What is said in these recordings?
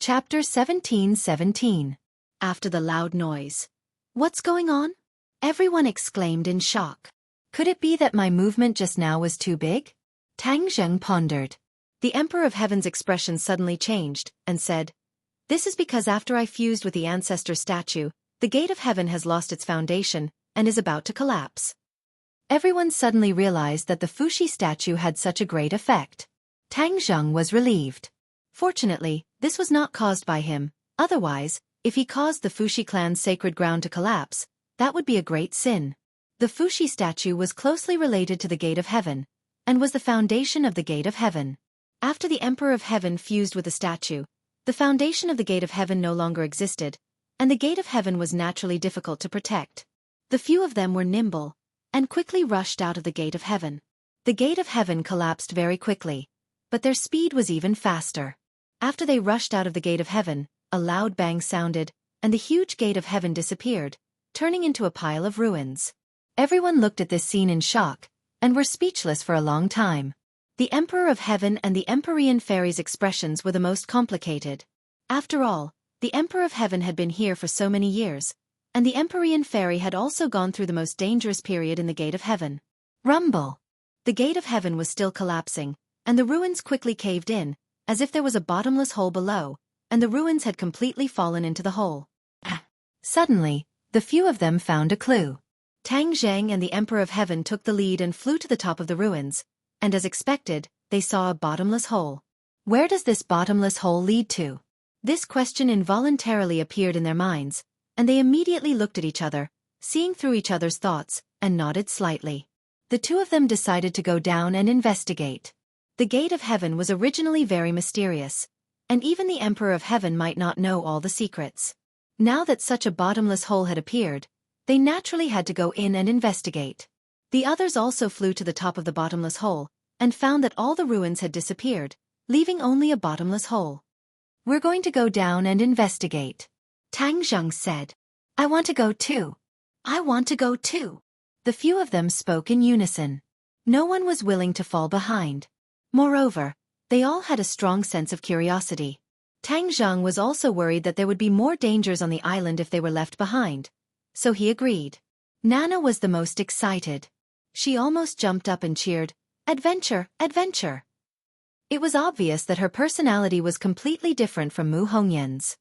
Chapter 17:17. After the loud noise. What's going on? Everyone exclaimed in shock. Could it be that my movement just now was too big? Tang Zheng pondered. The Emperor of Heaven's expression suddenly changed, and said, "This is because after I fused with the ancestor statue, the gate of heaven has lost its foundation, and is about to collapse." Everyone suddenly realized that the Fuxi statue had such a great effect. Tang Zheng was relieved. Fortunately, this was not caused by him, otherwise, if he caused the Fuxi clan's sacred ground to collapse, that would be a great sin. The Fuxi statue was closely related to the Gate of Heaven, and was the foundation of the Gate of Heaven. After the Emperor of Heaven fused with the statue, the foundation of the Gate of Heaven no longer existed, and the Gate of Heaven was naturally difficult to protect. The few of them were nimble, and quickly rushed out of the Gate of Heaven. The Gate of Heaven collapsed very quickly, but their speed was even faster. After they rushed out of the Gate of Heaven, a loud bang sounded, and the huge Gate of Heaven disappeared, turning into a pile of ruins. Everyone looked at this scene in shock, and were speechless for a long time. The Emperor of Heaven and the Empyrean Fairy's expressions were the most complicated. After all, the Emperor of Heaven had been here for so many years, and the Empyrean Fairy had also gone through the most dangerous period in the Gate of Heaven. Rumble! The Gate of Heaven was still collapsing, and the ruins quickly caved in, as if there was a bottomless hole below, and the ruins had completely fallen into the hole. Suddenly, the few of them found a clue. Tang Zheng and the Emperor of Heaven took the lead and flew to the top of the ruins, and as expected, they saw a bottomless hole. Where does this bottomless hole lead to? This question involuntarily appeared in their minds, and they immediately looked at each other, seeing through each other's thoughts, and nodded slightly. The two of them decided to go down and investigate. The Gate of Heaven was originally very mysterious, and even the Emperor of Heaven might not know all the secrets. Now that such a bottomless hole had appeared, they naturally had to go in and investigate. The others also flew to the top of the bottomless hole, and found that all the ruins had disappeared, leaving only a bottomless hole. "We're going to go down and investigate," Tang Zheng said. "I want to go too." "I want to go too." The few of them spoke in unison. No one was willing to fall behind. Moreover, they all had a strong sense of curiosity. Tang Zheng was also worried that there would be more dangers on the island if they were left behind, so he agreed. Nana was the most excited. She almost jumped up and cheered, "Adventure, adventure!" It was obvious that her personality was completely different from Mu Hongyan's.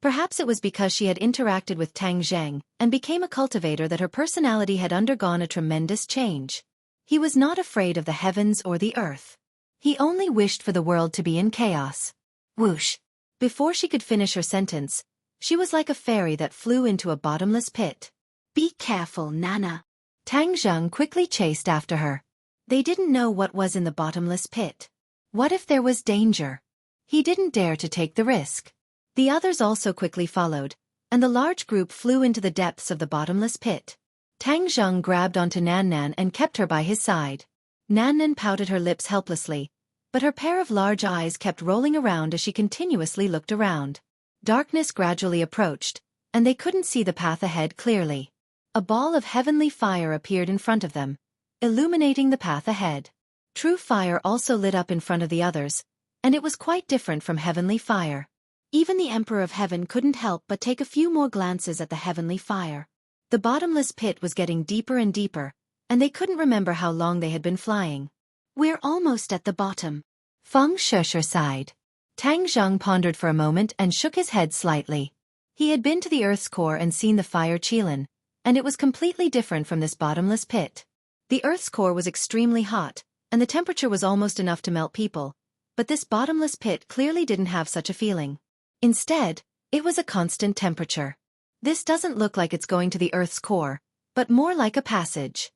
Perhaps it was because she had interacted with Tang Zheng and became a cultivator that her personality had undergone a tremendous change. He was not afraid of the heavens or the earth. He only wished for the world to be in chaos. Whoosh! Before she could finish her sentence, she was like a fairy that flew into a bottomless pit. "Be careful, Nana." Tang Zheng quickly chased after her. They didn't know what was in the bottomless pit. What if there was danger? He didn't dare to take the risk. The others also quickly followed, and the large group flew into the depths of the bottomless pit. Tang Zheng grabbed onto Nan Nan and kept her by his side. Nan Nan pouted her lips helplessly, but her pair of large eyes kept rolling around as she continuously looked around. Darkness gradually approached, and they couldn't see the path ahead clearly. A ball of heavenly fire appeared in front of them, illuminating the path ahead. True fire also lit up in front of the others, and it was quite different from heavenly fire. Even the Emperor of Heaven couldn't help but take a few more glances at the heavenly fire. The bottomless pit was getting deeper and deeper, and they couldn't remember how long they had been flying. "We're almost at the bottom." Feng Shusher sighed. Tang Zheng pondered for a moment and shook his head slightly. He had been to the Earth's core and seen the fire Qilin, and it was completely different from this bottomless pit. The Earth's core was extremely hot, and the temperature was almost enough to melt people, but this bottomless pit clearly didn't have such a feeling. Instead, it was a constant temperature. This doesn't look like it's going to the Earth's core, but more like a passage.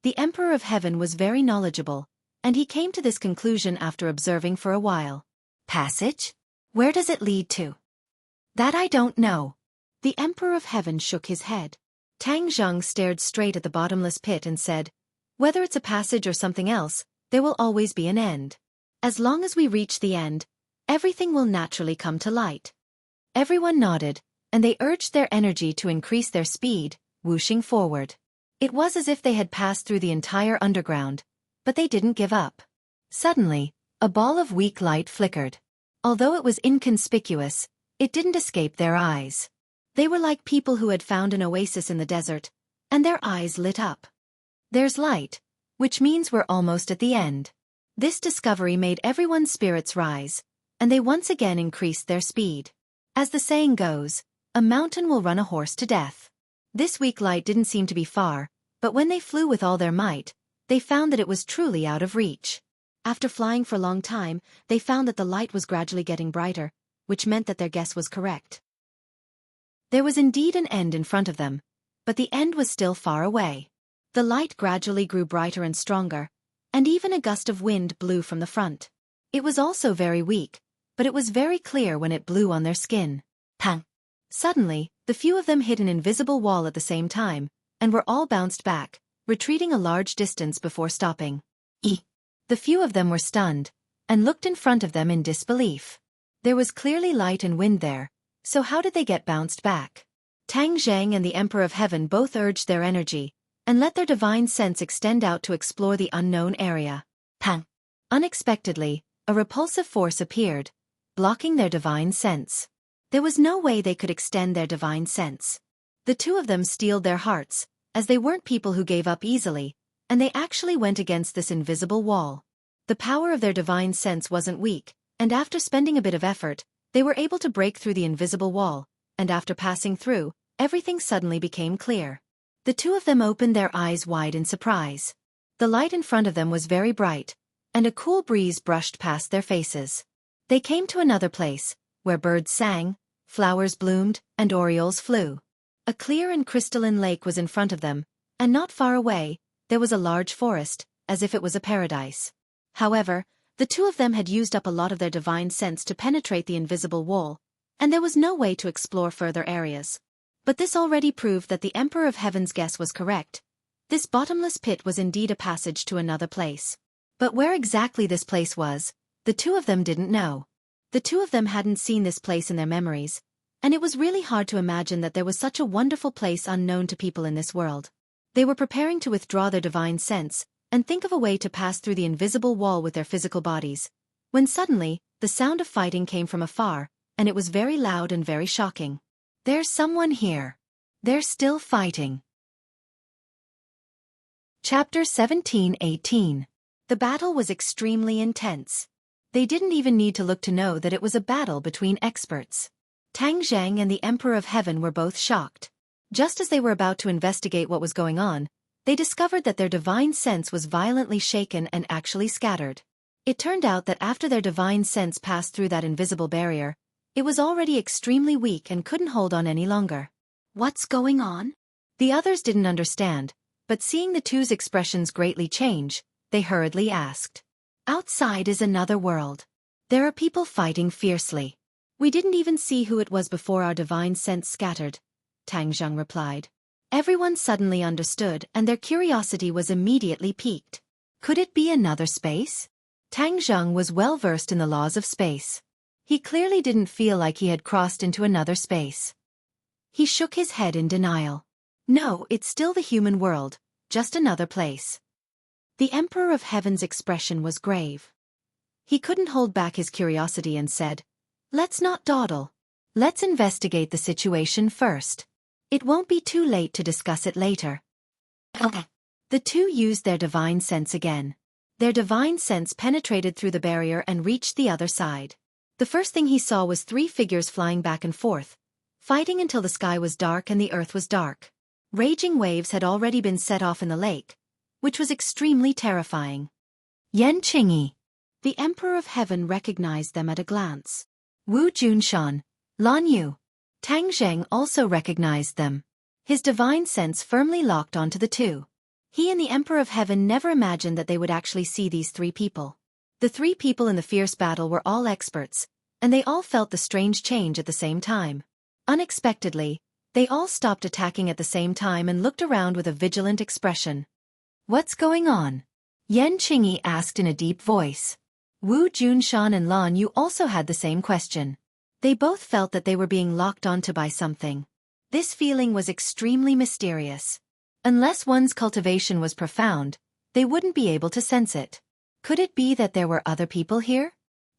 The Emperor of Heaven was very knowledgeable, and he came to this conclusion after observing for a while. "Passage? Where does it lead to?" "That I don't know." The Emperor of Heaven shook his head. Tang Zheng stared straight at the bottomless pit and said, "Whether it's a passage or something else, there will always be an end. As long as we reach the end, everything will naturally come to light." Everyone nodded, and they urged their energy to increase their speed, whooshing forward. It was as if they had passed through the entire underground, but they didn't give up. Suddenly, a ball of weak light flickered. Although it was inconspicuous, it didn't escape their eyes. They were like people who had found an oasis in the desert, and their eyes lit up. There's light, which means we're almost at the end. This discovery made everyone's spirits rise, and they once again increased their speed. As the saying goes, a mountain will run a horse to death. This weak light didn't seem to be far, but when they flew with all their might, they found that it was truly out of reach. After flying for a long time, they found that the light was gradually getting brighter, which meant that their guess was correct. There was indeed an end in front of them, but the end was still far away. The light gradually grew brighter and stronger, and even a gust of wind blew from the front. It was also very weak, but it was very clear when it blew on their skin. Pang! Suddenly, the few of them hit an invisible wall at the same time, and were all bounced back, retreating a large distance before stopping. The few of them were stunned, and looked in front of them in disbelief. There was clearly light and wind there, so how did they get bounced back? Tang Zhang and the Emperor of Heaven both urged their energy, and let their divine sense extend out to explore the unknown area. Pang! Unexpectedly, a repulsive force appeared, blocking their divine sense. There was no way they could extend their divine sense. The two of them steeled their hearts, as they weren't people who gave up easily, and they actually went against this invisible wall. The power of their divine sense wasn't weak, and after spending a bit of effort, they were able to break through the invisible wall, and after passing through, everything suddenly became clear. The two of them opened their eyes wide in surprise. The light in front of them was very bright, and a cool breeze brushed past their faces. They came to another place, where birds sang, flowers bloomed, and orioles flew. A clear and crystalline lake was in front of them, and not far away, there was a large forest, as if it was a paradise. However, the two of them had used up a lot of their divine sense to penetrate the invisible wall, and there was no way to explore further areas. But this already proved that the Emperor of Heaven's guess was correct. This bottomless pit was indeed a passage to another place. But where exactly this place was, the two of them didn't know. The two of them hadn't seen this place in their memories, and it was really hard to imagine that there was such a wonderful place unknown to people in this world. They were preparing to withdraw their divine sense, and think of a way to pass through the invisible wall with their physical bodies, when suddenly, the sound of fighting came from afar, and it was very loud and very shocking. There's someone here. They're still fighting. Chapter 17-18. The battle was extremely intense. They didn't even need to look to know that it was a battle between experts. Tang Zhang and the Emperor of Heaven were both shocked. Just as they were about to investigate what was going on, they discovered that their divine sense was violently shaken and actually scattered. It turned out that after their divine sense passed through that invisible barrier, it was already extremely weak and couldn't hold on any longer. What's going on? The others didn't understand, but seeing the two's expressions greatly change, they hurriedly asked. Outside is another world. There are people fighting fiercely. We didn't even see who it was before our divine sense scattered, Tang Zhang replied. Everyone suddenly understood and their curiosity was immediately piqued. Could it be another space? Tang Zhang was well versed in the laws of space. He clearly didn't feel like he had crossed into another space. He shook his head in denial. No, it's still the human world, just another place. The Emperor of Heaven's expression was grave. He couldn't hold back his curiosity and said, Let's not dawdle. Let's investigate the situation first. It won't be too late to discuss it later. Okay. The two used their divine sense again. Their divine sense penetrated through the barrier and reached the other side. The first thing he saw was three figures flying back and forth, fighting until the sky was dark and the earth was dark. Raging waves had already been set off in the lake, which was extremely terrifying. Yan Qingyi. The Emperor of Heaven recognized them at a glance. Wu Junshan, Lan Yu. Tang Zheng also recognized them. His divine sense firmly locked onto the two. He and the Emperor of Heaven never imagined that they would actually see these three people. The three people in the fierce battle were all experts, and they all felt the strange change at the same time. Unexpectedly, they all stopped attacking at the same time and looked around with a vigilant expression. What's going on? Yan Qingyi asked in a deep voice. Wu Junshan and Lan Yu also had the same question. They both felt that they were being locked onto by something. This feeling was extremely mysterious. Unless one's cultivation was profound, they wouldn't be able to sense it. Could it be that there were other people here?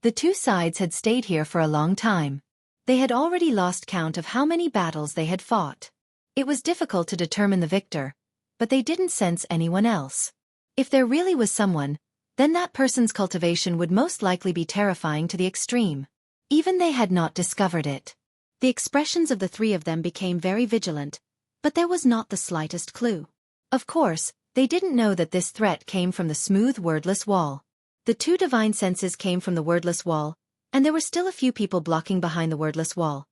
The two sides had stayed here for a long time. They had already lost count of how many battles they had fought. It was difficult to determine the victor, but they didn't sense anyone else. If there really was someone, then that person's cultivation would most likely be terrifying to the extreme. Even they had not discovered it. The expressions of the three of them became very vigilant, but there was not the slightest clue. Of course, they didn't know that this threat came from the smooth wordless wall. The two divine senses came from the wordless wall, and there were still a few people blocking behind the wordless wall.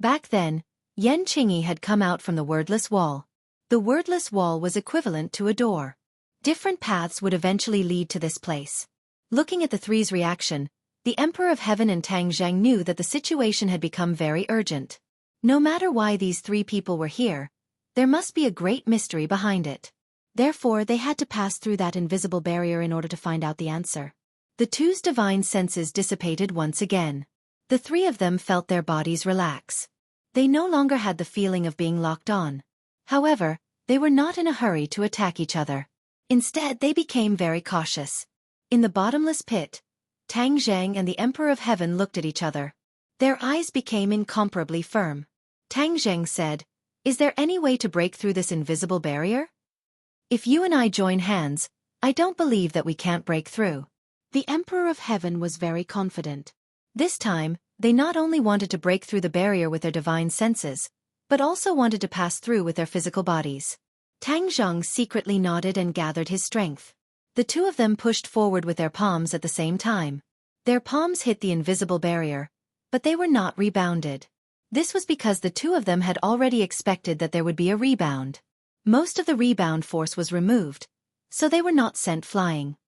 Back then, Yan Qingyi had come out from the wordless wall. The wordless wall was equivalent to a door. Different paths would eventually lead to this place. Looking at the three's reaction, the Emperor of Heaven and Tang Zheng knew that the situation had become very urgent. No matter why these three people were here, there must be a great mystery behind it. Therefore, they had to pass through that invisible barrier in order to find out the answer. The two's divine senses dissipated once again. The three of them felt their bodies relax. They no longer had the feeling of being locked on. However, they were not in a hurry to attack each other. Instead, they became very cautious. In the bottomless pit, Tang Zheng and the Emperor of Heaven looked at each other. Their eyes became incomparably firm. Tang Zheng said, "Is there any way to break through this invisible barrier? If you and I join hands, I don't believe that we can't break through." The Emperor of Heaven was very confident. This time, they not only wanted to break through the barrier with their divine senses, but also wanted to pass through with their physical bodies. Tang Zheng secretly nodded and gathered his strength. The two of them pushed forward with their palms at the same time. Their palms hit the invisible barrier, but they were not rebounded. This was because the two of them had already expected that there would be a rebound. Most of the rebound force was removed, so they were not sent flying.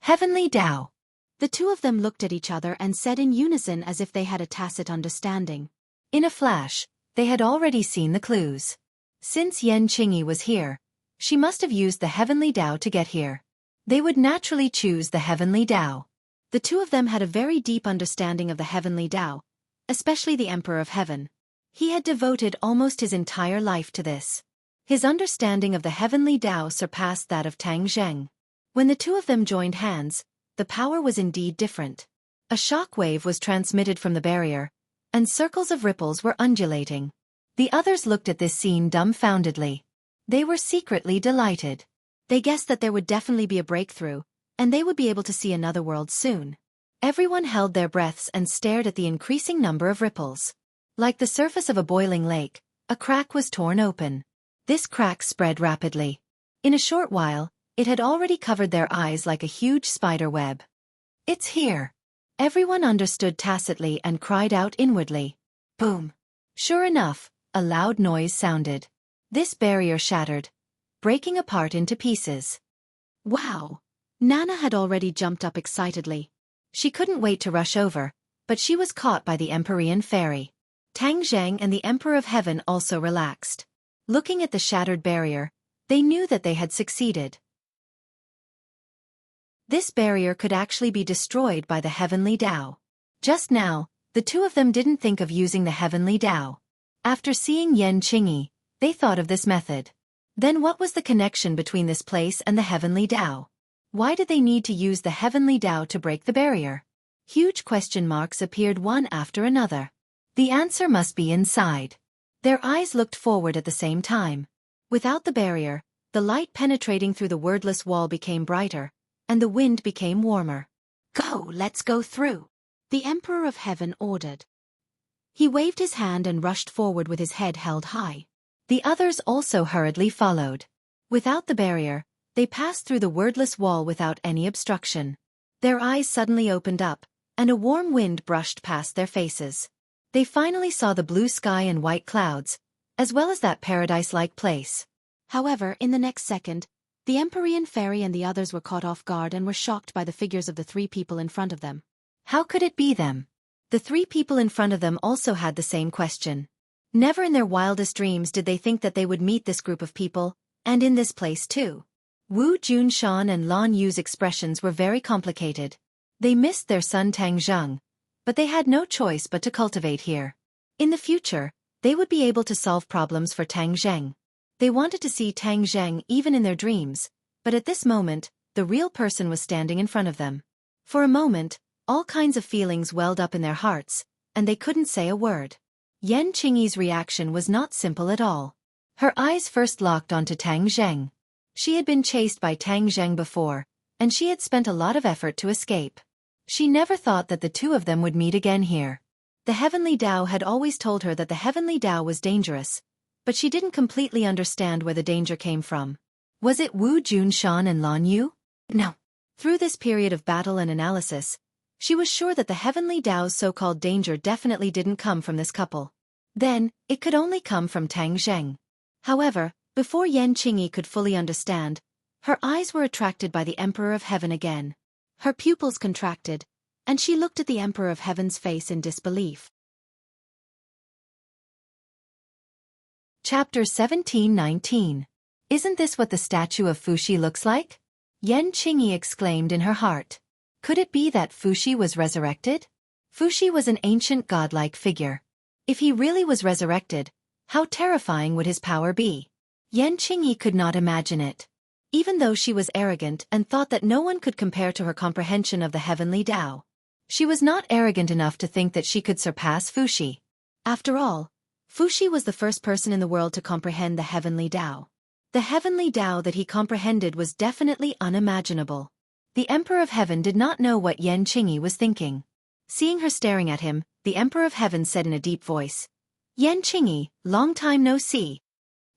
Heavenly Tao. The two of them looked at each other and said in unison as if they had a tacit understanding. In a flash, they had already seen the clues. Since Yan Qingyi was here, she must have used the Heavenly Tao to get here. They would naturally choose the Heavenly Tao. The two of them had a very deep understanding of the Heavenly Tao, especially the Emperor of Heaven. He had devoted almost his entire life to this. His understanding of the Heavenly Tao surpassed that of Tang Zheng. When the two of them joined hands, the power was indeed different. A shock wave was transmitted from the barrier, and circles of ripples were undulating. The others looked at this scene dumbfoundedly. They were secretly delighted. They guessed that there would definitely be a breakthrough, and they would be able to see another world soon. Everyone held their breaths and stared at the increasing number of ripples. Like the surface of a boiling lake, a crack was torn open. This crack spread rapidly. In a short while, it had already covered their eyes like a huge spider web. "It's here." Everyone understood tacitly and cried out inwardly. Boom. Sure enough, a loud noise sounded. This barrier shattered, breaking apart into pieces. Wow! Nana had already jumped up excitedly. She couldn't wait to rush over, but she was caught by the Empyrean fairy. Tang Zheng and the Emperor of Heaven also relaxed. Looking at the shattered barrier, they knew that they had succeeded. This barrier could actually be destroyed by the Heavenly Tao. Just now, the two of them didn't think of using the Heavenly Tao. After seeing Yan Qingyi, they thought of this method. Then what was the connection between this place and the Heavenly Tao? Why did they need to use the Heavenly Tao to break the barrier? Huge question marks appeared one after another. The answer must be inside. Their eyes looked forward at the same time. Without the barrier, the light penetrating through the wordless wall became brighter, and the wind became warmer. "Go, let's go through," the Emperor of Heaven ordered. He waved his hand and rushed forward with his head held high. The others also hurriedly followed. Without the barrier, they passed through the wordless wall without any obstruction. Their eyes suddenly opened up, and a warm wind brushed past their faces. They finally saw the blue sky and white clouds, as well as that paradise-like place. However, in the next second, the Empyrean fairy and the others were caught off guard and were shocked by the figures of the three people in front of them. How could it be them? The three people in front of them also had the same question. Never in their wildest dreams did they think that they would meet this group of people, and in this place too. Wu Junshan and Lan Yu's expressions were very complicated. They missed their son Tang Zheng, but they had no choice but to cultivate here. In the future, they would be able to solve problems for Tang Zheng. They wanted to see Tang Zheng even in their dreams, but at this moment, the real person was standing in front of them. For a moment, all kinds of feelings welled up in their hearts, and they couldn't say a word. Yan Qingyi's reaction was not simple at all. Her eyes first locked onto Tang Zheng. She had been chased by Tang Zheng before, and she had spent a lot of effort to escape. She never thought that the two of them would meet again here. The Heavenly Tao had always told her that the Heavenly Tao was dangerous, but she didn't completely understand where the danger came from. Was it Wu Junshan and Lan Yu? No. Through this period of battle and analysis, she was sure that the Heavenly Tao's so-called danger definitely didn't come from this couple. Then, it could only come from Tang Zheng. However, before Yan Qingyi could fully understand, her eyes were attracted by the Emperor of Heaven again. Her pupils contracted, and she looked at the Emperor of Heaven's face in disbelief. Chapter 17:19. Isn't this what the statue of Fuxi looks like? Yan Qingyi exclaimed in her heart. Could it be that Fuxi was resurrected? Fuxi was an ancient godlike figure. If he really was resurrected, how terrifying would his power be? Yan Qingyi could not imagine it. Even though she was arrogant and thought that no one could compare to her comprehension of the Heavenly Tao, she was not arrogant enough to think that she could surpass Fuxi. After all, Fuxi was the first person in the world to comprehend the Heavenly Tao. The Heavenly Tao that he comprehended was definitely unimaginable. The Emperor of Heaven did not know what Yan Qingyi was thinking. Seeing her staring at him, the Emperor of Heaven said in a deep voice, Yan Qingyi, long time no see.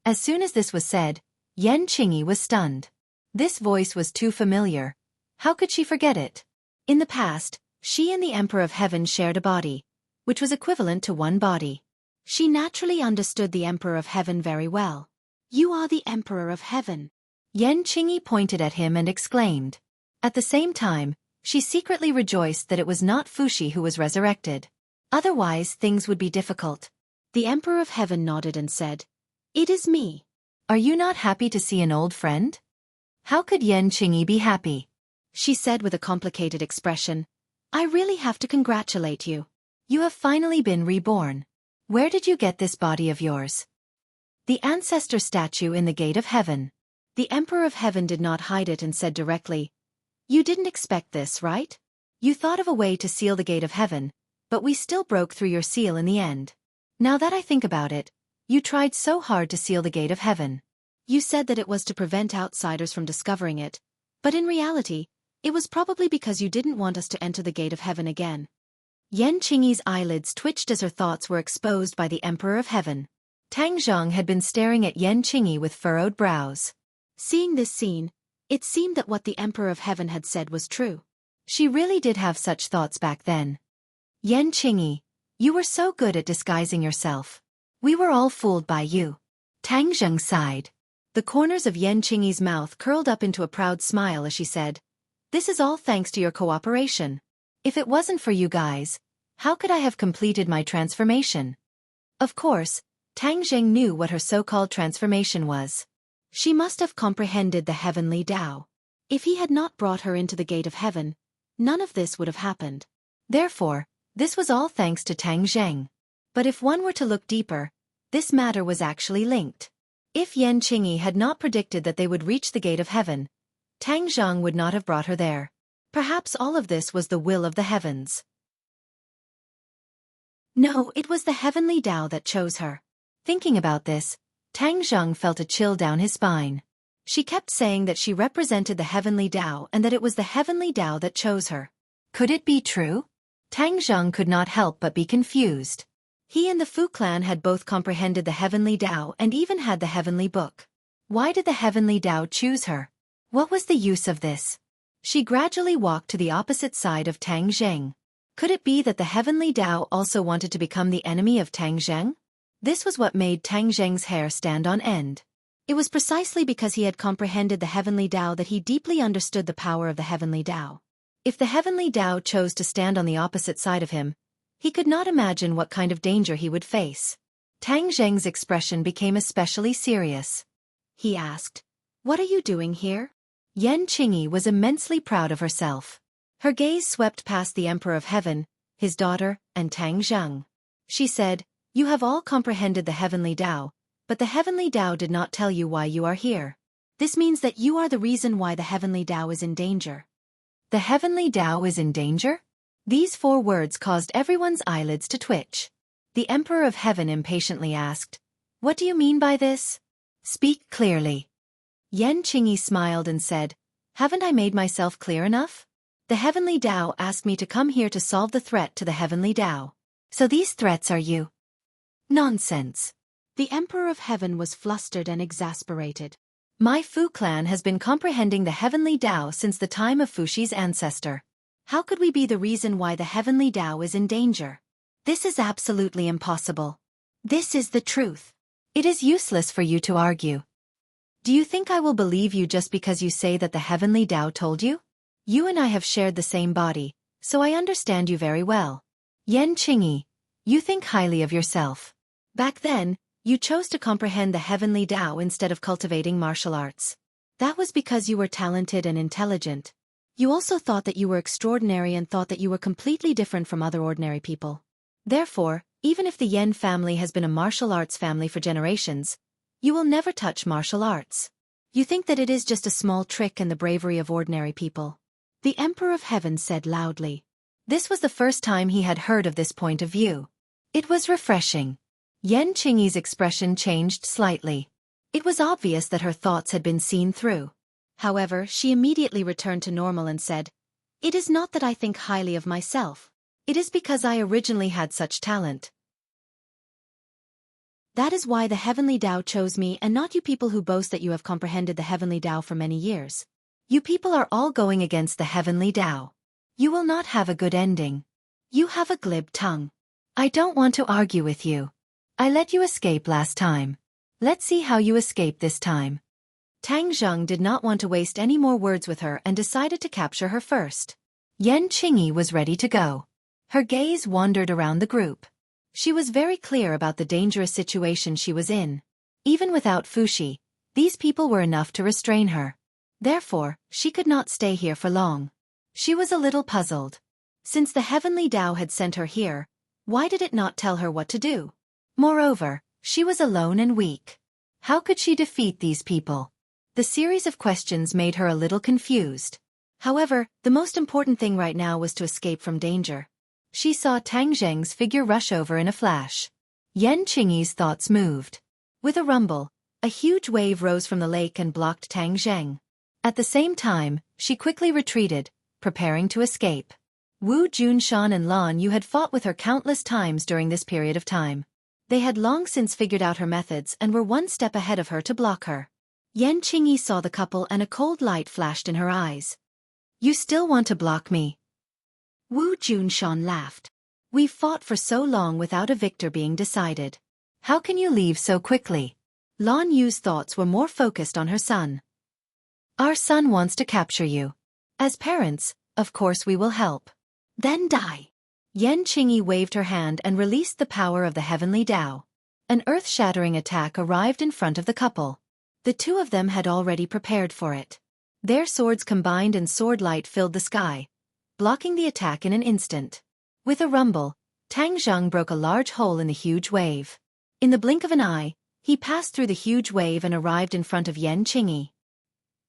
As soon as this was said, Yan Qingyi was stunned. This voice was too familiar. How could she forget it? In the past, she and the Emperor of Heaven shared a body, which was equivalent to one body. She naturally understood the Emperor of Heaven very well. You are the Emperor of Heaven. Yan Qingyi pointed at him and exclaimed. At the same time, she secretly rejoiced that it was not Fuxi who was resurrected. Otherwise things would be difficult. The Emperor of Heaven nodded and said, It is me. Are you not happy to see an old friend? How could Yan Qingyi be happy? She said with a complicated expression, I really have to congratulate you. You have finally been reborn. Where did you get this body of yours? The ancestor statue in the gate of heaven. The Emperor of Heaven did not hide it and said directly, You didn't expect this, right? You thought of a way to seal the gate of heaven, but we still broke through your seal in the end. Now that I think about it, you tried so hard to seal the gate of heaven. You said that it was to prevent outsiders from discovering it, but in reality, it was probably because you didn't want us to enter the gate of heaven again. Yan Qingyi's eyelids twitched as her thoughts were exposed by the Emperor of Heaven. Tang Zheng had been staring at Yan Qingyi with furrowed brows. Seeing this scene, it seemed that what the Emperor of Heaven had said was true. She really did have such thoughts back then. Yan Qingyi, you were so good at disguising yourself. We were all fooled by you. Tang Zheng sighed. The corners of Yan Qingyi's mouth curled up into a proud smile as she said, This is all thanks to your cooperation. If it wasn't for you guys, how could I have completed my transformation? Of course, Tang Zheng knew what her so-called transformation was. She must have comprehended the Heavenly Tao. If he had not brought her into the gate of heaven, none of this would have happened. Therefore, this was all thanks to Tang Zheng. But if one were to look deeper, this matter was actually linked. If Yan Qingyi had not predicted that they would reach the gate of heaven, Tang Zheng would not have brought her there. Perhaps all of this was the will of the heavens. No, it was the Heavenly Tao that chose her. Thinking about this, Tang Zheng felt a chill down his spine. She kept saying that she represented the Heavenly Tao and that it was the Heavenly Tao that chose her. Could it be true? Tang Zheng could not help but be confused. He and the Fu clan had both comprehended the Heavenly Tao and even had the Heavenly Book. Why did the Heavenly Tao choose her? What was the use of this? She gradually walked to the opposite side of Tang Zheng. Could it be that the Heavenly Tao also wanted to become the enemy of Tang Zheng? This was what made Tang Zheng's hair stand on end. It was precisely because he had comprehended the Heavenly Tao that he deeply understood the power of the Heavenly Tao. If the Heavenly Tao chose to stand on the opposite side of him, he could not imagine what kind of danger he would face. Tang Zheng's expression became especially serious. He asked, What are you doing here? Yan Qingyi was immensely proud of herself. Her gaze swept past the Emperor of Heaven, his daughter, and Tang Zheng. She said, You have all comprehended the Heavenly Tao, but the Heavenly Tao did not tell you why you are here. This means that you are the reason why the Heavenly Tao is in danger. The heavenly Tao is in danger? These 4 words caused everyone's eyelids to twitch. The Emperor of Heaven impatiently asked, "What do you mean by this? Speak clearly." Yan Qingyi smiled and said, "Haven't I made myself clear enough? The heavenly Tao asked me to come here to solve the threat to the heavenly Tao. So these threats are you." Nonsense. The Emperor of Heaven was flustered and exasperated. My Fu clan has been comprehending the heavenly Tao since the time of Fuxi's ancestor. How could we be the reason why the heavenly Tao is in danger? This is absolutely impossible. This is the truth. It is useless for you to argue. Do you think I will believe you just because you say that the heavenly Tao told you? You and I have shared the same body, so I understand you very well. Yan Qingyi, you think highly of yourself. Back then, you chose to comprehend the heavenly Tao instead of cultivating martial arts. That was because you were talented and intelligent. You also thought that you were extraordinary and thought that you were completely different from other ordinary people. Therefore, even if the Yan family has been a martial arts family for generations, you will never touch martial arts. You think that it is just a small trick and the bravery of ordinary people. The Emperor of Heaven said loudly. This was the first time he had heard of this point of view. It was refreshing. Yan Qingyi's expression changed slightly. It was obvious that her thoughts had been seen through. However, she immediately returned to normal and said, "It is not that I think highly of myself. It is because I originally had such talent. That is why the heavenly Tao chose me and not you people who boast that you have comprehended the heavenly Tao for many years. You people are all going against the heavenly Tao. You will not have a good ending. You have a glib tongue. I don't want to argue with you. I let you escape last time. Let's see how you escape this time." Tang Zheng did not want to waste any more words with her and decided to capture her first. Yan Qingyi was ready to go. Her gaze wandered around the group. She was very clear about the dangerous situation she was in. Even without Fuxi, these people were enough to restrain her. Therefore, she could not stay here for long. She was a little puzzled. Since the heavenly Tao had sent her here, why did it not tell her what to do? Moreover, she was alone and weak. How could she defeat these people? The series of questions made her a little confused. However, the most important thing right now was to escape from danger. She saw Tang Zheng's figure rush over in a flash. Yan Qingyi's thoughts moved. With a rumble, a huge wave rose from the lake and blocked Tang Zheng. At the same time, she quickly retreated, preparing to escape. Wu Junshan and Lan Yu had fought with her countless times during this period of time. They had long since figured out her methods and were one step ahead of her to block her. Yan Qingyi saw the couple and a cold light flashed in her eyes. "You still want to block me?" Wu Junshan laughed. "We've fought for so long without a victor being decided. How can you leave so quickly?" Lan Yu's thoughts were more focused on her son. "Our son wants to capture you. As parents, of course we will help. Then die." Yan Qingyi waved her hand and released the power of the heavenly Tao. An earth-shattering attack arrived in front of the couple. The two of them had already prepared for it. Their swords combined and sword light filled the sky, blocking the attack in an instant. With a rumble, Tang Zheng broke a large hole in the huge wave. In the blink of an eye, he passed through the huge wave and arrived in front of Yan Qingyi.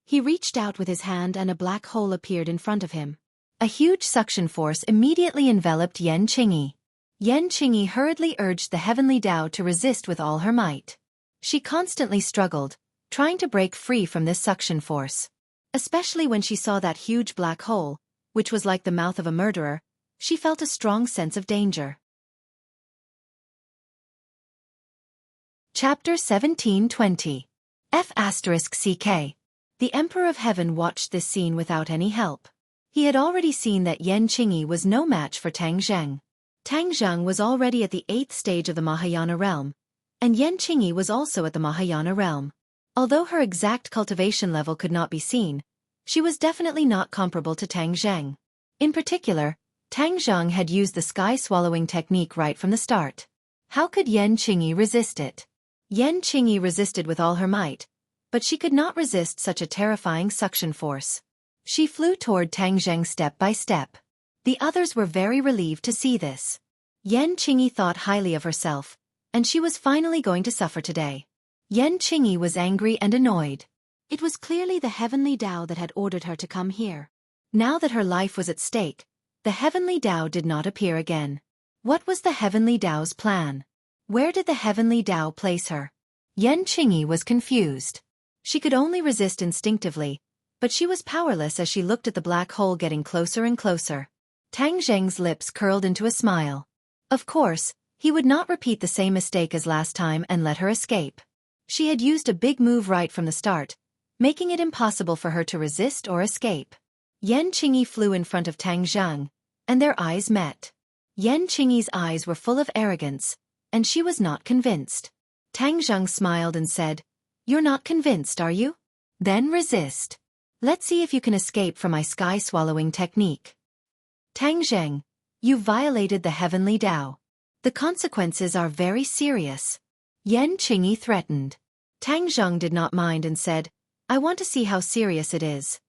He reached out with his hand and a black hole appeared in front of him. A huge suction force immediately enveloped Yan Qingyi. Yan Qingyi hurriedly urged the heavenly Tao to resist with all her might. She constantly struggled, trying to break free from this suction force. Especially when she saw that huge black hole, which was like the mouth of a murderer, she felt a strong sense of danger. Chapter 17:20. F***CK. The Emperor of Heaven watched this scene without any help. He had already seen that Yan Qingyi was no match for Tang Zheng. Tang Zheng was already at the 8th stage of the Mahayana realm, and Yan Qingyi was also at the Mahayana realm. Although her exact cultivation level could not be seen, she was definitely not comparable to Tang Zheng. In particular, Tang Zheng had used the sky-swallowing technique right from the start. How could Yan Qingyi resist it? Yan Qingyi resisted with all her might, but she could not resist such a terrifying suction force. She flew toward Tang Zheng step by step. The others were very relieved to see this. Yan Qingyi thought highly of herself, and she was finally going to suffer today. Yan Qingyi was angry and annoyed. It was clearly the heavenly Tao that had ordered her to come here. Now that her life was at stake, the Heavenly Tao did not appear again. What was the Heavenly Tao's plan? Where did the Heavenly Tao place her? Yan Qingyi was confused. She could only resist instinctively, but she was powerless as she looked at the black hole getting closer and closer. Tang Zheng's lips curled into a smile. Of course, he would not repeat the same mistake as last time and let her escape. She had used a big move right from the start, making it impossible for her to resist or escape. Yan Qingyi flew in front of Tang Zheng, and their eyes met. Yan Qingyi's eyes were full of arrogance, and she was not convinced. Tang Zheng smiled and said, "You're not convinced, are you? Then resist. Let's see if you can escape from my sky-swallowing technique." Tang Zheng, you violated the Heavenly Tao. The consequences are very serious. Yan Qingyi threatened. Tang Zheng did not mind and said, "I want to see how serious it is."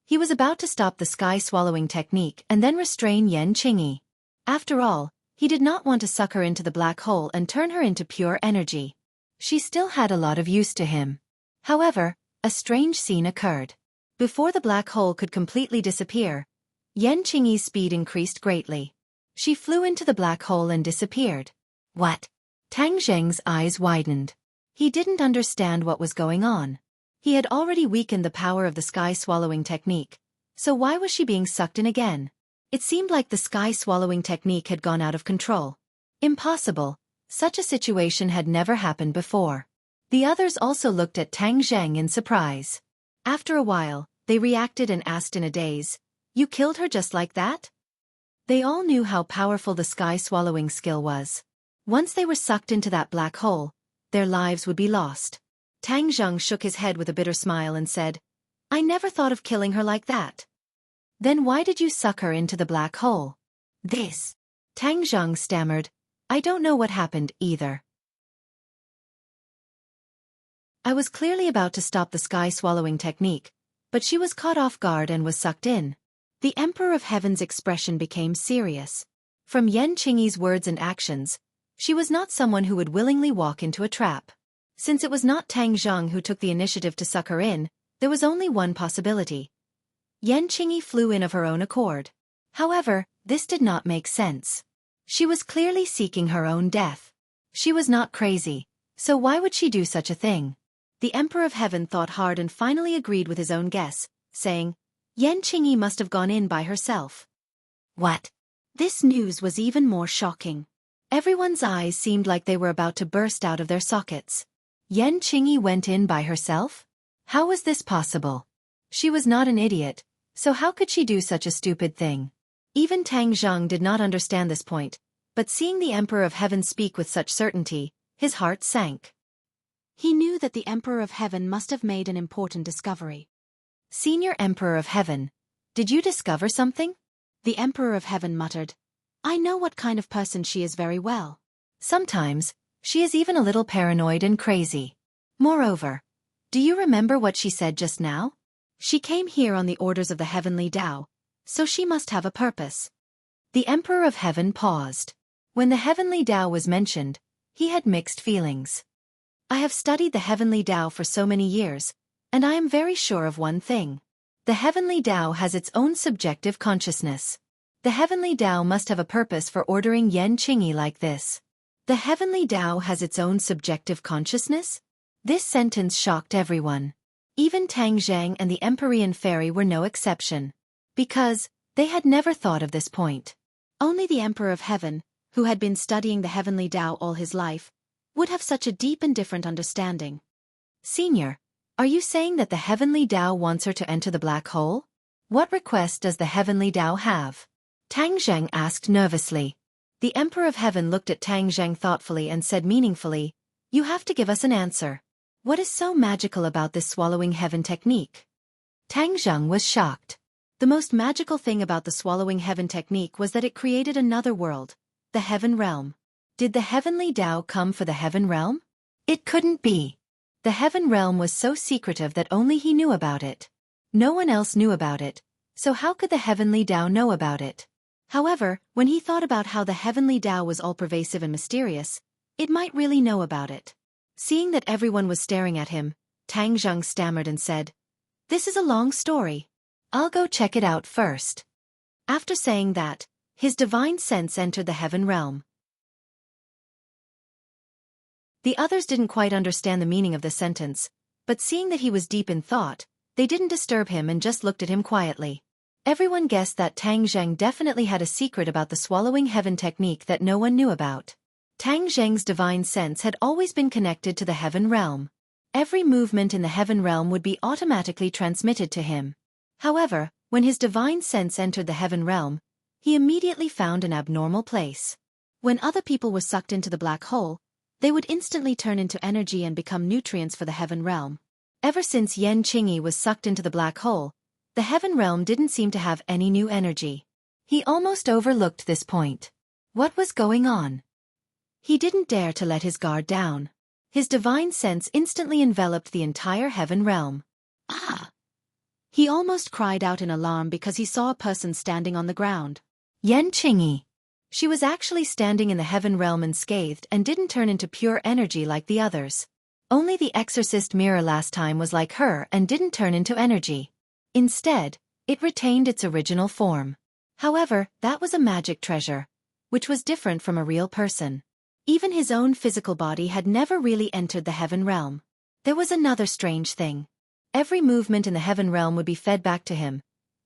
He was about to stop the sky-swallowing technique and then restrain Yan Qingyi. After all, he did not want to suck her into the black hole and turn her into pure energy. She still had a lot of use to him. However, a strange scene occurred. Before the black hole could completely disappear, Yan Qingyi's speed increased greatly. She flew into the black hole and disappeared. What? Tang Zheng's eyes widened. He didn't understand what was going on. He had already weakened the power of the sky-swallowing technique, so why was she being sucked in again? It seemed like the sky-swallowing technique had gone out of control. Impossible. Such a situation had never happened before. The others also looked at Tang Zheng in surprise. After a while, they reacted and asked in a daze, "You killed her just like that?" They all knew how powerful the sky-swallowing skill was. Once they were sucked into that black hole, their lives would be lost. Tang Zheng shook his head with a bitter smile and said, "I never thought of killing her like that." "Then why did you suck her into the black hole?" "This." Tang Zheng stammered, "I don't know what happened either. I was clearly about to stop the sky-swallowing technique, but she was caught off guard and was sucked in." The Emperor of Heaven's expression became serious. From Yan Qingyi's words and actions, she was not someone who would willingly walk into a trap. Since it was not Tang Zheng who took the initiative to suck her in, there was only one possibility. Yan Qingyi flew in of her own accord. However, this did not make sense. She was clearly seeking her own death. She was not crazy, so why would she do such a thing? The Emperor of Heaven thought hard and finally agreed with his own guess, saying, "Yan Qingyi must have gone in by herself." What? This news was even more shocking. Everyone's eyes seemed like they were about to burst out of their sockets. Yan Qingyi went in by herself? How was this possible? She was not an idiot, so how could she do such a stupid thing? Even Tang Zheng did not understand this point, but seeing the Emperor of Heaven speak with such certainty, his heart sank. He knew that the Emperor of Heaven must have made an important discovery. "Senior Emperor of Heaven, did you discover something?" The Emperor of Heaven muttered, "I know what kind of person she is very well. Sometimes, she is even a little paranoid and crazy. Moreover, do you remember what she said just now? She came here on the orders of the Heavenly Tao, so she must have a purpose." The Emperor of Heaven paused. When the Heavenly Tao was mentioned, he had mixed feelings. "I have studied the Heavenly Tao for so many years, and I am very sure of one thing. The Heavenly Tao has its own subjective consciousness. The Heavenly Tao must have a purpose for ordering Yan Qingyi like this." The Heavenly Tao has its own subjective consciousness? This sentence shocked everyone. Even Tang Zheng and the Empyrean Fairy were no exception. Because, they had never thought of this point. Only the Emperor of Heaven, who had been studying the Heavenly Tao all his life, would have such a deep and different understanding. "Senior, are you saying that the Heavenly Tao wants her to enter the black hole? What request does the Heavenly Tao have?" Tang Zheng asked nervously. The Emperor of Heaven looked at Tang Zheng thoughtfully and said meaningfully, "You have to give us an answer. What is so magical about this swallowing heaven technique?" Tang Zheng was shocked. The most magical thing about the swallowing heaven technique was that it created another world, the heaven realm. Did the Heavenly Tao come for the heaven realm? It couldn't be. The heaven realm was so secretive that only he knew about it. No one else knew about it, so how could the Heavenly Tao know about it? However, when he thought about how the Heavenly Tao was all-pervasive and mysterious, it might really know about it. Seeing that everyone was staring at him, Tang Zheng stammered and said, "This is a long story. I'll go check it out first. After saying that, his divine sense entered the heaven realm. The others didn't quite understand the meaning of the sentence, but seeing that he was deep in thought, they didn't disturb him and just looked at him quietly. Everyone guessed that Tang Zheng definitely had a secret about the swallowing heaven technique that no one knew about. Tang Zheng's divine sense had always been connected to the heaven realm. Every movement in the heaven realm would be automatically transmitted to him. However, when his divine sense entered the heaven realm, he immediately found an abnormal place. When other people were sucked into the black hole, they would instantly turn into energy and become nutrients for the heaven realm. Ever since Yan Qingyi was sucked into the black hole, the heaven realm didn't seem to have any new energy. He almost overlooked this point. What was going on? He didn't dare to let his guard down. His divine sense instantly enveloped the entire heaven realm. Ah! He almost cried out in alarm because he saw a person standing on the ground. Yan Qingyi. She was actually standing in the heaven realm unscathed and didn't turn into pure energy like the others. Only the exorcist mirror last time was like her and didn't turn into energy. Instead, it retained its original form. However, that was a magic treasure, which was different from a real person. Even his own physical body had never really entered the heaven realm. There was another strange thing. Every movement in the heaven realm would be fed back to him,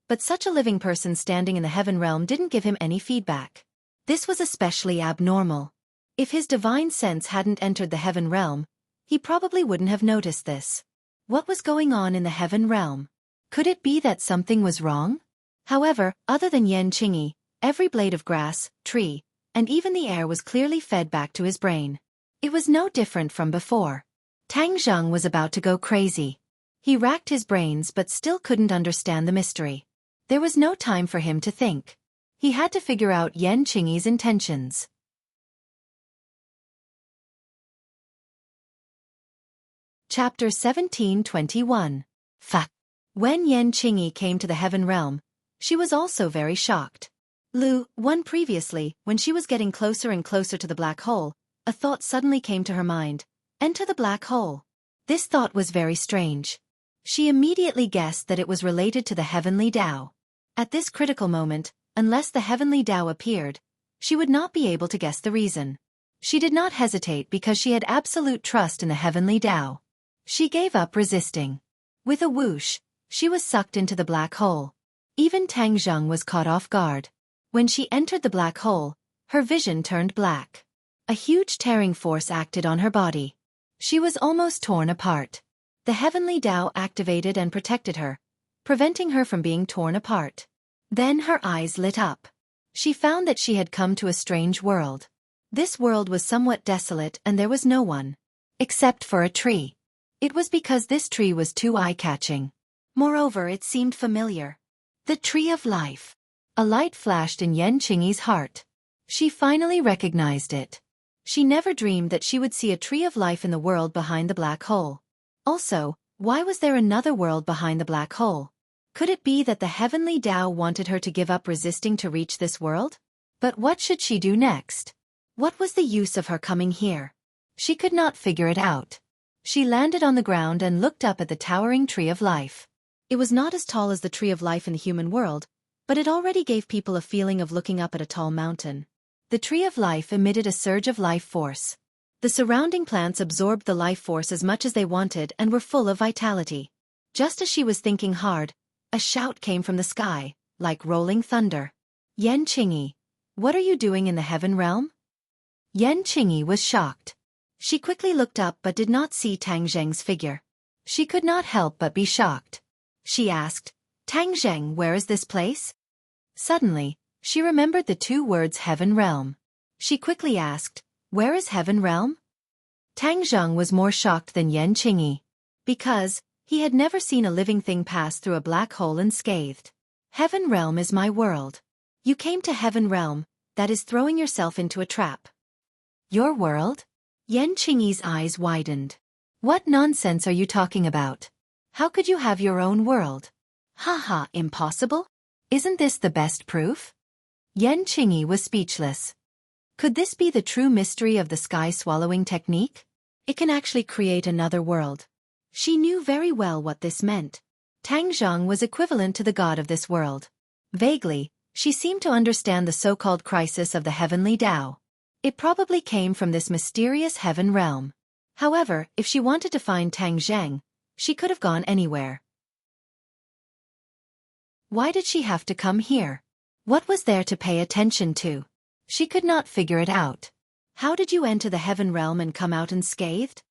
but such a living person standing in the heaven realm didn't give him any feedback. This was especially abnormal. If his divine sense hadn't entered the heaven realm, he probably wouldn't have noticed this. What was going on in the heaven realm? Could it be that something was wrong? However, other than Yan Qingyi, every blade of grass, tree, and even the air was clearly fed back to his brain. It was no different from before. Tang Zheng was about to go crazy. He racked his brains but still couldn't understand the mystery. There was no time for him to think. He had to figure out Yan Qingyi's intentions. Chapter 17:21. Fact. When Yan Qingyi came to the heaven realm, she was also very shocked. Previously, when she was getting closer and closer to the black hole, a thought suddenly came to her mind. Enter the black hole. This thought was very strange. She immediately guessed that it was related to the heavenly Tao. At this critical moment, unless the heavenly Tao appeared, she would not be able to guess the reason. She did not hesitate because she had absolute trust in the heavenly Tao. She gave up resisting. With a whoosh, she was sucked into the black hole. Even Tang Zheng was caught off guard. When she entered the black hole, her vision turned black. A huge tearing force acted on her body. She was almost torn apart. The heavenly Tao activated and protected her, preventing her from being torn apart. Then her eyes lit up. She found that she had come to a strange world. This world was somewhat desolate and there was no one. Except for a tree. It was because this tree was too eye-catching. Moreover, it seemed familiar. The Tree of Life. A light flashed in Yan Qingyi's heart. She finally recognized it. She never dreamed that she would see a Tree of Life in the world behind the black hole. Also, why was there another world behind the black hole? Could it be that the heavenly Tao wanted her to give up resisting to reach this world? But what should she do next? What was the use of her coming here? She could not figure it out. She landed on the ground and looked up at the towering Tree of Life. It was not as tall as the Tree of Life in the human world, but it already gave people a feeling of looking up at a tall mountain. The Tree of Life emitted a surge of life force. The surrounding plants absorbed the life force as much as they wanted and were full of vitality. Just as she was thinking hard, a shout came from the sky, like rolling thunder. Yan Qingyi, what are you doing in the heaven realm? Yan Qingyi was shocked. She quickly looked up but did not see Tang Zheng's figure. She could not help but be shocked. She asked, Tang Zheng, where is this place? Suddenly, she remembered the two words heaven realm. She quickly asked, where is heaven realm? Tang Zheng was more shocked than Yan Qingyi. Because, he had never seen a living thing pass through a black hole unscathed. Heaven realm is my world. You came to heaven realm, that is throwing yourself into a trap. Your world? Yan Qingyi's eyes widened. What nonsense are you talking about? How could you have your own world? Haha, impossible? Isn't this the best proof? Yan Qingyi was speechless. Could this be the true mystery of the sky-swallowing technique? It can actually create another world. She knew very well what this meant. Tang Zhang was equivalent to the god of this world. Vaguely, she seemed to understand the so-called crisis of the heavenly Tao. It probably came from this mysterious heaven realm. However, if she wanted to find Tang Zhang, she could have gone anywhere. Why did she have to come here? What was there to pay attention to? She could not figure it out. How did you enter the heaven realm and come out unscathed?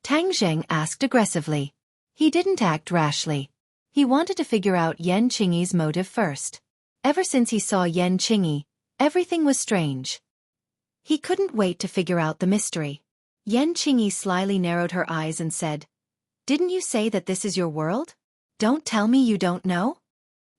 Tang Zhang asked aggressively. He didn't act rashly. He wanted to figure out Yan Qingyi's motive first. Ever since he saw Yan Qingyi, everything was strange. He couldn't wait to figure out the mystery. Yan Qingyi slyly narrowed her eyes and said, "Didn't you say that this is your world? Don't tell me you don't know?"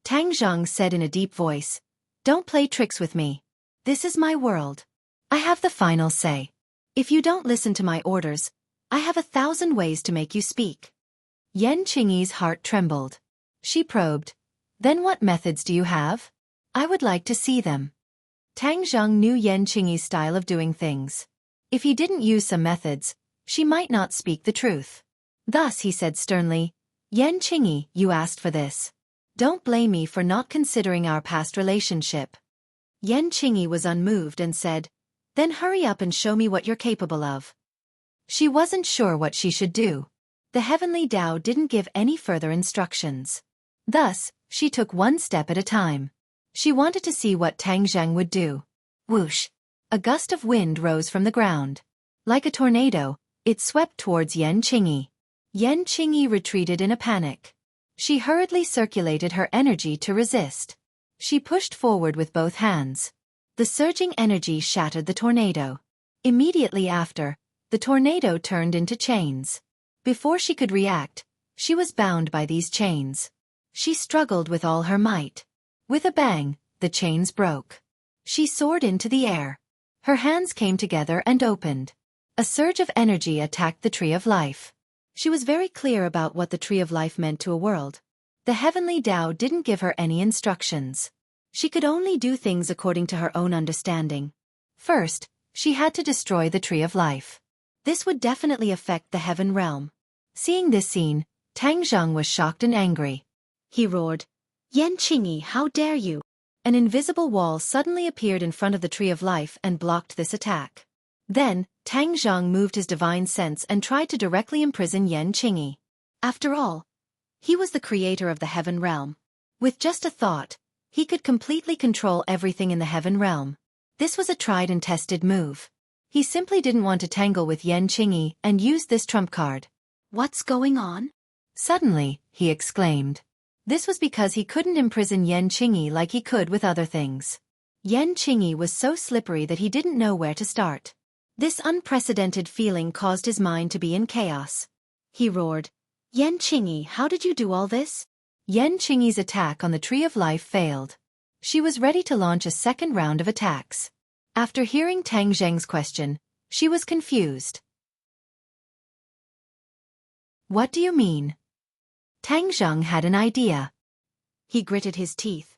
Tang Zhang said in a deep voice, "Don't play tricks with me. This is my world. I have the final say. If you don't listen to my orders, I have 1,000 ways to make you speak." Yan Qingyi's heart trembled. She probed, "Then what methods do you have? I would like to see them." Tang Zhang knew Yan Qingyi's style of doing things. If he didn't use some methods, she might not speak the truth. Thus he said sternly, "Yan Qingyi, you asked for this. Don't blame me for not considering our past relationship." Yan Qingyi was unmoved and said, "Then hurry up and show me what you're capable of." She wasn't sure what she should do. The heavenly Tao didn't give any further instructions. Thus, she took one step at a time. She wanted to see what Tang Zhang would do. Whoosh! A gust of wind rose from the ground. Like a tornado, it swept towards Yan Qingyi. Yan Qingyi retreated in a panic. She hurriedly circulated her energy to resist. She pushed forward with both hands. The surging energy shattered the tornado. Immediately after, the tornado turned into chains. Before she could react, she was bound by these chains. She struggled with all her might. With a bang, the chains broke. She soared into the air. Her hands came together and opened. A surge of energy attacked the Tree of Life. She was very clear about what the Tree of Life meant to a world. The heavenly Tao didn't give her any instructions. She could only do things according to her own understanding. First, she had to destroy the Tree of Life. This would definitely affect the heaven realm. Seeing this scene, Tang Zhang was shocked and angry. He roared, "Yan Qingyi, how dare you!" An invisible wall suddenly appeared in front of the Tree of Life and blocked this attack. Then, Tang Zhang moved his divine sense and tried to directly imprison Yan Qingyi. After all, he was the creator of the heaven realm. With just a thought, he could completely control everything in the heaven realm. This was a tried and tested move. He simply didn't want to tangle with Yan Qingyi and used this trump card. "What's going on?" Suddenly, he exclaimed. This was because he couldn't imprison Yan Qingyi like he could with other things. Yan Qingyi was so slippery that he didn't know where to start. This unprecedented feeling caused his mind to be in chaos. He roared, "Yan Qingyi, how did you do all this?" Yan Qingyi's attack on the Tree of Life failed. She was ready to launch a second round of attacks. After hearing Tang Zhang's question, she was confused. "What do you mean?" Tang Zhang had an idea. He gritted his teeth.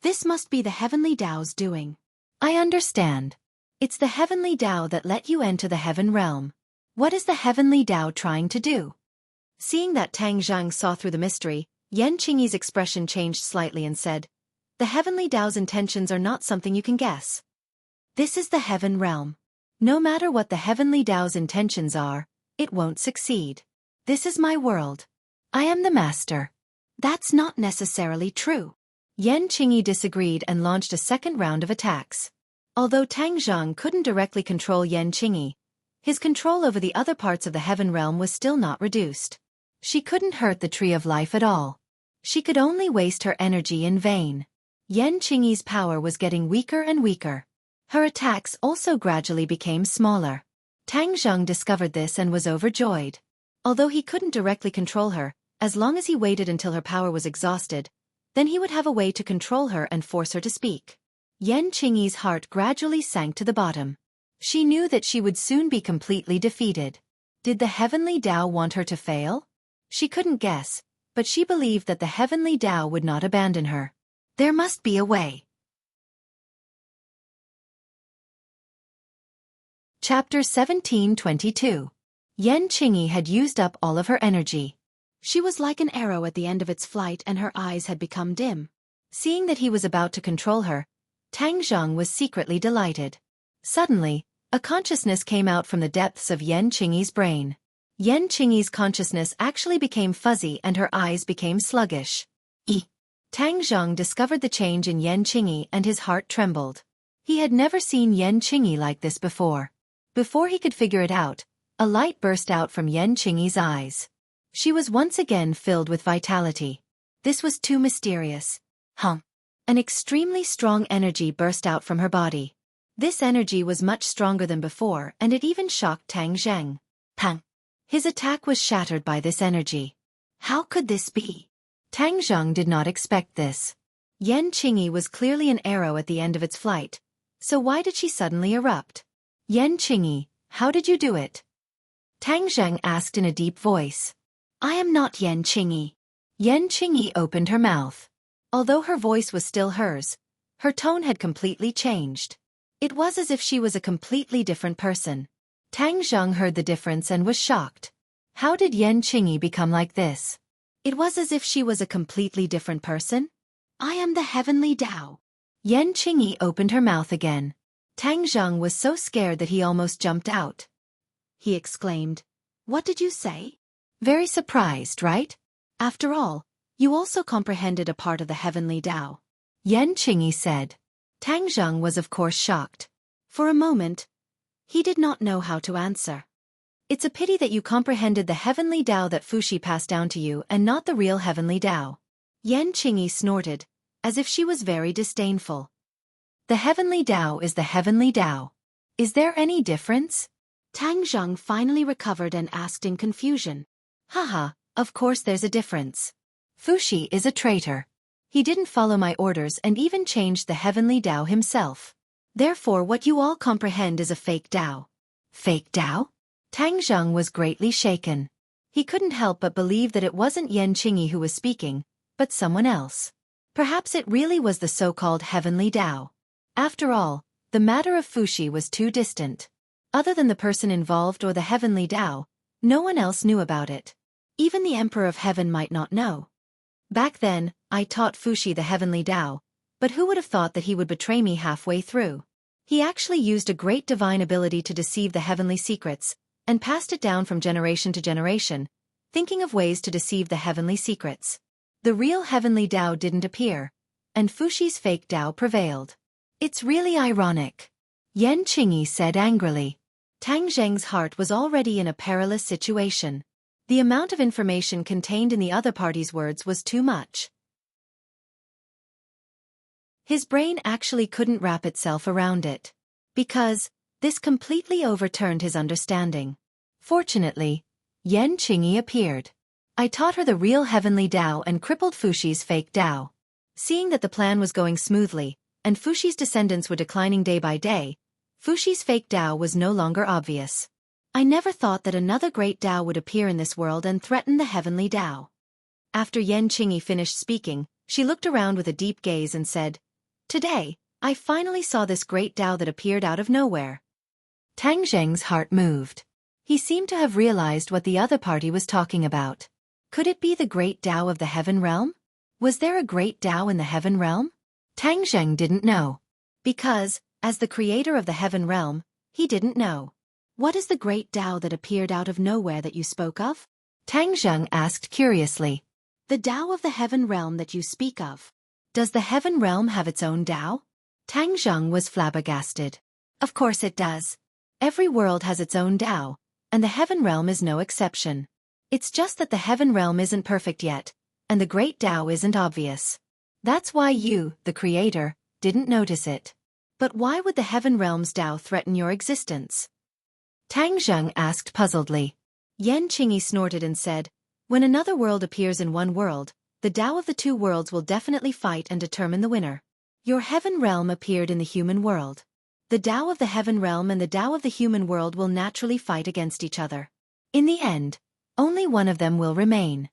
"This must be the heavenly Tao's doing. I understand. It's the heavenly Tao that let you enter the heaven realm. What is the heavenly Tao trying to do?" Seeing that Tang Zhang saw through the mystery, Yan Qingyi's expression changed slightly and said, "The heavenly Tao's intentions are not something you can guess. This is the heaven realm. No matter what the heavenly Tao's intentions are, it won't succeed. This is my world. I am the master." "That's not necessarily true." Yan Qingyi disagreed and launched a second round of attacks. Although Tang Zhang couldn't directly control Yan Qingyi, his control over the other parts of the heaven realm was still not reduced. She couldn't hurt the Tree of Life at all. She could only waste her energy in vain. Yan Qingyi's power was getting weaker and weaker. Her attacks also gradually became smaller. Tang Zhang discovered this and was overjoyed. Although he couldn't directly control her, as long as he waited until her power was exhausted, then he would have a way to control her and force her to speak. Yan Qingyi's heart gradually sank to the bottom. She knew that she would soon be completely defeated. Did the heavenly Tao want her to fail? She couldn't guess, but she believed that the heavenly Tao would not abandon her. There must be a way. Chapter 1722. Yan Qingyi had used up all of her energy. She was like an arrow at the end of its flight and her eyes had become dim. Seeing that he was about to control her, Tang Zheng was secretly delighted. Suddenly, a consciousness came out from the depths of Yan Qingyi's brain. Yan Qingyi's consciousness actually became fuzzy and her eyes became sluggish. Tang Zheng discovered the change in Yan Qingyi and his heart trembled. He had never seen Yan Qingyi like this before. Before he could figure it out, a light burst out from Yan Qingyi's eyes. She was once again filled with vitality. This was too mysterious. An extremely strong energy burst out from her body. This energy was much stronger than before and it even shocked Tang Zheng. His attack was shattered by this energy. How could this be? Tang Zheng did not expect this. Yan Qingyi was clearly an arrow at the end of its flight. So why did she suddenly erupt? Yan Qingyi, how did you do it? Tang Zheng asked in a deep voice. I am not Yan Qingyi. Yan Qingyi opened her mouth. Although her voice was still hers, her tone had completely changed. It was as if she was a completely different person. Tang Zheng heard the difference and was shocked. How did Yan Qingyi become like this? It was as if she was a completely different person. I am the heavenly Tao. Yan Qingyi opened her mouth again. Tang Zheng was so scared that he almost jumped out. He exclaimed, What did you say? Very surprised, right? After all, you also comprehended a part of the heavenly Tao. Yan Qingyi said. Tang Zheng was of course shocked. For a moment, he did not know how to answer. It's a pity that you comprehended the heavenly Tao that Fuxi passed down to you and not the real heavenly Tao. Yan Qingyi snorted, as if she was very disdainful. The heavenly Tao is the heavenly Tao. Is there any difference? Tang Zheng finally recovered and asked in confusion. Haha, of course there's a difference. Fuxi is a traitor. He didn't follow my orders and even changed the heavenly Tao himself. Therefore what you all comprehend is a fake Tao. Fake Tao? Tang Zheng was greatly shaken. He couldn't help but believe that it wasn't Yan Qingyi who was speaking, but someone else. Perhaps it really was the so-called heavenly Tao. After all, the matter of Fuxi was too distant. Other than the person involved or the heavenly Tao, no one else knew about it. Even the Emperor of Heaven might not know. Back then, I taught Fuxi the heavenly Tao, but who would have thought that he would betray me halfway through? He actually used a great divine ability to deceive the heavenly secrets, and passed it down from generation to generation, thinking of ways to deceive the heavenly secrets. The real heavenly Tao didn't appear, and Fuxi's fake Tao prevailed. It's really ironic. Yan Qingyi said angrily. Tang Zheng's heart was already in a perilous situation. The amount of information contained in the other party's words was too much. His brain actually couldn't wrap itself around it. Because, this completely overturned his understanding. Fortunately, Yan Qingyi appeared. I taught her the real heavenly Tao and crippled Fuxi's fake Tao. Seeing that the plan was going smoothly, and Fuxi's descendants were declining day by day, Fuxi's fake Tao was no longer obvious. I never thought that another great Tao would appear in this world and threaten the heavenly Tao. After Yan Qingyi finished speaking, she looked around with a deep gaze and said, Today, I finally saw this great Tao that appeared out of nowhere. Tang Zheng's heart moved. He seemed to have realized what the other party was talking about. Could it be the great Tao of the heaven realm? Was there a great Tao in the heaven realm? Tang Zheng didn't know. Because, as the creator of the heaven realm, he didn't know. What is the great Tao that appeared out of nowhere that you spoke of? Tang Zheng asked curiously. The Tao of the heaven realm that you speak of. Does the heaven realm have its own Tao? Tang Zheng was flabbergasted. Of course it does. Every world has its own Tao, and the heaven realm is no exception. It's just that the heaven realm isn't perfect yet, and the great Tao isn't obvious. That's why you, the creator, didn't notice it. But why would the heaven realm's Tao threaten your existence? Tang Zheng asked puzzledly. Yan Qingyi snorted and said, When another world appears in one world, the Tao of the two worlds will definitely fight and determine the winner. Your heaven realm appeared in the human world. The Tao of the heaven realm and the Tao of the human world will naturally fight against each other. In the end, only one of them will remain.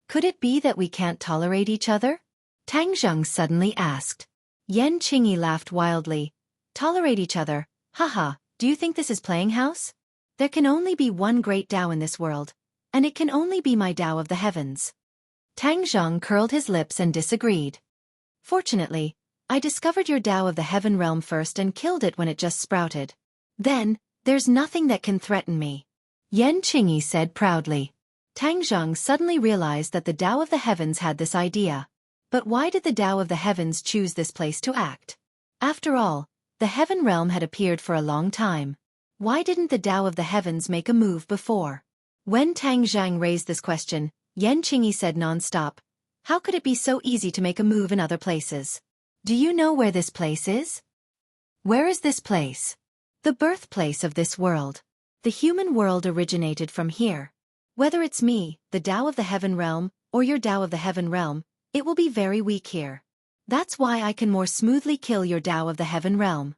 Could it be that we can't tolerate each other? Tang Zheng suddenly asked. Yan Qingyi laughed wildly. Tolerate each other? Haha, do you think this is playing house? There can only be one great Tao in this world, and it can only be my Tao of the heavens. Tang Zheng curled his lips and disagreed. Fortunately, I discovered your Tao of the heaven realm first and killed it when it just sprouted. Then, there's nothing that can threaten me. Yan Qingyi said proudly. Tang Zheng suddenly realized that the Tao of the heavens had this idea. But why did the Tao of the heavens choose this place to act? After all, the heaven realm had appeared for a long time. Why didn't the Tao of the heavens make a move before? When Tang Zheng raised this question, Yan Qingyi said non-stop, how could it be so easy to make a move in other places? Do you know where this place is? Where is this place? The birthplace of this world. The human world originated from here. Whether it's me, the Tao of the heaven realm, or your Tao of the heaven realm, it will be very weak here. That's why I can more smoothly kill your Tao of the heaven realm.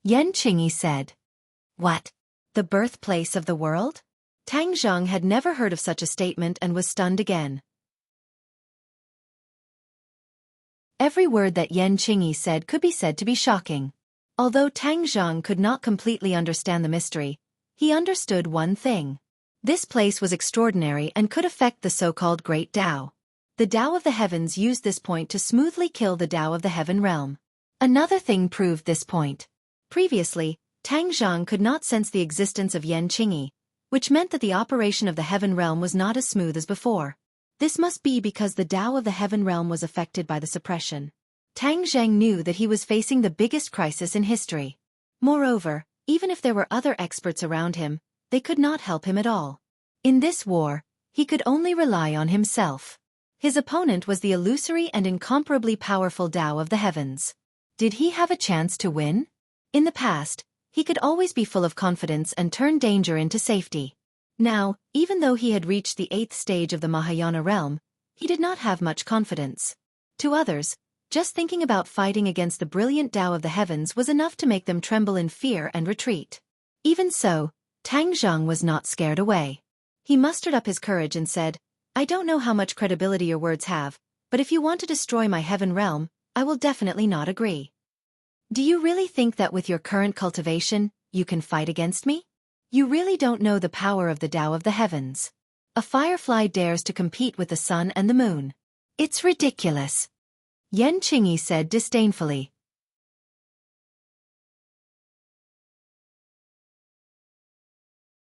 Yan Qingyi said. What? The birthplace of the world? Tang Zheng had never heard of such a statement and was stunned again. Every word that Yan Qingyi said could be said to be shocking. Although Tang Zheng could not completely understand the mystery, he understood one thing. This place was extraordinary and could affect the so-called Great Tao. The Tao of the heavens used this point to smoothly kill the Tao of the heaven realm. Another thing proved this point. Previously, Tang Zheng could not sense the existence of Yan Qingyi, which meant that the operation of the heaven realm was not as smooth as before. This must be because the Tao of the heaven realm was affected by the suppression. Tang Zheng knew that he was facing the biggest crisis in history. Moreover, even if there were other experts around him, they could not help him at all. In this war, he could only rely on himself. His opponent was the illusory and incomparably powerful Tao of the heavens. Did he have a chance to win? In the past, he could always be full of confidence and turn danger into safety. Now, even though he had reached the 8th stage of the Mahayana realm, he did not have much confidence. To others, just thinking about fighting against the brilliant Tao of the heavens was enough to make them tremble in fear and retreat. Even so, Tang Zheng was not scared away. He mustered up his courage and said, I don't know how much credibility your words have, but if you want to destroy my heaven realm, I will definitely not agree. Do you really think that with your current cultivation, you can fight against me? You really don't know the power of the Tao of the heavens. A firefly dares to compete with the sun and the moon. It's ridiculous. Yan Qingyi said disdainfully.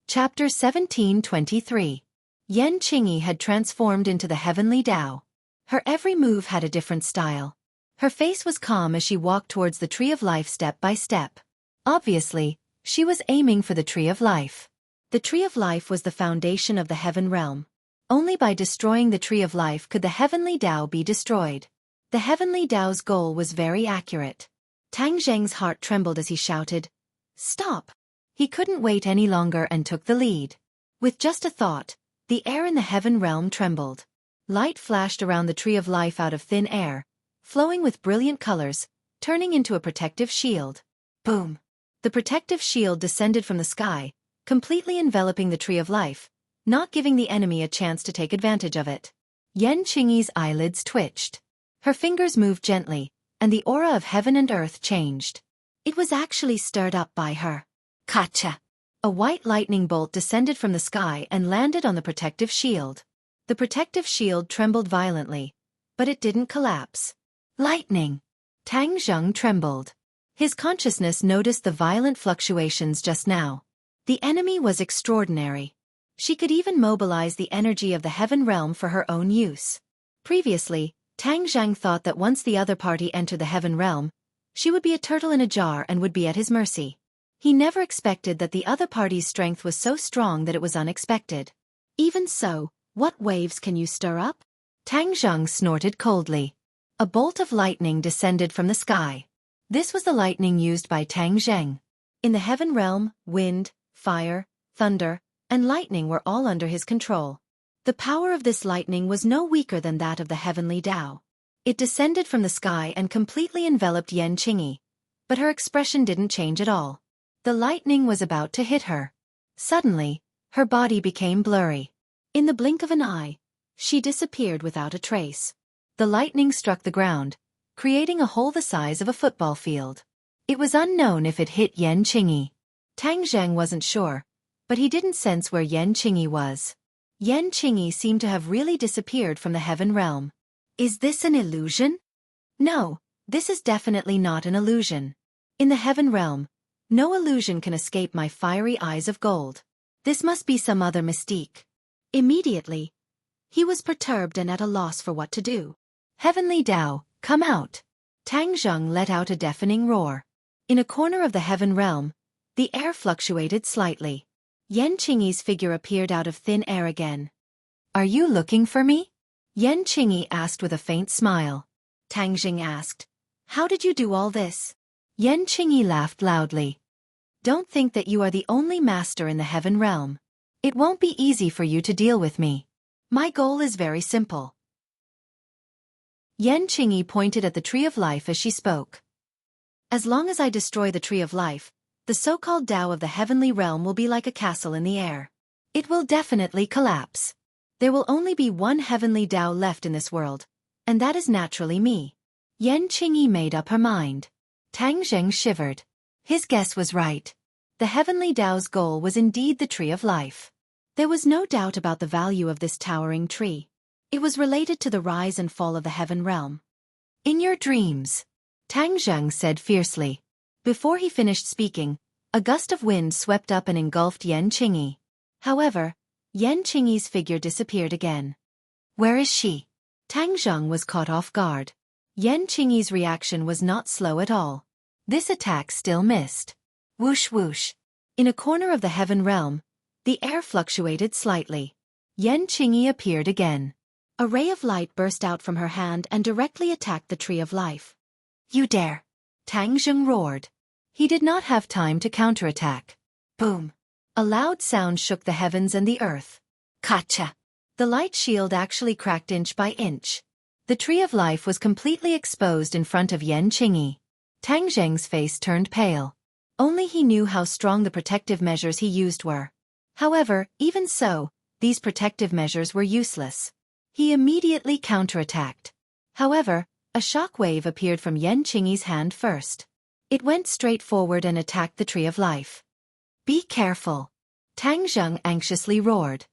Chapter 1723. Yan Qingyi had transformed into the heavenly Tao. Her every move had a different style. Her face was calm as she walked towards the tree of life step by step. Obviously, she was aiming for the tree of life. The tree of life was the foundation of the heaven realm. Only by destroying the tree of life could the heavenly Tao be destroyed. The heavenly Tao's goal was very accurate. Tang Zheng's heart trembled as he shouted, Stop! He couldn't wait any longer and took the lead. With just a thought, the air in the heaven realm trembled. Light flashed around the tree of life out of thin air, flowing with brilliant colors, turning into a protective shield. Boom! The protective shield descended from the sky, completely enveloping the tree of life, not giving the enemy a chance to take advantage of it. Yan Qingyi's eyelids twitched. Her fingers moved gently, and the aura of heaven and earth changed. It was actually stirred up by her. Kacha! A white lightning bolt descended from the sky and landed on the protective shield. The protective shield trembled violently, but it didn't collapse. Lightning! Tang Zheng trembled. His consciousness noticed the violent fluctuations just now. The enemy was extraordinary. She could even mobilize the energy of the heaven realm for her own use. Previously, Tang Zheng thought that once the other party entered the heaven realm, she would be a turtle in a jar and would be at his mercy. He never expected that the other party's strength was so strong that it was unexpected. Even so, what waves can you stir up? Tang Zheng snorted coldly. A bolt of lightning descended from the sky. This was the lightning used by Tang Zheng. In the heaven realm, wind, fire, thunder, and lightning were all under his control. The power of this lightning was no weaker than that of the heavenly Tao. It descended from the sky and completely enveloped Yan Qingyi, but her expression didn't change at all. The lightning was about to hit her. Suddenly, her body became blurry. In the blink of an eye, she disappeared without a trace. The lightning struck the ground, creating a hole the size of a football field. It was unknown if it hit Yan Qingyi. Tang Zheng wasn't sure, but he didn't sense where Yan Qingyi was. Yan Qingyi seemed to have really disappeared from the heaven realm. Is this an illusion? No, this is definitely not an illusion. In the heaven realm, no illusion can escape my fiery eyes of gold. This must be some other mystique. Immediately, he was perturbed and at a loss for what to do. Heavenly Tao, come out! Tang Zheng let out a deafening roar. In a corner of the heaven realm, the air fluctuated slightly. Yan Qingyi's figure appeared out of thin air again. Are you looking for me? Yan Qingyi asked with a faint smile. Tang Zheng asked, how did you do all this? Yan Qingyi laughed loudly. Don't think that you are the only master in the heaven realm. It won't be easy for you to deal with me. My goal is very simple. Yan Qingyi pointed at the Tree of Life as she spoke. As long as I destroy the Tree of Life, the so-called Tao of the heavenly realm will be like a castle in the air. It will definitely collapse. There will only be one heavenly Tao left in this world, and that is naturally me. Yan Qingyi made up her mind. Tang Zheng shivered. His guess was right. The heavenly Tao's goal was indeed the Tree of Life. There was no doubt about the value of this towering tree. It was related to the rise and fall of the heaven realm. In your dreams, Tang Zheng said fiercely. Before he finished speaking, a gust of wind swept up and engulfed Yan Qingyi. However, Yan Qingyi's figure disappeared again. Where is she? Tang Zheng was caught off guard. Yan Qingyi's reaction was not slow at all. This attack still missed. Whoosh whoosh. In a corner of the heaven realm, the air fluctuated slightly. Yan Qingyi appeared again. A ray of light burst out from her hand and directly attacked the Tree of Life. You dare! Tang Zheng roared. He did not have time to counterattack. Boom! A loud sound shook the heavens and the earth. Kacha! The light shield actually cracked inch by inch. The Tree of Life was completely exposed in front of Yan Qingyi. Tang Zheng's face turned pale. Only he knew how strong the protective measures he used were. However, even so, these protective measures were useless. He immediately counterattacked. However, a shock wave appeared from Yan Qingyi's hand first. It went straight forward and attacked the Tree of Life. Be careful! Tang Zheng anxiously roared.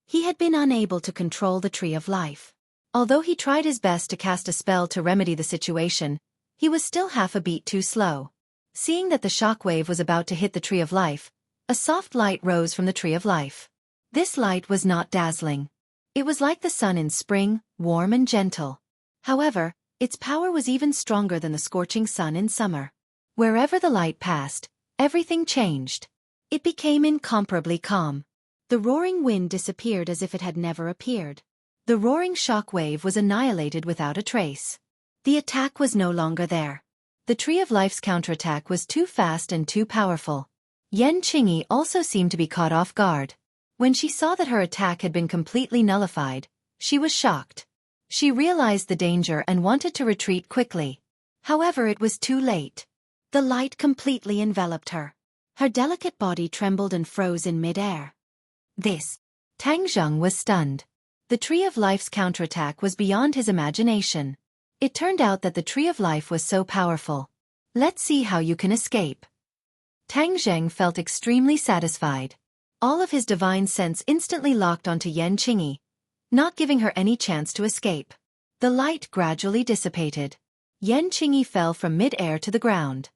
He had been unable to control the Tree of Life. Although he tried his best to cast a spell to remedy the situation, he was still half a beat too slow. Seeing that the shock wave was about to hit the Tree of Life, a soft light rose from the Tree of Life. This light was not dazzling. It was like the sun in spring, warm and gentle. However, its power was even stronger than the scorching sun in summer. Wherever the light passed, everything changed. It became incomparably calm. The roaring wind disappeared as if it had never appeared. The roaring shock wave was annihilated without a trace. The attack was no longer there. The Tree of Life's counterattack was too fast and too powerful. Yan Qingyi also seemed to be caught off guard. When she saw that her attack had been completely nullified, she was shocked. She realized the danger and wanted to retreat quickly. However, it was too late. The light completely enveloped her. Her delicate body trembled and froze in mid-air. Tang Zheng was stunned. The Tree of Life's counterattack was beyond his imagination. It turned out that the Tree of Life was so powerful. Let's see how you can escape. Tang Zheng felt extremely satisfied. All of his divine sense instantly locked onto Yan Qingyi, not giving her any chance to escape. The light gradually dissipated. Yan Qingyi fell from mid-air to the ground.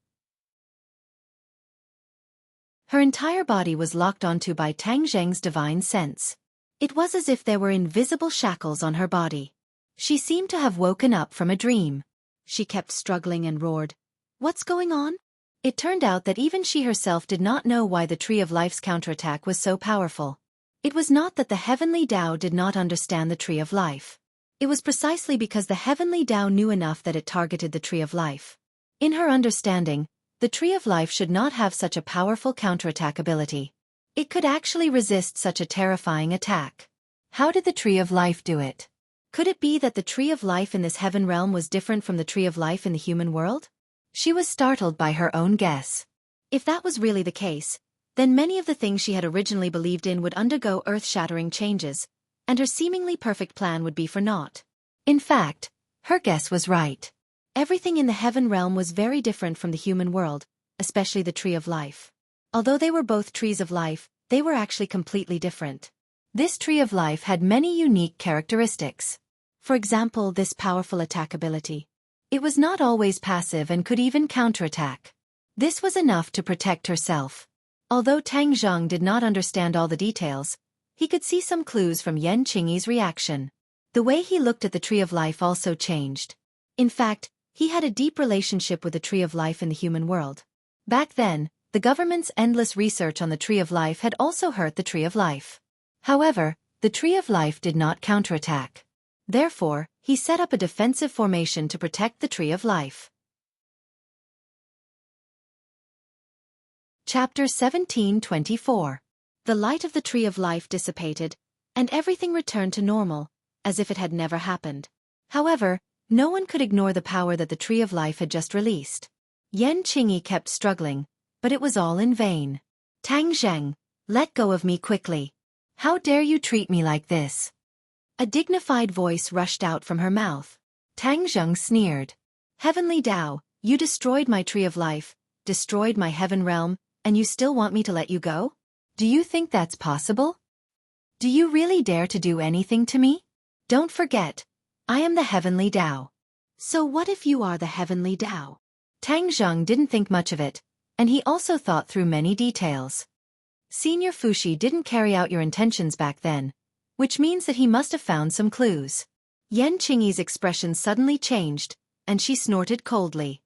Her entire body was locked onto by Tang Zheng's divine sense. It was as if there were invisible shackles on her body. She seemed to have woken up from a dream. She kept struggling and roared, "What's going on?" It turned out that even she herself did not know why the Tree of Life's counterattack was so powerful. It was not that the Heavenly Tao did not understand the Tree of Life. It was precisely because the Heavenly Tao knew enough that it targeted the Tree of Life. In her understanding, the Tree of Life should not have such a powerful counterattack ability. It could actually resist such a terrifying attack. How did the Tree of Life do it? Could it be that the Tree of Life in this heaven realm was different from the Tree of Life in the human world? She was startled by her own guess. If that was really the case, then many of the things she had originally believed in would undergo earth-shattering changes, and her seemingly perfect plan would be for naught. In fact, her guess was right. Everything in the heaven realm was very different from the human world, especially the Tree of Life. Although they were both trees of life, they were actually completely different. This tree of life had many unique characteristics. For example, this powerful attack ability. It was not always passive and could even counterattack. This was enough to protect herself. Although Tang Zheng did not understand all the details, he could see some clues from Yan Qingyi's reaction. The way he looked at the Tree of Life also changed. In fact, he had a deep relationship with the Tree of Life in the human world. Back then, the government's endless research on the Tree of Life had also hurt the Tree of Life. However, the Tree of Life did not counterattack. Therefore, he set up a defensive formation to protect the Tree of Life. Chapter 17:24. The light of the Tree of Life dissipated, and everything returned to normal, as if it had never happened. However, no one could ignore the power that the Tree of Life had just released. Yan Qingyi kept struggling, but it was all in vain. Tang Zheng, let go of me quickly. How dare you treat me like this? A dignified voice rushed out from her mouth. Tang Zheng sneered. Heavenly Tao, you destroyed my Tree of Life, destroyed my heaven realm, and you still want me to let you go? Do you think that's possible? Do you really dare to do anything to me? Don't forget, I am the Heavenly Tao. So what if you are the Heavenly Tao? Tang Zheng didn't think much of it, and he also thought through many details. Senior Fuxi didn't carry out your intentions back then, which means that he must have found some clues. Yan Qingyi's expression suddenly changed, and she snorted coldly.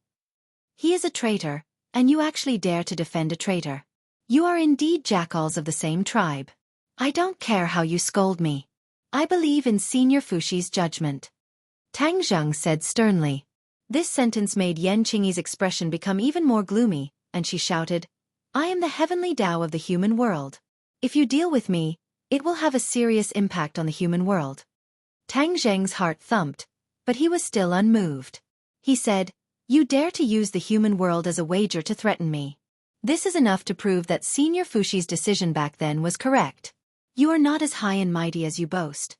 He is a traitor, and you actually dare to defend a traitor. You are indeed jackals of the same tribe. I don't care how you scold me. I believe in Senior Fuxi's judgment. Tang Zheng said sternly. This sentence made Yan Qingyi's expression become even more gloomy, and she shouted, I am the Heavenly Tao of the human world. If you deal with me, it will have a serious impact on the human world. Tang Zheng's heart thumped, but he was still unmoved. He said, You dare to use the human world as a wager to threaten me. This is enough to prove that Senior Fuxi's decision back then was correct. You are not as high and mighty as you boast.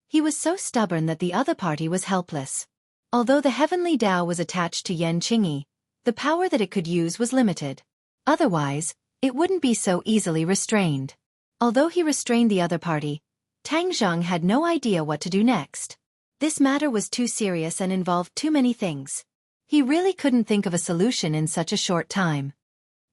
He was so stubborn that the other party was helpless. Although the Heavenly Tao was attached to Yan Qingyi, the power that it could use was limited. Otherwise, it wouldn't be so easily restrained. Although he restrained the other party, Tang Zheng had no idea what to do next. This matter was too serious and involved too many things. He really couldn't think of a solution in such a short time.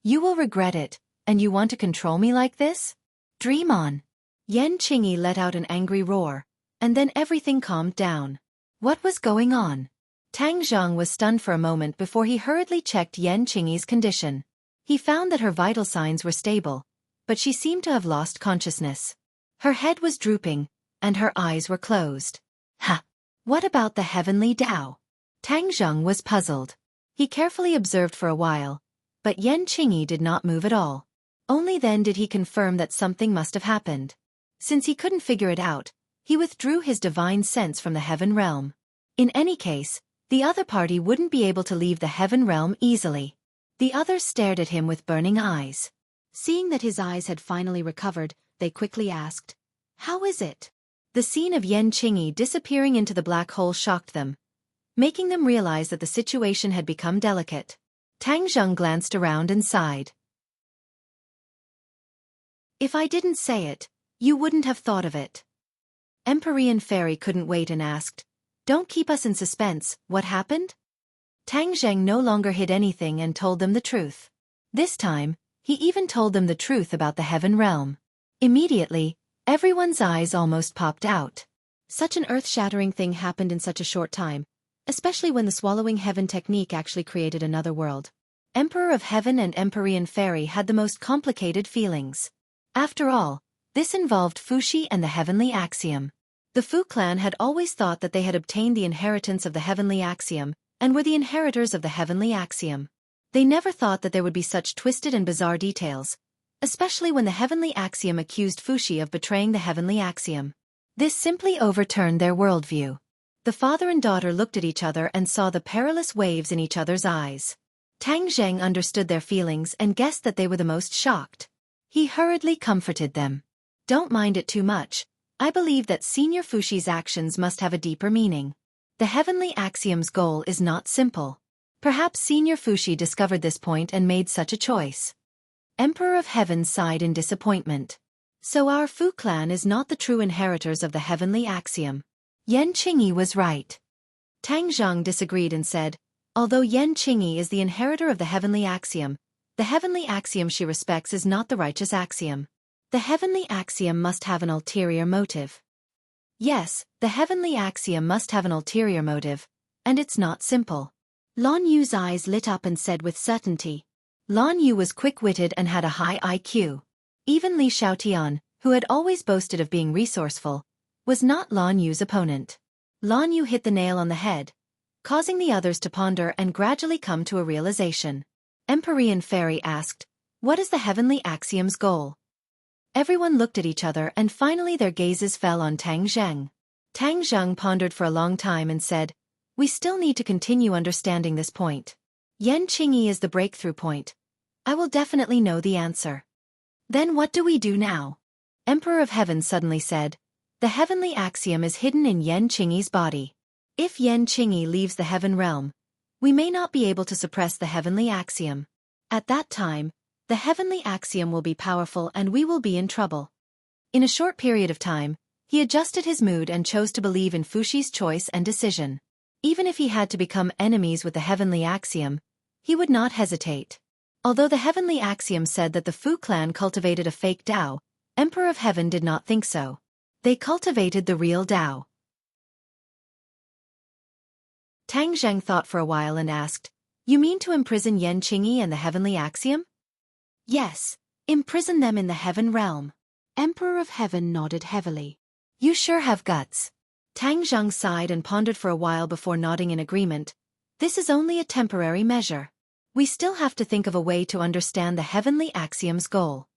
You will regret it, and you want to control me like this? Dream on. Yan Qingyi let out an angry roar, and then everything calmed down. What was going on? Tang Zheng was stunned for a moment before he hurriedly checked Yan Qingyi's condition. He found that her vital signs were stable, but she seemed to have lost consciousness. Her head was drooping, and her eyes were closed. Ha! What about the Heavenly Tao? Tang Zheng was puzzled. He carefully observed for a while, but Yan Qingyi did not move at all. Only then did he confirm that something must have happened. Since he couldn't figure it out, he withdrew his divine sense from the heaven realm. In any case, the other party wouldn't be able to leave the heaven realm easily. The others stared at him with burning eyes. Seeing that his eyes had finally recovered, they quickly asked, How is it? The scene of Yan Qingyi disappearing into the black hole shocked them, making them realize that the situation had become delicate. Tang Zheng glanced around and sighed. If I didn't say it, you wouldn't have thought of it. Empyrean Fairy couldn't wait and asked, Don't keep us in suspense, what happened? Tang Zheng no longer hid anything and told them the truth. This time, he even told them the truth about the heaven realm. Immediately, everyone's eyes almost popped out. Such an earth-shattering thing happened in such a short time, especially when the swallowing heaven technique actually created another world. Emperor of Heaven and Empyrean Fairy had the most complicated feelings. After all, this involved Fuxi and the heavenly axiom. The Fu clan had always thought that they had obtained the inheritance of the heavenly axiom, and were the inheritors of the heavenly axiom. They never thought that there would be such twisted and bizarre details, especially when the heavenly axiom accused Fuxi of betraying the heavenly axiom. This simply overturned their worldview. The father and daughter looked at each other and saw the perilous waves in each other's eyes. Tang Zheng understood their feelings and guessed that they were the most shocked. He hurriedly comforted them. Don't mind it too much. I believe that Senior Fuxi's actions must have a deeper meaning. The heavenly axiom's goal is not simple. Perhaps Senior Fuxi discovered this point and made such a choice. Emperor of Heaven sighed in disappointment. So our Fu clan is not the true inheritors of the heavenly axiom. Yan Qingyi was right. Tang Zheng disagreed and said, although Yan Qingyi is the inheritor of the heavenly axiom she respects is not the righteous axiom. The heavenly axiom must have an ulterior motive. Yes, the heavenly axiom must have an ulterior motive, and it's not simple. Lan Yu's eyes lit up and said with certainty. Lan Yu was quick-witted and had a high IQ. Even Li Xiaotian, who had always boasted of being resourceful, was not Lan Yu's opponent. Lan Yu hit the nail on the head, causing the others to ponder and gradually come to a realization. Empyrean Fairy asked, what is the heavenly axiom's goal? Everyone looked at each other and finally their gazes fell on Tang Zheng. Tang Zheng pondered for a long time and said, we still need to continue understanding this point. Yan Qingyi is the breakthrough point. I will definitely know the answer. Then what do we do now? Emperor of Heaven suddenly said, the heavenly axiom is hidden in Yan Qingyi's body. If Yan Qingyi leaves the heaven realm, we may not be able to suppress the heavenly axiom. At that time, the heavenly axiom will be powerful and we will be in trouble. In a short period of time, he adjusted his mood and chose to believe in Fuxi's choice and decision. Even if he had to become enemies with the heavenly axiom, he would not hesitate. Although the heavenly axiom said that the Fu clan cultivated a fake Tao, Emperor of Heaven did not think so. They cultivated the real Tao. Tang Zheng thought for a while and asked, you mean to imprison Yan Qingyi and the heavenly axiom? Yes, imprison them in the heaven realm. Emperor of Heaven nodded heavily. You sure have guts. Tang Zheng sighed and pondered for a while before nodding in agreement. This is only a temporary measure. We still have to think of a way to understand the heavenly axiom's goal.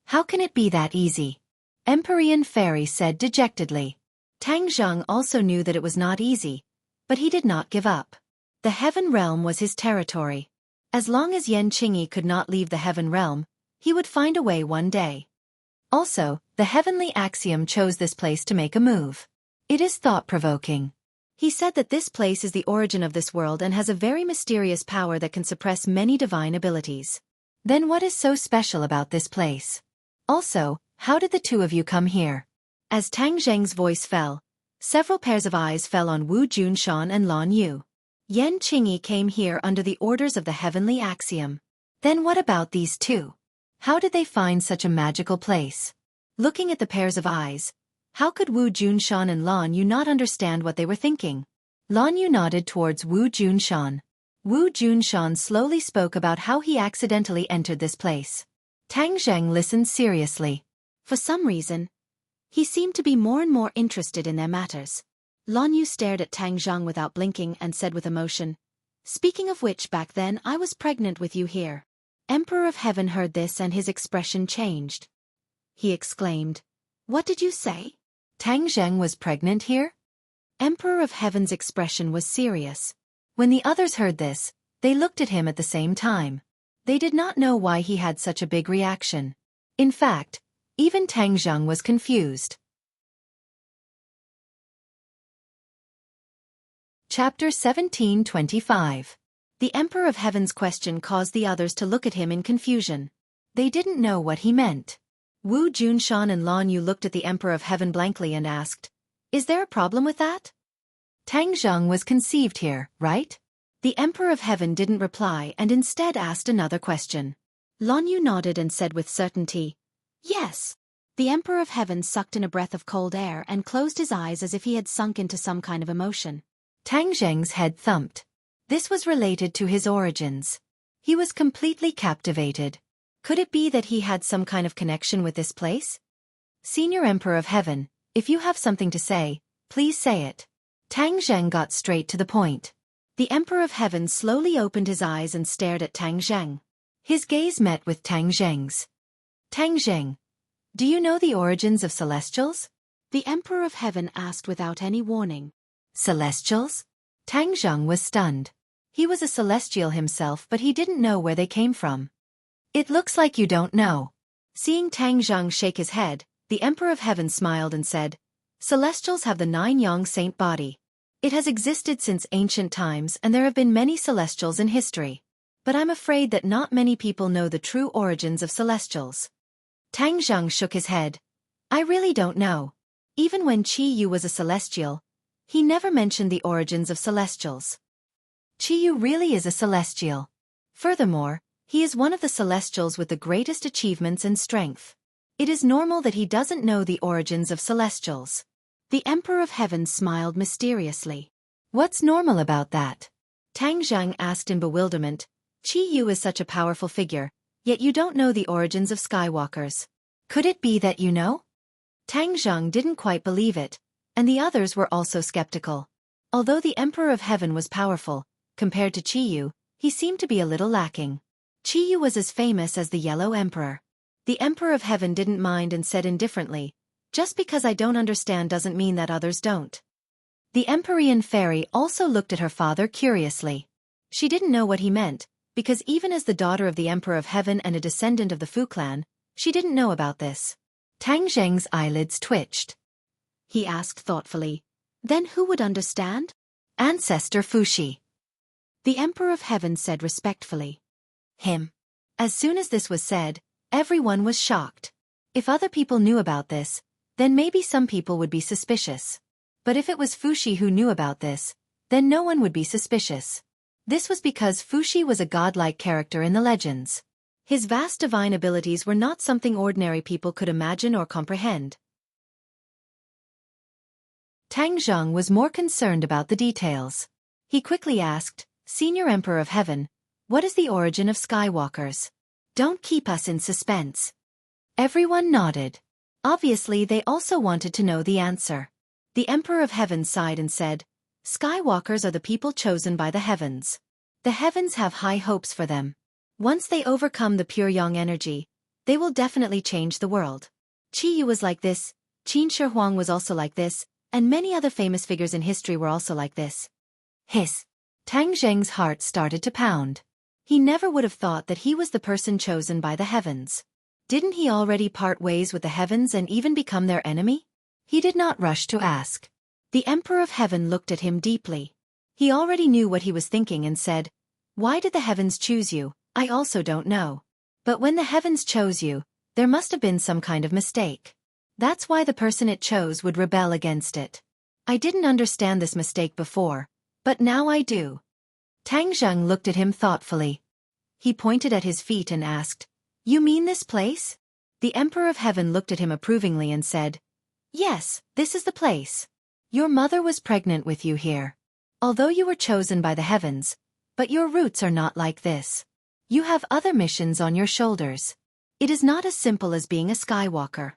How can it be that easy? Empyrean Fairy said dejectedly. Tang Zheng also knew that it was not easy, but he did not give up. The heaven realm was his territory. As long as Yan Qingyi could not leave the heaven realm, he would find a way one day. Also, the heavenly axiom chose this place to make a move. It is thought-provoking. He said that this place is the origin of this world and has a very mysterious power that can suppress many divine abilities. Then what is so special about this place? Also, how did the two of you come here? As Tang Zheng's voice fell, several pairs of eyes fell on Wu Junshan and Lan Yu. Yan Qingyi came here under the orders of the heavenly axiom. Then what about these two? How did they find such a magical place? Looking at the pairs of eyes, how could Wu Junshan and Lan Yu not understand what they were thinking? Lan Yu nodded towards Wu Junshan. Wu Junshan slowly spoke about how he accidentally entered this place. Tang Zheng listened seriously. For some reason, he seemed to be more and more interested in their matters. Lan Yu stared at Tang Zheng without blinking and said with emotion, speaking of which back then I was pregnant with you here. Emperor of Heaven heard this and his expression changed. He exclaimed, what did you say? Tang Zheng was pregnant here? Emperor of Heaven's expression was serious. When the others heard this, they looked at him at the same time. They did not know why he had such a big reaction. In fact, even Tang Zheng was confused. Chapter 1725. The Emperor of Heaven's question caused the others to look at him in confusion. They didn't know what he meant. Wu Junshan and Lan Yu looked at the Emperor of Heaven blankly and asked, is there a problem with that? Tang Zheng was conceived here, right? The Emperor of Heaven didn't reply and instead asked another question. Lan Yu nodded and said with certainty, yes. The Emperor of Heaven sucked in a breath of cold air and closed his eyes as if he had sunk into some kind of emotion. Tang Zheng's head thumped. This was related to his origins. He was completely captivated. Could it be that he had some kind of connection with this place? Senior Emperor of Heaven, if you have something to say, please say it. Tang Zheng got straight to the point. The Emperor of Heaven slowly opened his eyes and stared at Tang Zheng. His gaze met with Tang Zheng's. Tang Zheng, do you know the origins of celestials? The Emperor of Heaven asked without any warning. Celestials? Tang Zheng was stunned. He was a celestial himself, but he didn't know where they came from. It looks like you don't know. Seeing Tang Zheng shake his head, the Emperor of Heaven smiled and said, celestials have the 9-yang saint body. It has existed since ancient times and there have been many celestials in history. But I'm afraid that not many people know the true origins of celestials. Tang Zheng shook his head. I really don't know. Even when Qi Yu was a celestial, he never mentioned the origins of celestials. Qi Yu really is a celestial. Furthermore, he is one of the celestials with the greatest achievements and strength. It is normal that he doesn't know the origins of celestials. The Emperor of Heaven smiled mysteriously. What's normal about that? Tang Zheng asked in bewilderment. Qi Yu is such a powerful figure, yet you don't know the origins of Skywalkers. Could it be that you know? Tang Zheng didn't quite believe it, and the others were also skeptical. Although the Emperor of Heaven was powerful, compared to Qi Yu, he seemed to be a little lacking. Qi Yu was as famous as the Yellow Emperor. The Emperor of Heaven didn't mind and said indifferently, just because I don't understand doesn't mean that others don't. The Empyrean fairy also looked at her father curiously. She didn't know what he meant, because even as the daughter of the Emperor of Heaven and a descendant of the Fu clan, she didn't know about this. Tang Zheng's eyelids twitched. He asked thoughtfully, then who would understand? Ancestor Fuxi. The Emperor of Heaven said respectfully. Him. As soon as this was said, everyone was shocked. If other people knew about this, then maybe some people would be suspicious. But if it was Fuxi who knew about this, then no one would be suspicious. This was because Fuxi was a godlike character in the legends. His vast divine abilities were not something ordinary people could imagine or comprehend. Tang Zheng was more concerned about the details. He quickly asked, Senior Emperor of Heaven, what is the origin of Skywalkers? Don't keep us in suspense. Everyone nodded. Obviously they also wanted to know the answer. The Emperor of Heaven sighed and said, Skywalkers are the people chosen by the heavens. The heavens have high hopes for them. Once they overcome the pure yang energy, they will definitely change the world. Qi Yu was like this, Qin Shi Huang was also like this, and many other famous figures in history were also like this. Hiss. Tang Zheng's heart started to pound. He never would have thought that he was the person chosen by the heavens. Didn't he already part ways with the heavens and even become their enemy? He did not rush to ask. The Emperor of Heaven looked at him deeply. He already knew what he was thinking and said, Why did the heavens choose you? I also don't know. But when the heavens chose you, there must have been some kind of mistake. That's why the person it chose would rebel against it. I didn't understand this mistake before, but now I do. Tang Zheng looked at him thoughtfully. He pointed at his feet and asked, You mean this place? The Emperor of Heaven looked at him approvingly and said, Yes, this is the place. Your mother was pregnant with you here. Although you were chosen by the heavens, but your roots are not like this. You have other missions on your shoulders. It is not as simple as being a Skywalker.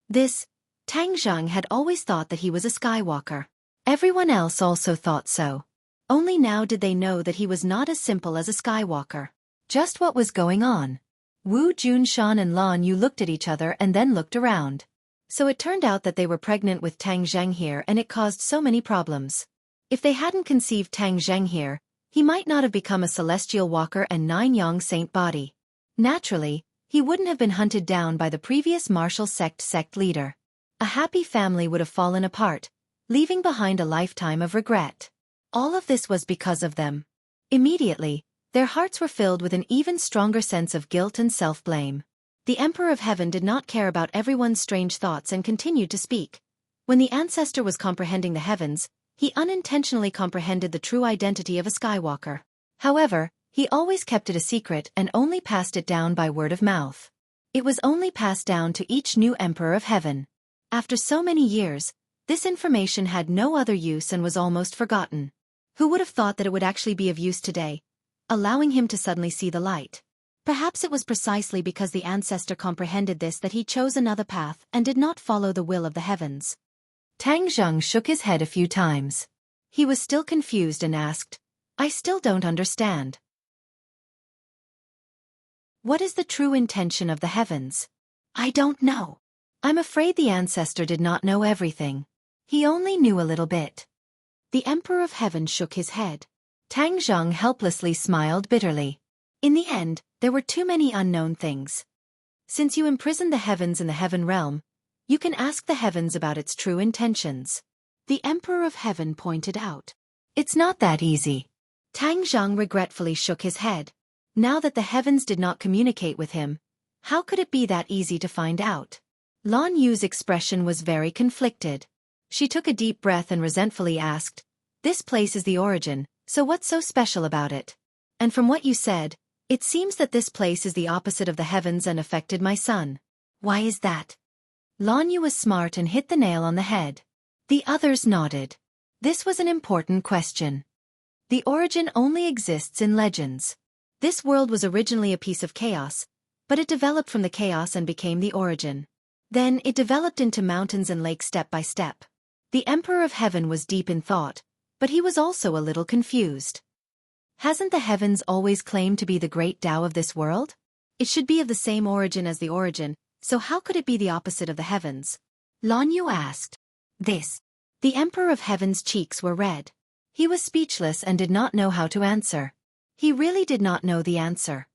Tang Zheng had always thought that he was a Skywalker. Everyone else also thought so. Only now did they know that he was not as simple as a Skywalker. Just what was going on? Wu Junshan and Lan Yu looked at each other and then looked around. So it turned out that they were pregnant with Tang Zheng here and it caused so many problems. If they hadn't conceived Tang Zheng here, he might not have become a celestial walker and 9-yang saint body. Naturally, he wouldn't have been hunted down by the previous martial sect leader. A happy family would have fallen apart, leaving behind a lifetime of regret. All of this was because of them. Immediately, their hearts were filled with an even stronger sense of guilt and self-blame. The Emperor of Heaven did not care about everyone's strange thoughts and continued to speak. When the ancestor was comprehending the heavens, he unintentionally comprehended the true identity of a Skywalker. However, he always kept it a secret and only passed it down by word of mouth. It was only passed down to each new Emperor of Heaven. After so many years, this information had no other use and was almost forgotten. Who would have thought that it would actually be of use today, allowing him to suddenly see the light? Perhaps it was precisely because the ancestor comprehended this that he chose another path and did not follow the will of the heavens. Tang Zheng shook his head a few times. He was still confused and asked, I still don't understand. What is the true intention of the heavens? I don't know. I'm afraid the ancestor did not know everything. He only knew a little bit. The Emperor of Heaven shook his head. Tang Zheng helplessly smiled bitterly. In the end, there were too many unknown things. Since you imprisoned the heavens in the heaven realm, you can ask the heavens about its true intentions. The Emperor of Heaven pointed out. It's not that easy. Tang Zheng regretfully shook his head. Now that the heavens did not communicate with him, How could it be that easy to find out? Lan Yu's expression was very conflicted. She took a deep breath and resentfully asked, "This place is the origin, so what's so special about it? And from what you said, it seems that this place is the opposite of the heavens and affected my son. Why is that?" Lan Yu was smart and hit the nail on the head. The others nodded. This was an important question. The origin only exists in legends. This world was originally a piece of chaos, but it developed from the chaos and became the origin. Then it developed into mountains and lakes step by step. The Emperor of Heaven was deep in thought, but he was also a little confused. Hasn't the heavens always claimed to be the great Tao of this world? It should be of the same origin as the origin, so how could it be the opposite of the heavens? Lan Yu asked. This. The Emperor of Heaven's cheeks were red. He was speechless and did not know how to answer. He really did not know the answer.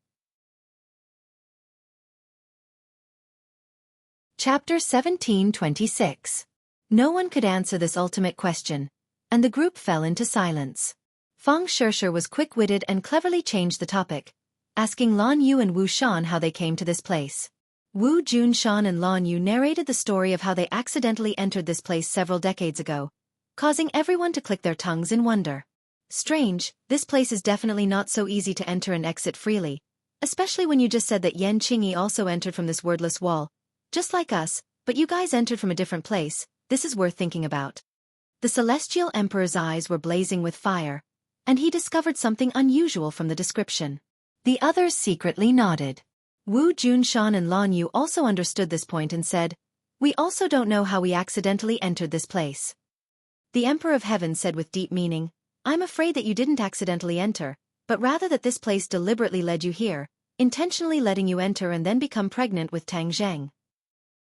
Chapter 17:26. No one could answer this ultimate question, and the group fell into silence. Feng Shishir was quick-witted and cleverly changed the topic, asking Lan Yu and Wu Shan how they came to this place. Wu Junshan and Lan Yu narrated the story of how they accidentally entered this place several decades ago, causing everyone to click their tongues in wonder. Strange, this place is definitely not so easy to enter and exit freely, especially when you just said that Yan Qingyi also entered from this wordless wall, just like us, but you guys entered from a different place. This is worth thinking about. The Celestial Emperor's eyes were blazing with fire, and he discovered something unusual from the description. The others secretly nodded. Wu Junshan and Lan Yu also understood this point and said, "We also don't know how we accidentally entered this place." The Emperor of Heaven said with deep meaning, "I'm afraid that you didn't accidentally enter, but rather that this place deliberately led you here, intentionally letting you enter and then become pregnant with Tang Zheng."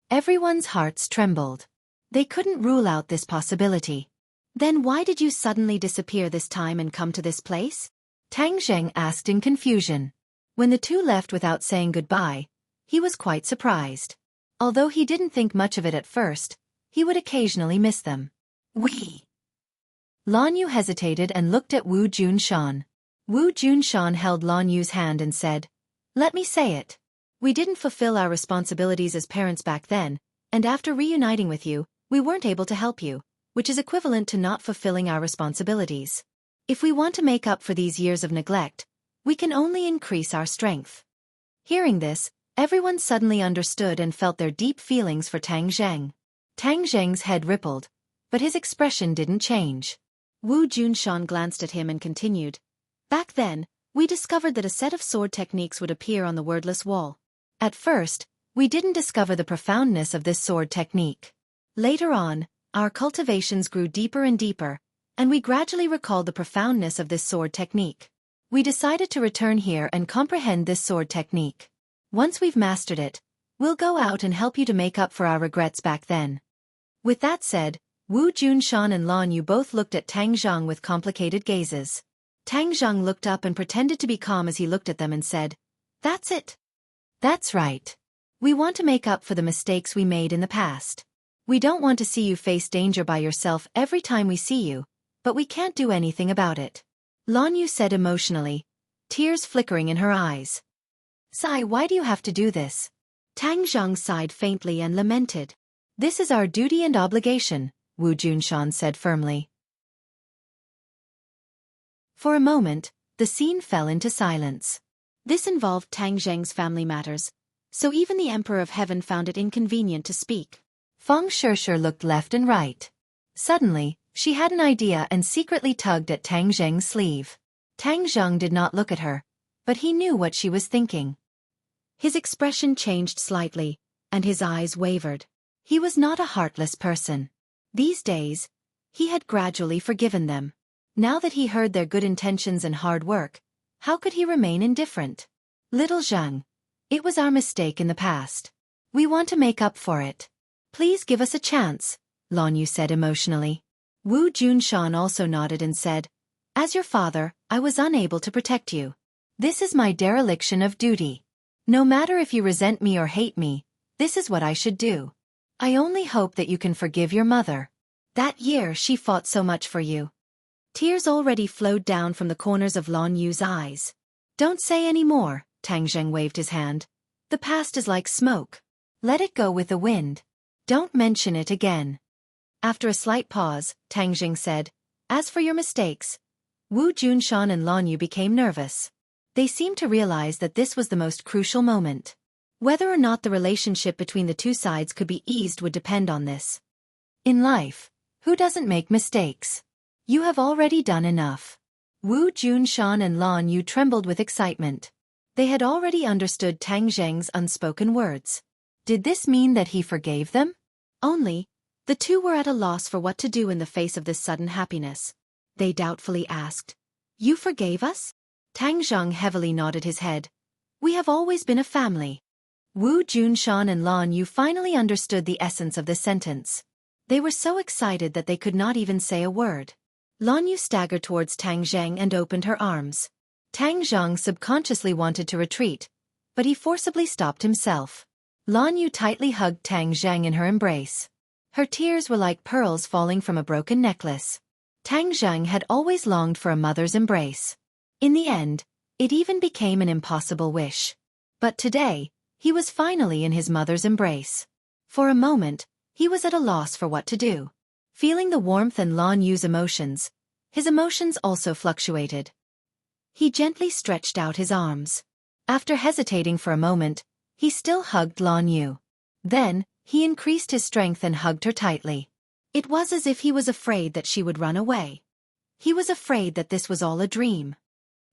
Everyone's hearts trembled. They couldn't rule out this possibility. "Then why did you suddenly disappear this time and come to this place?" Tang Zheng asked in confusion. When the two left without saying goodbye, he was quite surprised. Although he didn't think much of it at first, he would occasionally miss them. Lan Yu hesitated and looked at Wu Junshan. Wu Junshan held Lan Yu's hand and said, "Let me say it. We didn't fulfill our responsibilities as parents back then, and after reuniting with you, we weren't able to help you, which is equivalent to not fulfilling our responsibilities. If we want to make up for these years of neglect, we can only increase our strength." Hearing this, everyone suddenly understood and felt their deep feelings for Tang Zheng. Tang Zheng's head rippled, but his expression didn't change. Wu Junshan glanced at him and continued, "Back then, we discovered that a set of sword techniques would appear on the wordless wall. At first, we didn't discover the profoundness of this sword technique. Later on, our cultivations grew deeper and deeper, and we gradually recalled the profoundness of this sword technique. We decided to return here and comprehend this sword technique. Once we've mastered it, we'll go out and help you to make up for our regrets back then." With that said, Wu Junshan and Lan Yu both looked at Tang Zheng with complicated gazes. Tang Zheng looked up and pretended to be calm as he looked at them and said, "That's it. That's right. We want to make up for the mistakes we made in the past. We don't want to see you face danger by yourself every time we see you, but we can't do anything about it." Lan Yu said emotionally, tears flickering in her eyes. "Sai, why do you have to do this?" Tang Zheng sighed faintly and lamented. "This is our duty and obligation," Wu Junshan said firmly. For a moment, the scene fell into silence. This involved Tang Zheng's family matters, so even the Emperor of Heaven found it inconvenient to speak. Feng Shishir looked left and right. Suddenly, she had an idea and secretly tugged at Tang Zheng's sleeve. Tang Zheng did not look at her, but he knew what she was thinking. His expression changed slightly, and his eyes wavered. He was not a heartless person. These days, he had gradually forgiven them. Now that he heard their good intentions and hard work, how could he remain indifferent? "Little Zheng, it was our mistake in the past. We want to make up for it. Please give us a chance," Lan Yu said emotionally. Wu Junshan also nodded and said, "As your father, I was unable to protect you. This is my dereliction of duty. No matter if you resent me or hate me, this is what I should do. I only hope that you can forgive your mother. That year she fought so much for you." Tears already flowed down from the corners of Lan Yu's eyes. "Don't say any more," Tang Zheng waved his hand. The past is like smoke. Let it go with the wind. Don't mention it again. After a slight pause, Tang Jing said, as for your mistakes. Wu Junshan and Lan Yu became nervous. They seemed to realize that this was the most crucial moment. Whether or not the relationship between the two sides could be eased would depend on this. In life, who doesn't make mistakes? You have already done enough. Wu Junshan and Lan Yu trembled with excitement. They had already understood Tang Zheng's unspoken words. Did this mean that he forgave them? Only, the two were at a loss for what to do in the face of this sudden happiness. They doubtfully asked, "You forgave us?" Tang Zheng heavily nodded his head. "We have always been a family." Wu Junshan and Lan Yu finally understood the essence of this sentence. They were so excited that they could not even say a word. Lan Yu staggered towards Tang Zheng and opened her arms. Tang Zheng subconsciously wanted to retreat, but he forcibly stopped himself. Lan Yu tightly hugged Tang Zheng in her embrace. Her tears were like pearls falling from a broken necklace. Tang Zheng had always longed for a mother's embrace. In the end, it even became an impossible wish. But today, he was finally in his mother's embrace. For a moment, he was at a loss for what to do. Feeling the warmth and Lan Yu's emotions, his emotions also fluctuated. He gently stretched out his arms. After hesitating for a moment, he still hugged Lan Yu. Then, he increased his strength and hugged her tightly. It was as if he was afraid that she would run away. He was afraid that this was all a dream.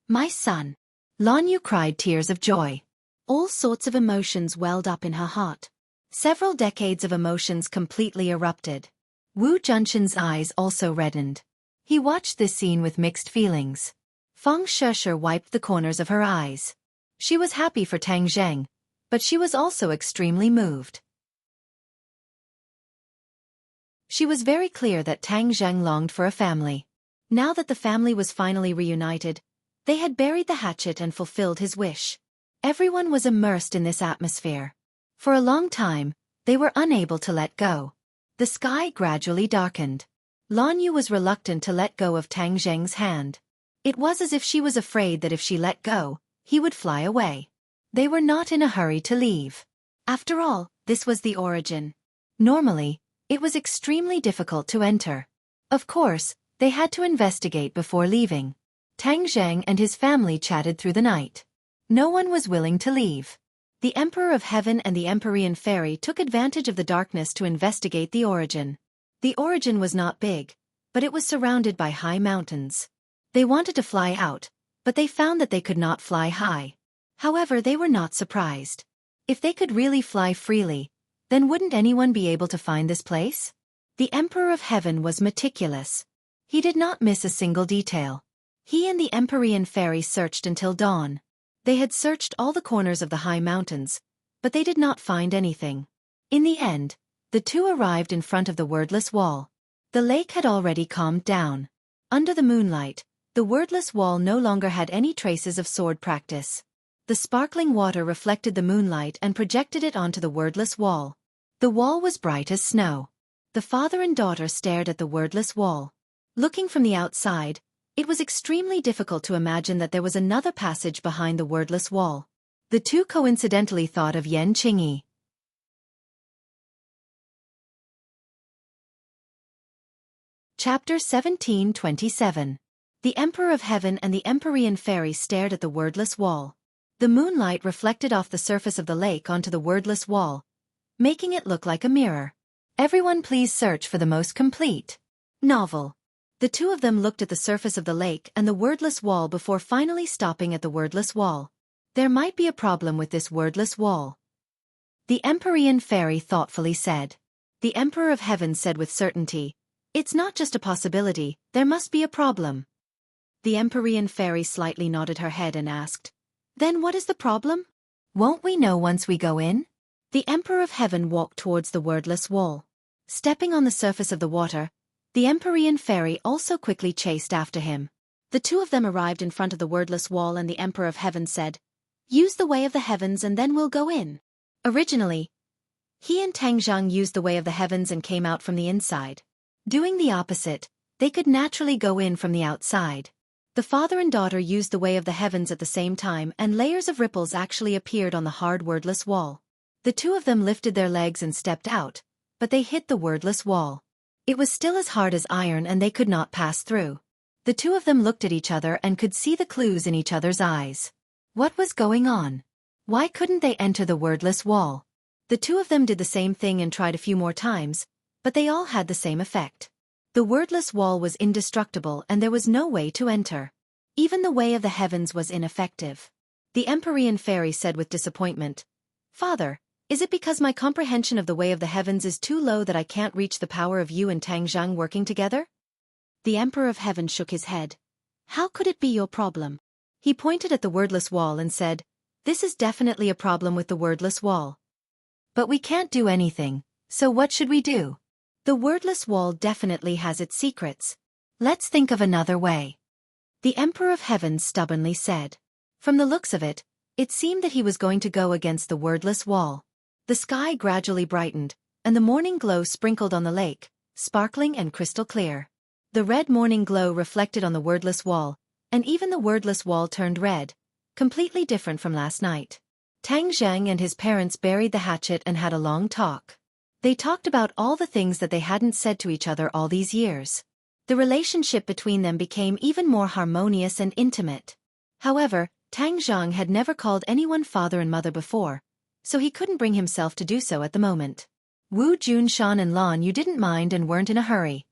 "My son." Lan Yu cried tears of joy. All sorts of emotions welled up in her heart. Several decades of emotions completely erupted. Wu Junshan's eyes also reddened. He watched this scene with mixed feelings. Feng Shesher wiped the corners of her eyes. She was happy for Tang Zheng, but she was also extremely moved. She was very clear that Tang Zheng longed for a family. Now that the family was finally reunited, they had buried the hatchet and fulfilled his wish. Everyone was immersed in this atmosphere. For a long time, they were unable to let go. The sky gradually darkened. Lan Yu was reluctant to let go of Tang Zheng's hand. It was as if she was afraid that if she let go, he would fly away. They were not in a hurry to leave. After all, this was the origin. Normally, it was extremely difficult to enter. Of course, they had to investigate before leaving. Tang Zheng and his family chatted through the night. No one was willing to leave. The Emperor of Heaven and the Empyrean Fairy took advantage of the darkness to investigate the origin. The origin was not big, but it was surrounded by high mountains. They wanted to fly out, but they found that they could not fly high. However, they were not surprised. If they could really fly freely, then wouldn't anyone be able to find this place? The Emperor of Heaven was meticulous. He did not miss a single detail. He and the Empyrean Fairy searched until dawn. They had searched all the corners of the high mountains, but they did not find anything. In the end, the two arrived in front of the wordless wall. The lake had already calmed down. Under the moonlight, the wordless wall no longer had any traces of sword practice. The sparkling water reflected the moonlight and projected it onto the wordless wall. The wall was bright as snow. The father and daughter stared at the wordless wall. Looking from the outside, it was extremely difficult to imagine that there was another passage behind the wordless wall. The two coincidentally thought of Yan Qingyi. Chapter 1727. The Emperor of Heaven and the Empyrean Fairy stared at the wordless wall. The moonlight reflected off the surface of the lake onto the wordless wall, making it look like a mirror. Everyone please search for the most complete novel. The two of them looked at the surface of the lake and the wordless wall before finally stopping at the wordless wall. There might be a problem with this wordless wall. The Empyrean Fairy thoughtfully said. The Emperor of Heaven said with certainty, "It's not just a possibility, there must be a problem." The Empyrean Fairy slightly nodded her head and asked, "Then what is the problem? Won't we know once we go in?" The Emperor of Heaven walked towards the wordless wall. Stepping on the surface of the water, the Empyrean Fairy also quickly chased after him. The two of them arrived in front of the wordless wall and the Emperor of Heaven said, "Use the way of the heavens and then we'll go in." Originally, he and Tang Zheng used the way of the heavens and came out from the inside. Doing the opposite, they could naturally go in from the outside. The father and daughter used the way of the heavens at the same time, and layers of ripples actually appeared on the hard wordless wall. The two of them lifted their legs and stepped out, but they hit the wordless wall. It was still as hard as iron and they could not pass through. The two of them looked at each other and could see the clues in each other's eyes. What was going on? Why couldn't they enter the wordless wall? The two of them did the same thing and tried a few more times, but they all had the same effect. The wordless wall was indestructible and there was no way to enter. Even the way of the heavens was ineffective. The Empyrean fairy said with disappointment, "Father, is it because my comprehension of the way of the heavens is too low that I can't reach the power of you and Tang Zhang working together?" The Emperor of Heaven shook his head. "How could it be your problem?" He pointed at the wordless wall and said, "This is definitely a problem with the wordless wall. But we can't do anything, so what should we do? The wordless wall definitely has its secrets. Let's think of another way." The Emperor of Heaven stubbornly said. From the looks of it, it seemed that he was going to go against the wordless wall. The sky gradually brightened, and the morning glow sprinkled on the lake, sparkling and crystal clear. The red morning glow reflected on the wordless wall, and even the wordless wall turned red, completely different from last night. Tang Zhang and his parents buried the hatchet and had a long talk. They talked about all the things that they hadn't said to each other all these years. The relationship between them became even more harmonious and intimate. However, Tang Zhang had never called anyone father and mother before, so he couldn't bring himself to do so at the moment. Wu Junshan and Lan Yu didn't mind and weren't in a hurry.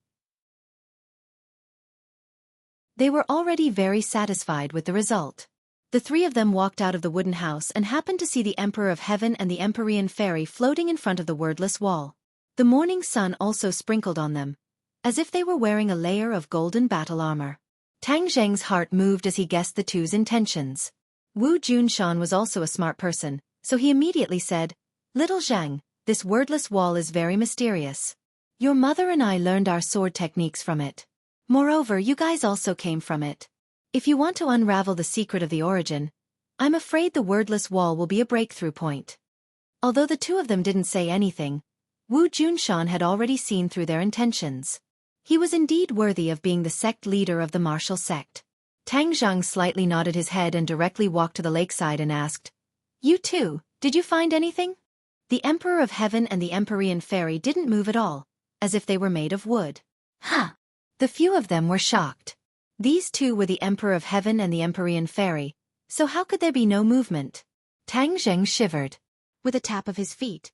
They were already very satisfied with the result. The three of them walked out of the wooden house and happened to see the Emperor of Heaven and the Empyrean fairy floating in front of the wordless wall. The morning sun also sprinkled on them, as if they were wearing a layer of golden battle armor. Tang Zheng's heart moved as he guessed the two's intentions. Wu Junshan was also a smart person, so he immediately said, "Little Zhang, this wordless wall is very mysterious. Your mother and I learned our sword techniques from it. Moreover, you guys also came from it. If you want to unravel the secret of the origin, I'm afraid the wordless wall will be a breakthrough point." Although the two of them didn't say anything, Wu Junshan had already seen through their intentions. He was indeed worthy of being the sect leader of the martial sect. Tang Zhang slightly nodded his head and directly walked to the lakeside and asked, "You too, did you find anything?" The Emperor of Heaven and the Empyrean fairy didn't move at all, as if they were made of wood. Huh! The few of them were shocked. These two were the Emperor of Heaven and the Empyrean fairy, so how could there be no movement? Tang Zheng shivered. With a tap of his feet,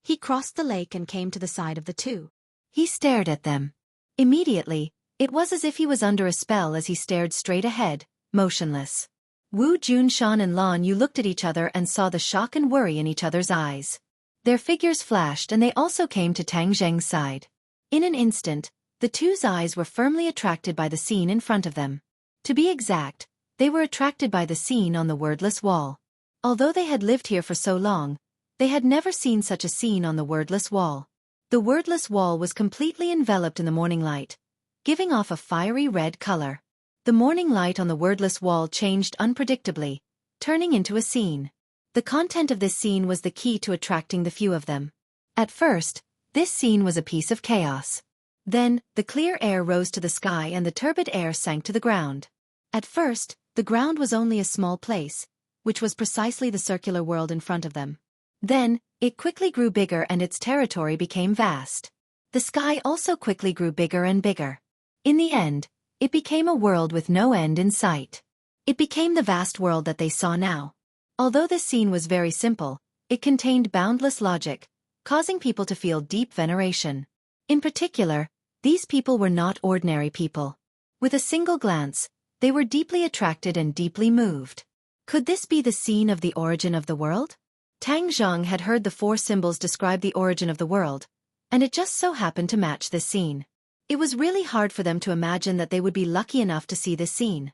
he crossed the lake and came to the side of the two. He stared at them. Immediately, it was as if he was under a spell as he stared straight ahead, motionless. Wu Junshan and Lan Yu looked at each other and saw the shock and worry in each other's eyes. Their figures flashed and they also came to Tang Zheng's side. In an instant, the two's eyes were firmly attracted by the scene in front of them. To be exact, they were attracted by the scene on the wordless wall. Although they had lived here for so long, they had never seen such a scene on the wordless wall. The wordless wall was completely enveloped in the morning light, giving off a fiery red color. The morning light on the wordless wall changed unpredictably, turning into a scene. The content of this scene was the key to attracting the few of them. At first, this scene was a piece of chaos. Then, the clear air rose to the sky and the turbid air sank to the ground. At first, the ground was only a small place, which was precisely the circular world in front of them. Then, it quickly grew bigger and its territory became vast. The sky also quickly grew bigger and bigger. In the end, it became a world with no end in sight. It became the vast world that they saw now. Although this scene was very simple, it contained boundless logic, causing people to feel deep veneration. In particular, these people were not ordinary people. With a single glance, they were deeply attracted and deeply moved. Could this be the scene of the origin of the world? Tang Zhang had heard the four symbols describe the origin of the world, and it just so happened to match this scene. It was really hard for them to imagine that they would be lucky enough to see this scene.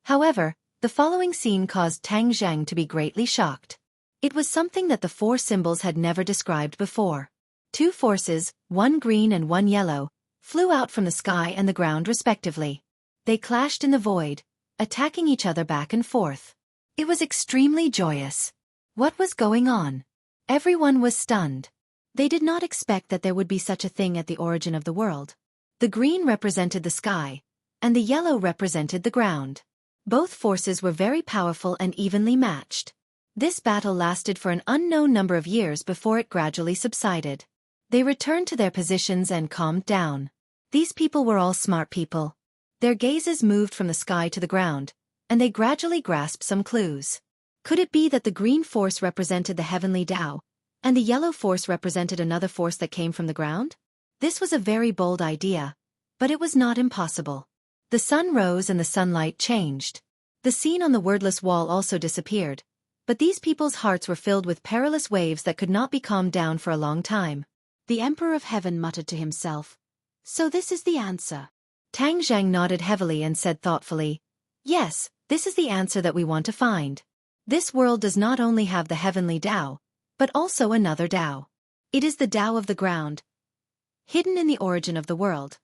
However, the following scene caused Tang Zhang to be greatly shocked. It was something that the four symbols had never described before. Two forces, one green and one yellow, flew out from the sky and the ground respectively. They clashed in the void, attacking each other back and forth. It was extremely joyous. What was going on? Everyone was stunned. They did not expect that there would be such a thing at the origin of the world. The green represented the sky, and the yellow represented the ground. Both forces were very powerful and evenly matched. This battle lasted for an unknown number of years before it gradually subsided. They returned to their positions and calmed down. These people were all smart people. Their gazes moved from the sky to the ground, and they gradually grasped some clues. Could it be that the green force represented the heavenly Tao, and the yellow force represented another force that came from the ground? This was a very bold idea, but it was not impossible. The sun rose and the sunlight changed. The scene on the wordless wall also disappeared, but these people's hearts were filled with perilous waves that could not be calmed down for a long time. The Emperor of Heaven muttered to himself, "So this is the answer." Tang Zheng nodded heavily and said thoughtfully, "Yes, this is the answer that we want to find. This world does not only have the heavenly Tao, but also another Tao. It is the Tao of the ground, hidden in the origin of the world.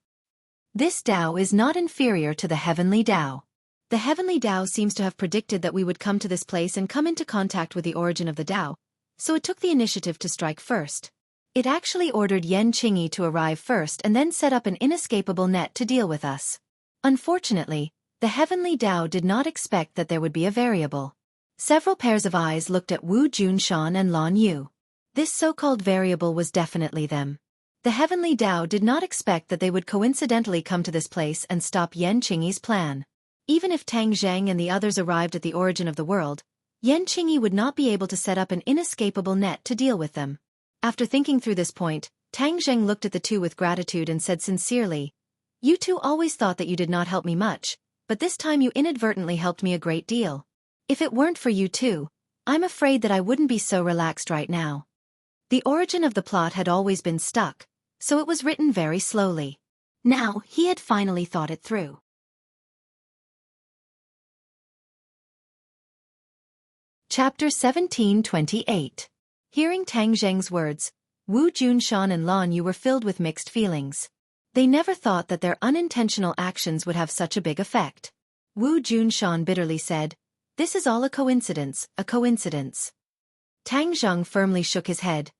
This Tao is not inferior to the heavenly Tao. The heavenly Tao seems to have predicted that we would come to this place and come into contact with the origin of the Tao, so it took the initiative to strike first. It actually ordered Yan Qingyi to arrive first and then set up an inescapable net to deal with us. Unfortunately, the heavenly Tao did not expect that there would be a variable." Several pairs of eyes looked at Wu Junshan and Lan Yu. This so-called variable was definitely them. The heavenly Tao did not expect that they would coincidentally come to this place and stop Yan Qingyi's plan. Even if Tang Zheng and the others arrived at the origin of the world, Yan Qingyi would not be able to set up an inescapable net to deal with them. After thinking through this point, Tang Zheng looked at the two with gratitude and said sincerely, "You two always thought that you did not help me much, but this time you inadvertently helped me a great deal. If it weren't for you two, I'm afraid that I wouldn't be so relaxed right now." The origin of the plot had always been stuck, so it was written very slowly. Now, he had finally thought it through. Chapter 1728. Hearing Tang Zheng's words, Wu Junshan and Lan Yu were filled with mixed feelings. They never thought that their unintentional actions would have such a big effect. Wu Junshan bitterly said, "This is all a coincidence, a coincidence." Tang Zheng firmly shook his head.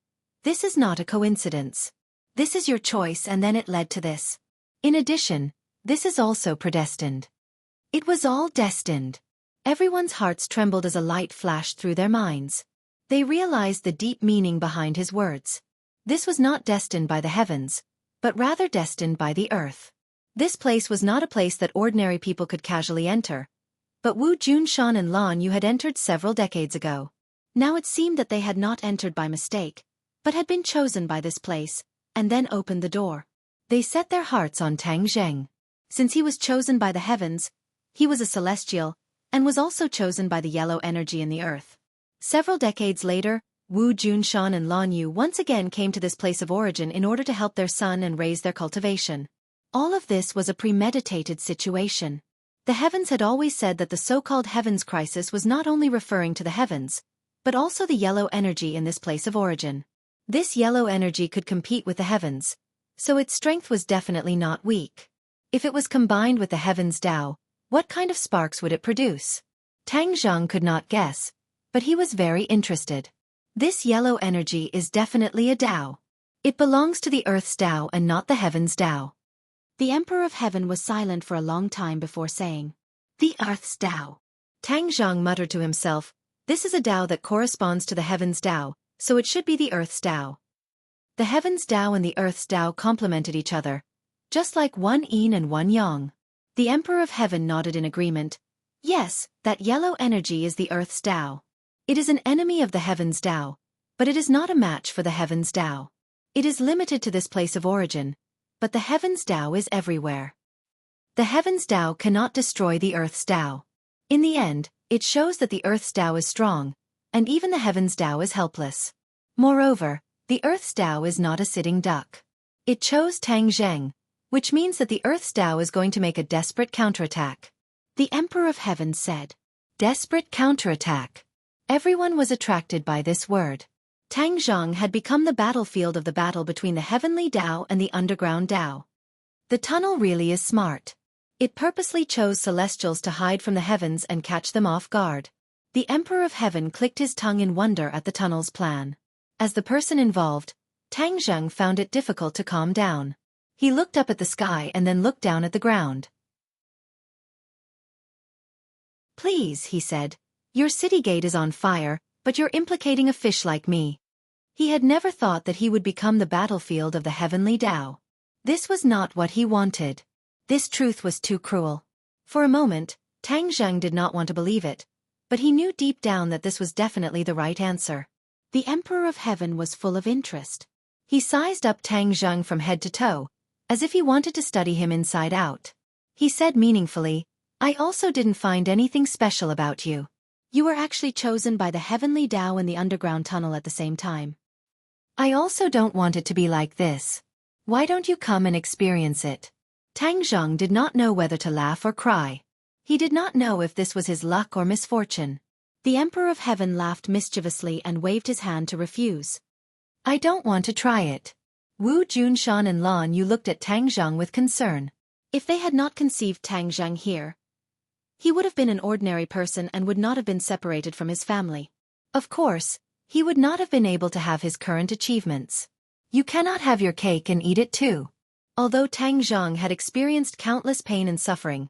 "This is not a coincidence. This is your choice and then it led to this. In addition, this is also predestined. It was all destined." Everyone's hearts trembled as a light flashed through their minds. They realized the deep meaning behind his words. This was not destined by the heavens, but rather destined by the earth. This place was not a place that ordinary people could casually enter, but Wu Junshan and Lan Yu had entered several decades ago. Now it seemed that they had not entered by mistake, but had been chosen by this place, and then opened the door. They set their hearts on Tang Zheng. Since he was chosen by the heavens, he was a celestial, and was also chosen by the yellow energy in the earth. Several decades later, Wu Junshan and Lan Yu once again came to this place of origin in order to help their son and raise their cultivation. All of this was a premeditated situation. The heavens had always said that the so-called heavens crisis was not only referring to the heavens, but also the yellow energy in this place of origin. This yellow energy could compete with the heavens, so its strength was definitely not weak. If it was combined with the heavens Tao, what kind of sparks would it produce? Tang Zheng could not guess, but he was very interested. This yellow energy is definitely a Tao. It belongs to the earth's Tao and not the heavens Tao. The Emperor of Heaven was silent for a long time before saying, "The earth's Tao." Tang Zheng muttered to himself, "This is a Tao that corresponds to the heavens Tao, so it should be the earth's Tao." The heavens Tao and the earth's Tao complemented each other, just like one yin and one yang. The Emperor of Heaven nodded in agreement. Yes, that yellow energy is the earth's Tao. It is an enemy of the heavens Tao, but it is not a match for the heavens Tao. It is limited to this place of origin, but the heavens Tao is everywhere. The heavens Tao cannot destroy the earth's Tao. In the end, it shows that the earth's Tao is strong, and even the heavens Tao is helpless. Moreover, the earth's Tao is not a sitting duck. It chose Tang Zheng, which means that the earth's Tao is going to make a desperate counterattack. The Emperor of Heaven said, "Desperate counterattack." Everyone was attracted by this word. Tang Zheng had become the battlefield of the battle between the heavenly Tao and the underground Tao. The tunnel really is smart. It purposely chose celestials to hide from the heavens and catch them off guard. The Emperor of Heaven clicked his tongue in wonder at the tunnel's plan. As the person involved, Tang Zheng found it difficult to calm down. He looked up at the sky and then looked down at the ground. Please, he said, your city gate is on fire, but you're implicating a fish like me. He had never thought that he would become the battlefield of the heavenly Tao. This was not what he wanted. This truth was too cruel. For a moment, Tang Zheng did not want to believe it, but he knew deep down that this was definitely the right answer. The Emperor of Heaven was full of interest. He sized up Tang Zheng from head to toe, as if he wanted to study him inside out. He said meaningfully, I also didn't find anything special about you. You were actually chosen by the heavenly Tao in the underground tunnel at the same time. I also don't want it to be like this. Why don't you come and experience it? Tang Zheng did not know whether to laugh or cry. He did not know if this was his luck or misfortune. The Emperor of Heaven laughed mischievously and waved his hand to refuse. I don't want to try it. Wu Junshan and Lan Yu looked at Tang Zheng with concern. If they had not conceived Tang Zheng here, he would have been an ordinary person and would not have been separated from his family. Of course, he would not have been able to have his current achievements. You cannot have your cake and eat it too. Although Tang Zheng had experienced countless pain and suffering,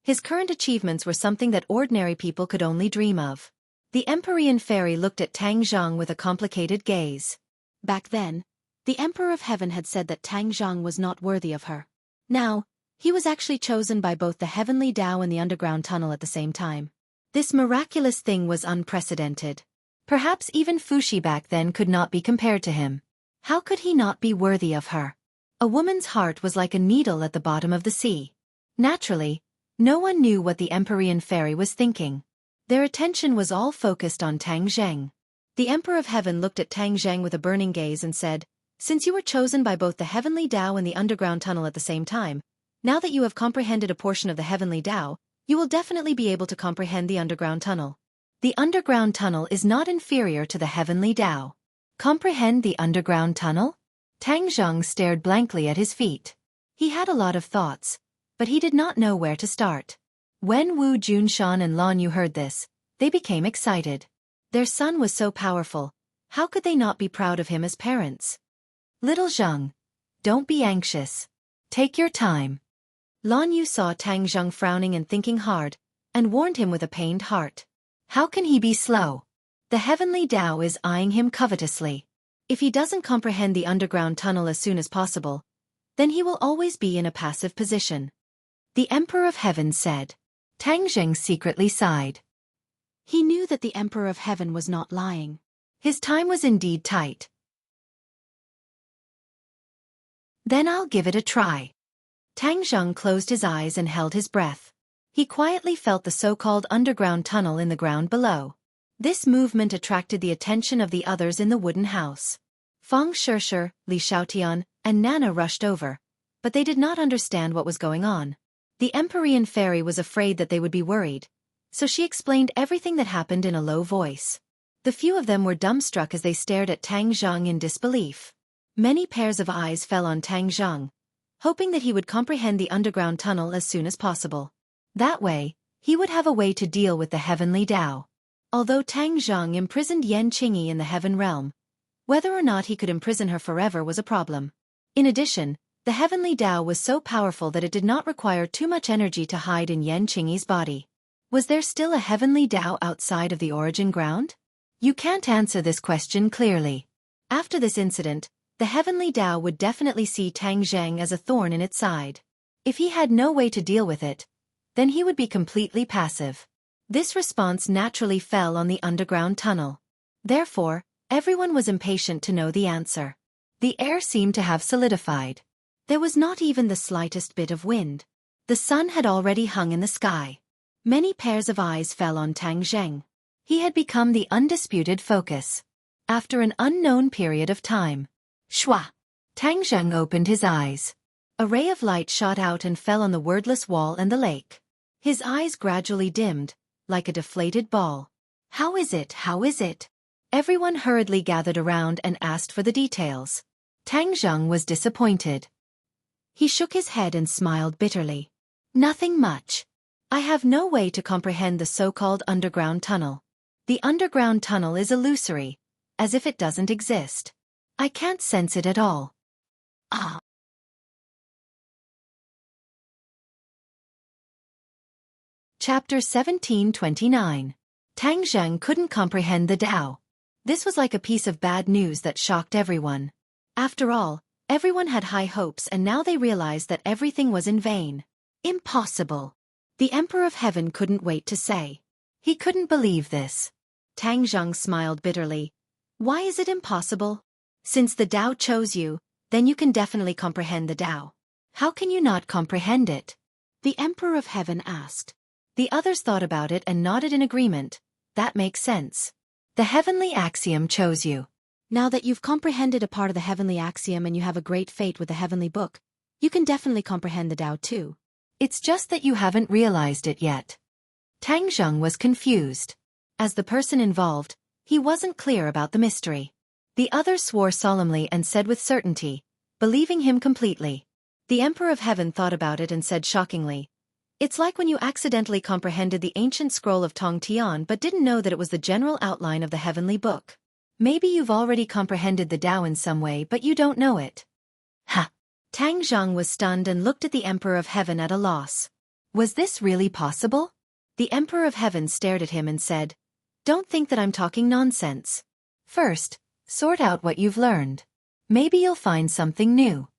his current achievements were something that ordinary people could only dream of. The Empyrean fairy looked at Tang Zheng with a complicated gaze. Back then, the Emperor of Heaven had said that Tang Zheng was not worthy of her. Now, he was actually chosen by both the heavenly Tao and the underground tunnel at the same time. This miraculous thing was unprecedented. Perhaps even Fuxi back then could not be compared to him. How could he not be worthy of her? A woman's heart was like a needle at the bottom of the sea. Naturally, no one knew what the Empyrean fairy was thinking. Their attention was all focused on Tang Zheng. The Emperor of Heaven looked at Tang Zheng with a burning gaze and said, Since you were chosen by both the heavenly Tao and the underground tunnel at the same time, now that you have comprehended a portion of the heavenly Tao, you will definitely be able to comprehend the underground tunnel. The underground tunnel is not inferior to the heavenly Tao. Comprehend the underground tunnel? Tang Zheng stared blankly at his feet. He had a lot of thoughts, but he did not know where to start. When Wu Junshan and Lan Yu heard this, they became excited. Their son was so powerful, how could they not be proud of him as parents? Little Zheng, don't be anxious. Take your time. Lan Yu saw Tang Zheng frowning and thinking hard, and warned him with a pained heart. How can he be slow? The heavenly Tao is eyeing him covetously. If he doesn't comprehend the underground tunnel as soon as possible, then he will always be in a passive position. The Emperor of Heaven said. Tang Zheng secretly sighed. He knew that the Emperor of Heaven was not lying. His time was indeed tight. Then I'll give it a try. Tang Zheng closed his eyes and held his breath. He quietly felt the so-called underground tunnel in the ground below. This movement attracted the attention of the others in the wooden house. Feng Shishir, Li Xiaotian, and Nana rushed over, but they did not understand what was going on. The Empyrean fairy was afraid that they would be worried, so she explained everything that happened in a low voice. The few of them were dumbstruck as they stared at Tang Zheng in disbelief. Many pairs of eyes fell on Tang Zheng, hoping that he would comprehend the underground tunnel as soon as possible. That way, he would have a way to deal with the heavenly Tao. Although Tang Zheng imprisoned Yan Qingyi in the heaven realm, whether or not he could imprison her forever was a problem. In addition, the heavenly Tao was so powerful that it did not require too much energy to hide in Yan Qingyi's body. Was there still a heavenly Tao outside of the origin ground? You can't answer this question clearly. After this incident, the heavenly Tao would definitely see Tang Zheng as a thorn in its side. If he had no way to deal with it, then he would be completely passive. This response naturally fell on the underground tunnel. Therefore, everyone was impatient to know the answer. The air seemed to have solidified. There was not even the slightest bit of wind. The sun had already hung in the sky. Many pairs of eyes fell on Tang Zheng. He had become the undisputed focus. After an unknown period of time, Shwa! Tang Zheng opened his eyes. A ray of light shot out and fell on the wordless wall and the lake. His eyes gradually dimmed, like a deflated ball. How is it? How is it? Everyone hurriedly gathered around and asked for the details. Tang Zheng was disappointed. He shook his head and smiled bitterly. Nothing much. I have no way to comprehend the so-called underground tunnel. The underground tunnel is illusory, as if it doesn't exist. I can't sense it at all. Ah. Chapter 1729. Tang Zheng couldn't comprehend the Tao. This was like a piece of bad news that shocked everyone. After all, everyone had high hopes and now they realized that everything was in vain. Impossible. The Emperor of Heaven couldn't wait to say. He couldn't believe this. Tang Zheng smiled bitterly. Why is it impossible? Since the Tao chose you, then you can definitely comprehend the Tao. How can you not comprehend it? The Emperor of Heaven asked. The others thought about it and nodded in agreement. That makes sense. The heavenly axiom chose you. Now that you've comprehended a part of the heavenly axiom and you have a great fate with the heavenly book, you can definitely comprehend the Tao too. It's just that you haven't realized it yet. Tang Zheng was confused. As the person involved, he wasn't clear about the mystery. The others swore solemnly and said with certainty, believing him completely. The Emperor of Heaven thought about it and said shockingly, it's like when you accidentally comprehended the ancient scroll of Tong Tian but didn't know that it was the general outline of the heavenly book. Maybe you've already comprehended the Tao in some way but you don't know it. Ha! Tang Zheng was stunned and looked at the Emperor of Heaven at a loss. Was this really possible? The Emperor of Heaven stared at him and said, don't think that I'm talking nonsense. First, sort out what you've learned. Maybe you'll find something new.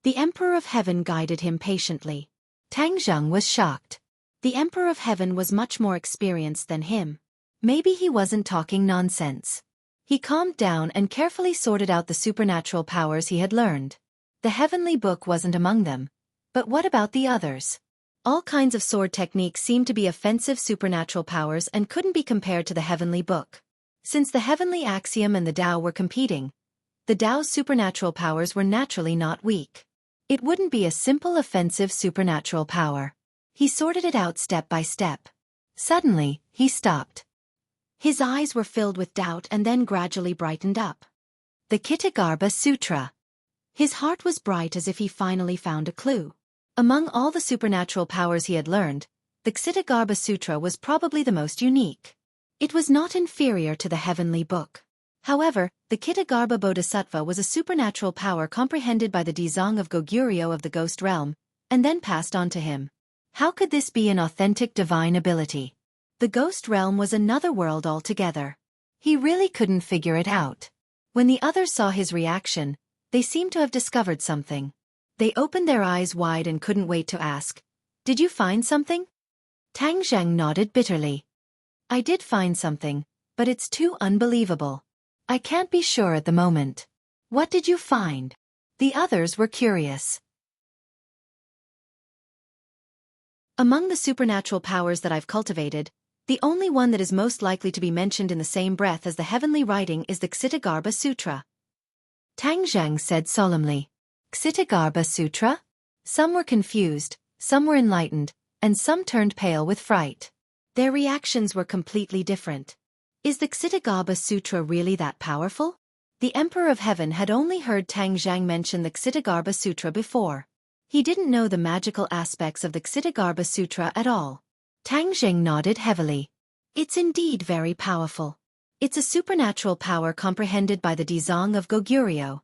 The Emperor of Heaven guided him patiently. Tang Zheng was shocked. The Emperor of Heaven was much more experienced than him. Maybe he wasn't talking nonsense. He calmed down and carefully sorted out the supernatural powers he had learned. The heavenly book wasn't among them. But what about the others? All kinds of sword techniques seemed to be offensive supernatural powers and couldn't be compared to the heavenly book. Since the heavenly axiom and the Tao were competing, the Tao's supernatural powers were naturally not weak. It wouldn't be a simple offensive supernatural power. He sorted it out step by step. Suddenly, he stopped. His eyes were filled with doubt and then gradually brightened up. The Kshitigarbha Sutra. His heart was bright as if he finally found a clue. Among all the supernatural powers he had learned, the Kshitigarbha Sutra was probably the most unique. It was not inferior to the heavenly book. However, the Kshitigarbha Bodhisattva was a supernatural power comprehended by the Dizang of Goguryeo of the ghost realm, and then passed on to him. How could this be an authentic divine ability? The ghost realm was another world altogether. He really couldn't figure it out. When the others saw his reaction, they seemed to have discovered something. They opened their eyes wide and couldn't wait to ask, did you find something? Tang Zheng nodded bitterly. I did find something, but it's too unbelievable. I can't be sure at the moment. What did you find? The others were curious. Among the supernatural powers that I've cultivated, the only one that is most likely to be mentioned in the same breath as the heavenly writing is the Kshitigarbha Sutra. Tang Zheng said solemnly. Kshitigarbha Sutra? Some were confused, some were enlightened, and some turned pale with fright. Their reactions were completely different. Is the Kshitigarbha Sutra really that powerful? The Emperor of Heaven had only heard Tang Zheng mention the Kshitigarbha Sutra before. He didn't know the magical aspects of the Kshitigarbha Sutra at all. Tang Zheng nodded heavily. It's indeed very powerful. It's a supernatural power comprehended by the Dizang of Goguryeo.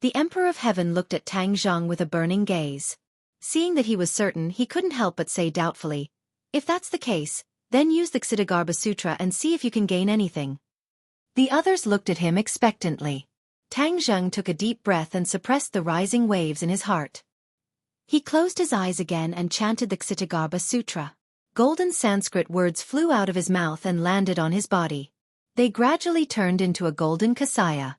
The Emperor of Heaven looked at Tang Zheng with a burning gaze. Seeing that he was certain, he couldn't help but say doubtfully, if that's the case, then use the Kshitigarbha Sutra and see if you can gain anything. The others looked at him expectantly. Tang Zheng took a deep breath and suppressed the rising waves in his heart. He closed his eyes again and chanted the Kshitigarbha Sutra. Golden Sanskrit words flew out of his mouth and landed on his body. They gradually turned into a golden kasaya.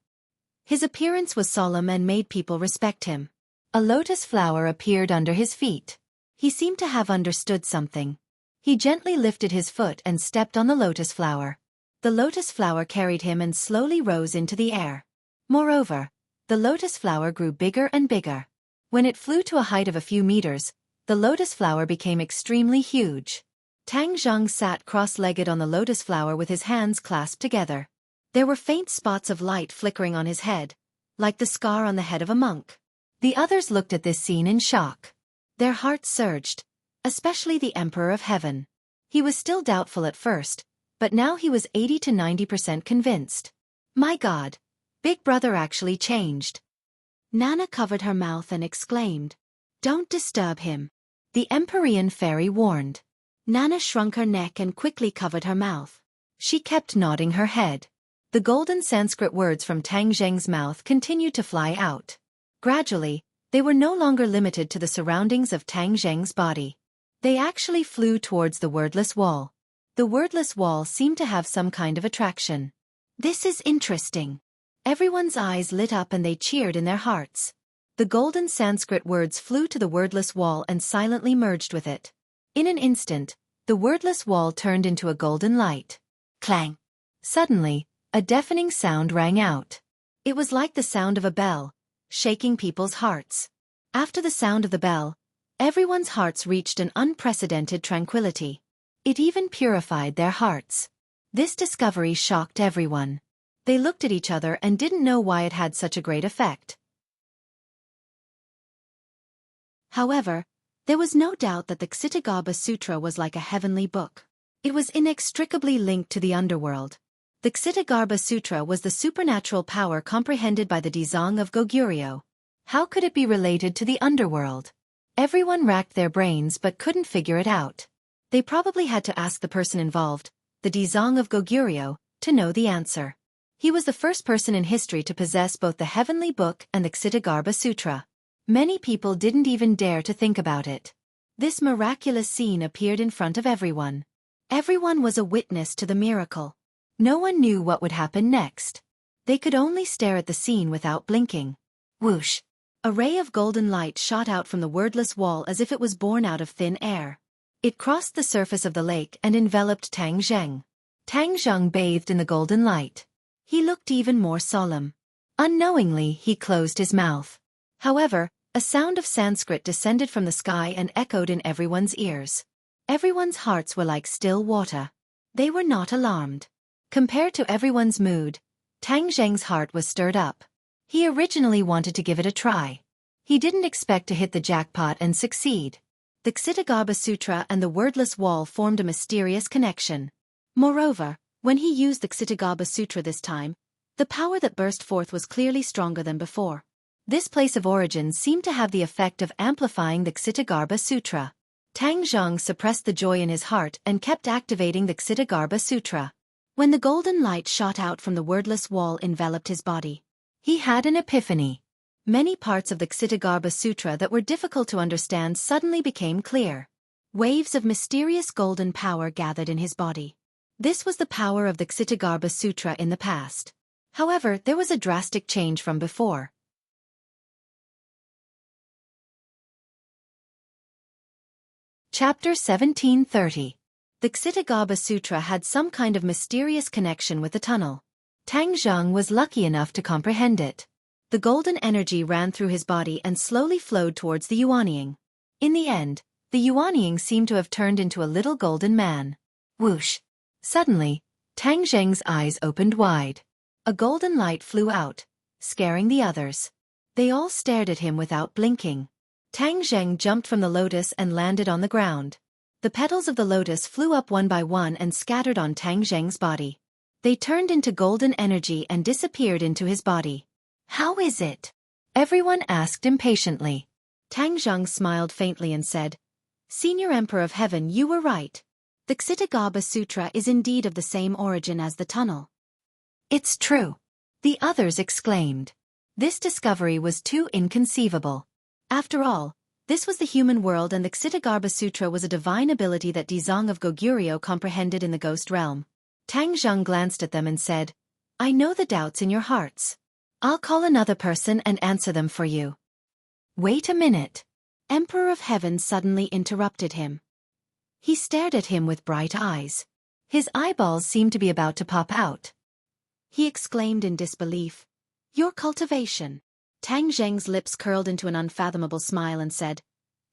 His appearance was solemn and made people respect him. A lotus flower appeared under his feet. He seemed to have understood something. He gently lifted his foot and stepped on the lotus flower. The lotus flower carried him and slowly rose into the air. Moreover, the lotus flower grew bigger and bigger. When it flew to a height of a few meters, the lotus flower became extremely huge. Tang Zheng sat cross-legged on the lotus flower with his hands clasped together. There were faint spots of light flickering on his head, like the scar on the head of a monk. The others looked at this scene in shock. Their hearts surged, especially the Emperor of Heaven. He was still doubtful at first, but now he was 80 to 90% convinced. My God, Big Brother actually changed. Nana covered her mouth and exclaimed, don't disturb him. The Empyrean fairy warned. Nana shrunk her neck and quickly covered her mouth. She kept nodding her head. The golden Sanskrit words from Tang Zheng's mouth continued to fly out. Gradually, they were no longer limited to the surroundings of Tang Zheng's body. They actually flew towards the wordless wall. The wordless wall seemed to have some kind of attraction. This is interesting. Everyone's eyes lit up and they cheered in their hearts. The golden Sanskrit words flew to the wordless wall and silently merged with it. In an instant, the wordless wall turned into a golden light. Clang! Suddenly, a deafening sound rang out. It was like the sound of a bell, shaking people's hearts. After the sound of the bell, everyone's hearts reached an unprecedented tranquility. It even purified their hearts. This discovery shocked everyone. They looked at each other and didn't know why it had such a great effect. However, there was no doubt that the Ksitagarbha Sutra was like a heavenly book. It was inextricably linked to the underworld. The Ksitagarbha Sutra was the supernatural power comprehended by the Dzong of Goguryeo. How could it be related to the underworld? Everyone racked their brains but couldn't figure it out. They probably had to ask the person involved, the Dzong of Goguryeo, to know the answer. He was the first person in history to possess both the heavenly book and the Ksitagarbha Sutra. Many people didn't even dare to think about it. This miraculous scene appeared in front of everyone. Everyone was a witness to the miracle. No one knew what would happen next. They could only stare at the scene without blinking. Whoosh! A ray of golden light shot out from the wordless wall as if it was born out of thin air. It crossed the surface of the lake and enveloped Tang Zheng. Tang Zheng bathed in the golden light. He looked even more solemn. Unknowingly, he closed his mouth. However, a sound of Sanskrit descended from the sky and echoed in everyone's ears. Everyone's hearts were like still water. They were not alarmed. Compared to everyone's mood, Tang Zheng's heart was stirred up. He originally wanted to give it a try. He didn't expect to hit the jackpot and succeed. The Ksitagarbha Sutra and the wordless wall formed a mysterious connection. Moreover, when he used the Ksitagarbha Sutra this time, the power that burst forth was clearly stronger than before. This place of origin seemed to have the effect of amplifying the Ksitagarbha Sutra. Tang Zheng suppressed the joy in his heart and kept activating the Ksitagarbha Sutra. When the golden light shot out from the wordless wall enveloped his body, he had an epiphany. Many parts of the Ksitagarbha Sutra that were difficult to understand suddenly became clear. Waves of mysterious golden power gathered in his body. This was the power of the Ksitagarbha Sutra in the past. However, there was a drastic change from before. Chapter 1730. The Ksitagarbha Sutra had some kind of mysterious connection with the tunnel. Tang Zheng was lucky enough to comprehend it. The golden energy ran through his body and slowly flowed towards the Yuanying. In the end, the Yuanying seemed to have turned into a little golden man. Whoosh! Suddenly, Tang Zheng's eyes opened wide. A golden light flew out, scaring the others. They all stared at him without blinking. Tang Zheng jumped from the lotus and landed on the ground. The petals of the lotus flew up one by one and scattered on Tang Zheng's body. They turned into golden energy and disappeared into his body. How is it? Everyone asked impatiently. Tang Zheng smiled faintly and said, Senior Emperor of Heaven, you were right. The Ksitagarbha Sutra is indeed of the same origin as the tunnel. It's true. The others exclaimed. This discovery was too inconceivable. After all, this was the human world and the Ksitagarbha Sutra was a divine ability that Dzong of Goguryeo comprehended in the ghost realm. Tang Zheng glanced at them and said, I know the doubts in your hearts. I'll call another person and answer them for you. Wait a minute. Emperor of Heaven suddenly interrupted him. He stared at him with bright eyes. His eyeballs seemed to be about to pop out. He exclaimed in disbelief, Your cultivation. Tang Zheng's lips curled into an unfathomable smile and said,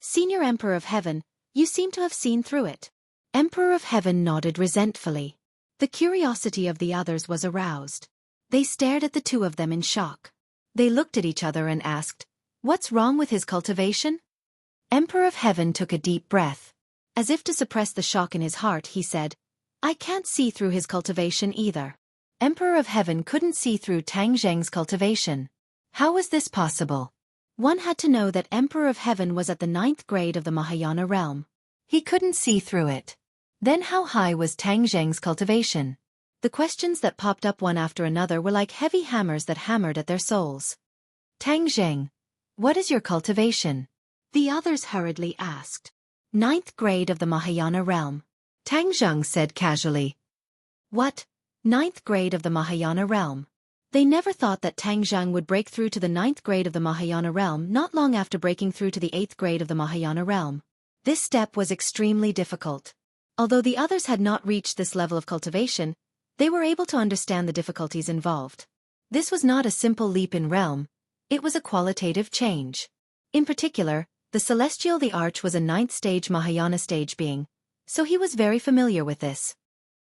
Senior Emperor of Heaven, you seem to have seen through it. Emperor of Heaven nodded resentfully. The curiosity of the others was aroused. They stared at the two of them in shock. They looked at each other and asked, What's wrong with his cultivation? Emperor of Heaven took a deep breath. As if to suppress the shock in his heart, he said, I can't see through his cultivation either. Emperor of Heaven couldn't see through Tang Zheng's cultivation. How was this possible? One had to know that Emperor of Heaven was at the 9th grade of the Mahayana realm. He couldn't see through it. Then how high was Tang Zheng's cultivation? The questions that popped up one after another were like heavy hammers that hammered at their souls. Tang Zheng, what is your cultivation? The others hurriedly asked. 9th grade of the Mahayana realm. Tang Zheng said casually. What? 9th grade of the Mahayana realm. They never thought that Tang Zheng would break through to the 9th grade of the Mahayana realm not long after breaking through to the 8th grade of the Mahayana realm. This step was extremely difficult. Although the others had not reached this level of cultivation, they were able to understand the difficulties involved. This was not a simple leap in realm, it was a qualitative change. In particular, the Celestial the Arch was a 9th stage Mahayana stage being, so he was very familiar with this.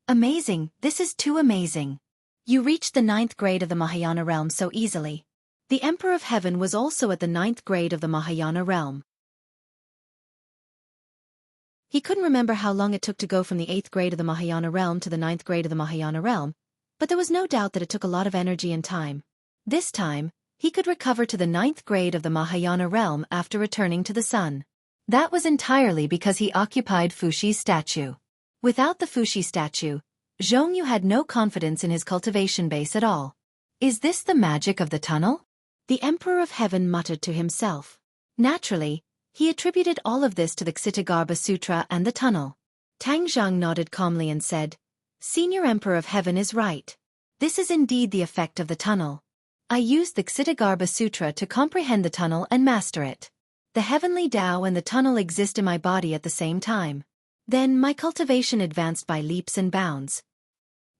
Amazing, this is too amazing. You reached the 9th grade of the Mahayana realm so easily. The Emperor of Heaven was also at the 9th grade of the Mahayana realm. He couldn't remember how long it took to go from the 8th grade of the Mahayana realm to the 9th grade of the Mahayana realm, but there was no doubt that it took a lot of energy and time. This time, he could recover to the 9th grade of the Mahayana realm after returning to the sun. That was entirely because he occupied Fuxi's statue. Without the Fuxi statue, Zhongyu had no confidence in his cultivation base at all. Is this the magic of the tunnel? The Emperor of Heaven muttered to himself. Naturally, he attributed all of this to the Ksitigarbha Sutra and the tunnel. Tang Zheng nodded calmly and said, Senior Emperor of Heaven is right. This is indeed the effect of the tunnel. I used the Ksitigarbha Sutra to comprehend the tunnel and master it. The heavenly Tao and the tunnel exist in my body at the same time. Then my cultivation advanced by leaps and bounds.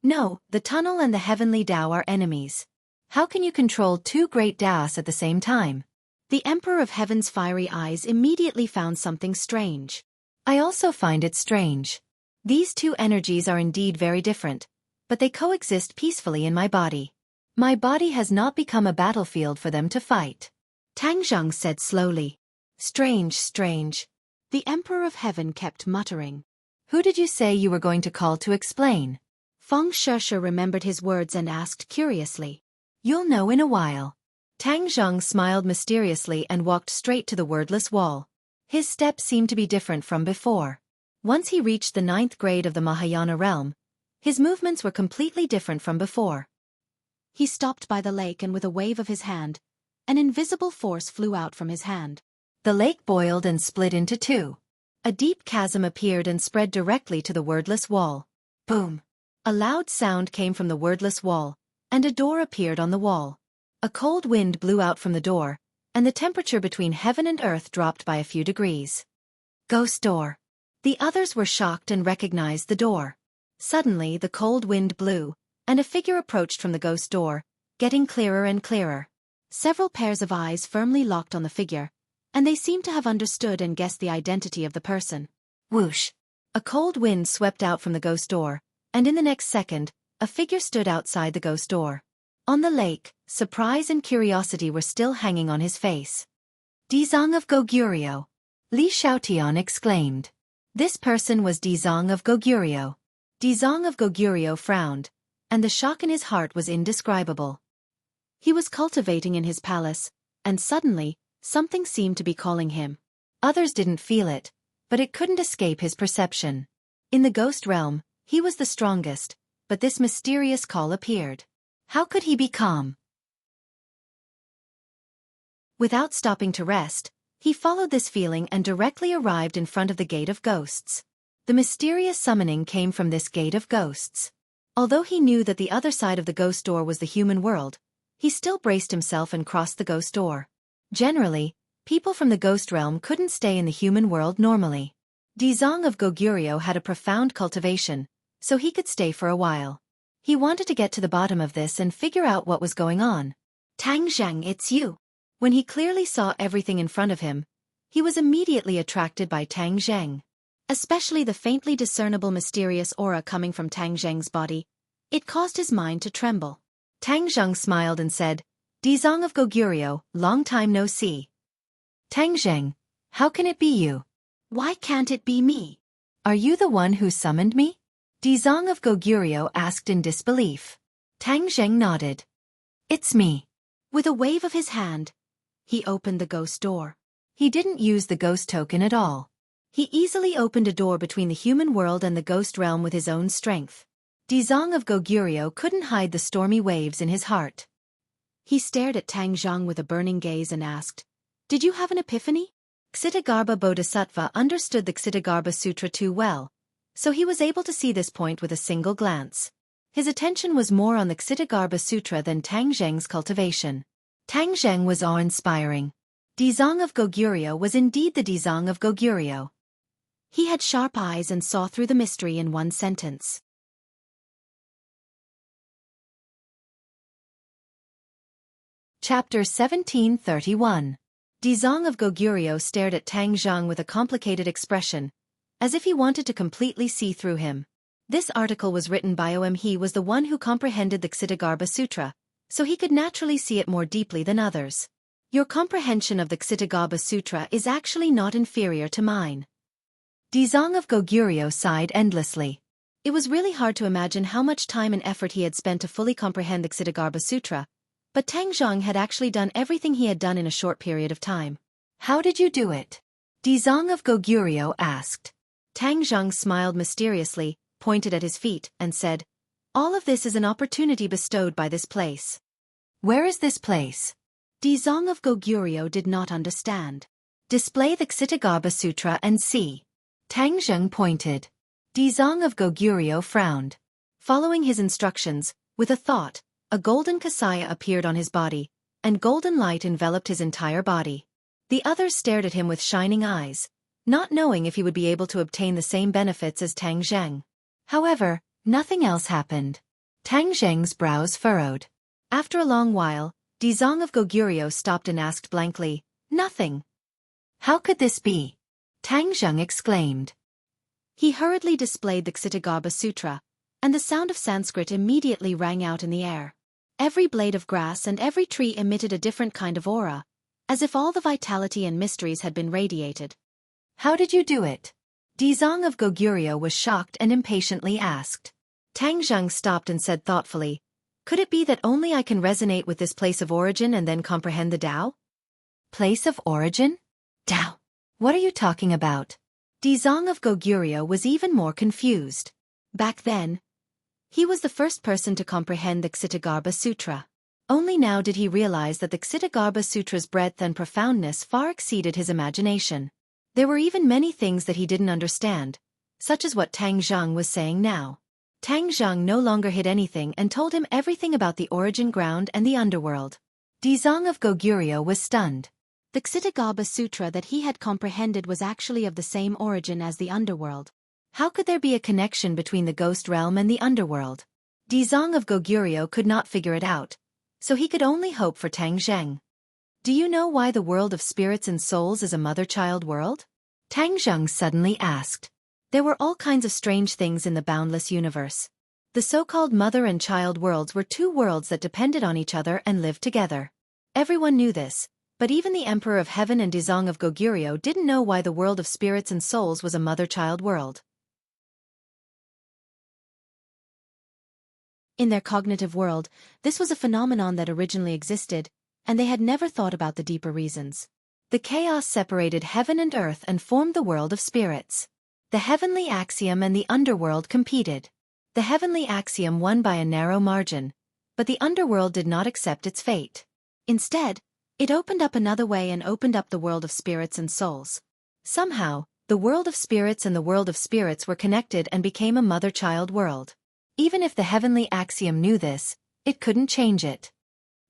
No, the tunnel and the heavenly Tao are enemies. How can you control two great Taos at the same time? The Emperor of Heaven's fiery eyes immediately found something strange. I also find it strange. These two energies are indeed very different, but they coexist peacefully in my body. My body has not become a battlefield for them to fight. Tang Zheng said slowly. Strange, strange. The Emperor of Heaven kept muttering. Who did you say you were going to call to explain? Feng Sheshe remembered his words and asked curiously. You'll know in a while. Tang Zheng smiled mysteriously and walked straight to the wordless wall. His steps seemed to be different from before. Once he reached the 9th grade of the Mahayana realm, his movements were completely different from before. He stopped by the lake and with a wave of his hand, an invisible force flew out from his hand. The lake boiled and split into two. A deep chasm appeared and spread directly to the wordless wall. Boom! A loud sound came from the wordless wall, and a door appeared on the wall. A cold wind blew out from the door, and the temperature between heaven and earth dropped by a few degrees. Ghost door. The others were shocked and recognized the door. Suddenly the cold wind blew, and a figure approached from the ghost door, getting clearer and clearer. Several pairs of eyes firmly locked on the figure, and they seemed to have understood and guessed the identity of the person. Whoosh! A cold wind swept out from the ghost door, and in the next second, a figure stood outside the ghost door. On the lake, surprise and curiosity were still hanging on his face. Dizong of Goguryeo! Li Xiaotian exclaimed. This person was Dizong of Goguryeo. Dizong of Goguryeo frowned, and the shock in his heart was indescribable. He was cultivating in his palace, and suddenly, something seemed to be calling him. Others didn't feel it, but it couldn't escape his perception. In the ghost realm, he was the strongest, but this mysterious call appeared. How could he be calm? Without stopping to rest, he followed this feeling and directly arrived in front of the Gate of Ghosts. The mysterious summoning came from this Gate of Ghosts. Although he knew that the other side of the ghost door was the human world, he still braced himself and crossed the ghost door. Generally, people from the ghost realm couldn't stay in the human world normally. Dizong of Goguryeo had a profound cultivation, so he could stay for a while. He wanted to get to the bottom of this and figure out what was going on. Tang Zheng, it's you. When he clearly saw everything in front of him, he was immediately attracted by Tang Zheng. Especially the faintly discernible mysterious aura coming from Tang Zheng's body. It caused his mind to tremble. Tang Zheng smiled and said, Dizong of Goguryeo, long time no see. Tang Zheng, how can it be you? Why can't it be me? Are you the one who summoned me? Dizong of Goguryeo asked in disbelief. Tang Zheng nodded. It's me. With a wave of his hand, he opened the ghost door. He didn't use the ghost token at all. He easily opened a door between the human world and the ghost realm with his own strength. Dizong of Goguryeo couldn't hide the stormy waves in his heart. He stared at Tang Zhang with a burning gaze and asked, "Did you have an epiphany?" Ksitagarbha Bodhisattva understood the Ksitagarbha Sutra too well, so he was able to see this point with a single glance. His attention was more on the Ksitagarbha Sutra than Tang Zheng's cultivation. Tang Zheng was awe-inspiring. Dizong of Goguryeo was indeed the Dizong of Goguryeo. He had sharp eyes and saw through the mystery in one sentence. Chapter 1731. Dizong of Goguryeo stared at Tang Zhang with a complicated expression, as if he wanted to completely see through him. This article was written by OM. He was the one who comprehended the Ksitagarbha Sutra, so he could naturally see it more deeply than others. Your comprehension of the Ksitagarbha Sutra is actually not inferior to mine. Dizong of Goguryeo sighed endlessly. It was really hard to imagine how much time and effort he had spent to fully comprehend the Ksitagarbha Sutra, but Tang Zhang had actually done everything he had done in a short period of time. "How did you do it?" Dizong of Goguryeo asked. Tang Zhang smiled mysteriously, pointed at his feet, and said, "All of this is an opportunity bestowed by this place." "Where is this place?" Dizong of Goguryeo did not understand. "Display the Ksitagarbha Sutra and see." Tang Zheng pointed. Dizong of Goguryeo frowned. Following his instructions, with a thought, a golden kasaya appeared on his body, and golden light enveloped his entire body. The others stared at him with shining eyes, not knowing if he would be able to obtain the same benefits as Tang Zheng. However, nothing else happened. Tang Zheng's brows furrowed. After a long while, Dizong of Goguryeo stopped and asked blankly, "Nothing. How could this be?" Tang Zheng exclaimed. He hurriedly displayed the Ksitagarbha Sutra, and the sound of Sanskrit immediately rang out in the air. Every blade of grass and every tree emitted a different kind of aura, as if all the vitality and mysteries had been radiated. "How did you do it?" Dizong of Goguryeo was shocked and impatiently asked. Tang Zheng stopped and said thoughtfully, "Could it be that only I can resonate with this place of origin and then comprehend the Tao?" "Place of origin? Tao? What are you talking about?" Dizong of Goguryeo was even more confused. Back then, he was the first person to comprehend the Ksitagarbha Sutra. Only now did he realize that the Ksitagarbha Sutra's breadth and profoundness far exceeded his imagination. There were even many things that he didn't understand, such as what Tang Zhang was saying now. Tang Zhang no longer hid anything and told him everything about the origin ground and the underworld. Dizong of Goguryeo was stunned. The Ksitagarbha Sutra that he had comprehended was actually of the same origin as the underworld. How could there be a connection between the ghost realm and the underworld? Dizong of Goguryeo could not figure it out, so he could only hope for Tang Zheng. "Do you know why the world of spirits and souls is a mother-child world?" Tang Zheng suddenly asked. There were all kinds of strange things in the boundless universe. The so-called mother and child worlds were two worlds that depended on each other and lived together. Everyone knew this, but even the Emperor of Heaven and Dizong of Goguryeo didn't know why the world of spirits and souls was a mother-child world. In their cognitive world, this was a phenomenon that originally existed, and they had never thought about the deeper reasons. The chaos separated heaven and earth and formed the world of spirits. The heavenly axiom and the underworld competed. The heavenly axiom won by a narrow margin, but the underworld did not accept its fate. Instead, it opened up another way and opened up the world of spirits and souls. Somehow, the world of spirits and the world of spirits were connected and became a mother-child world. Even if the heavenly axiom knew this, it couldn't change it.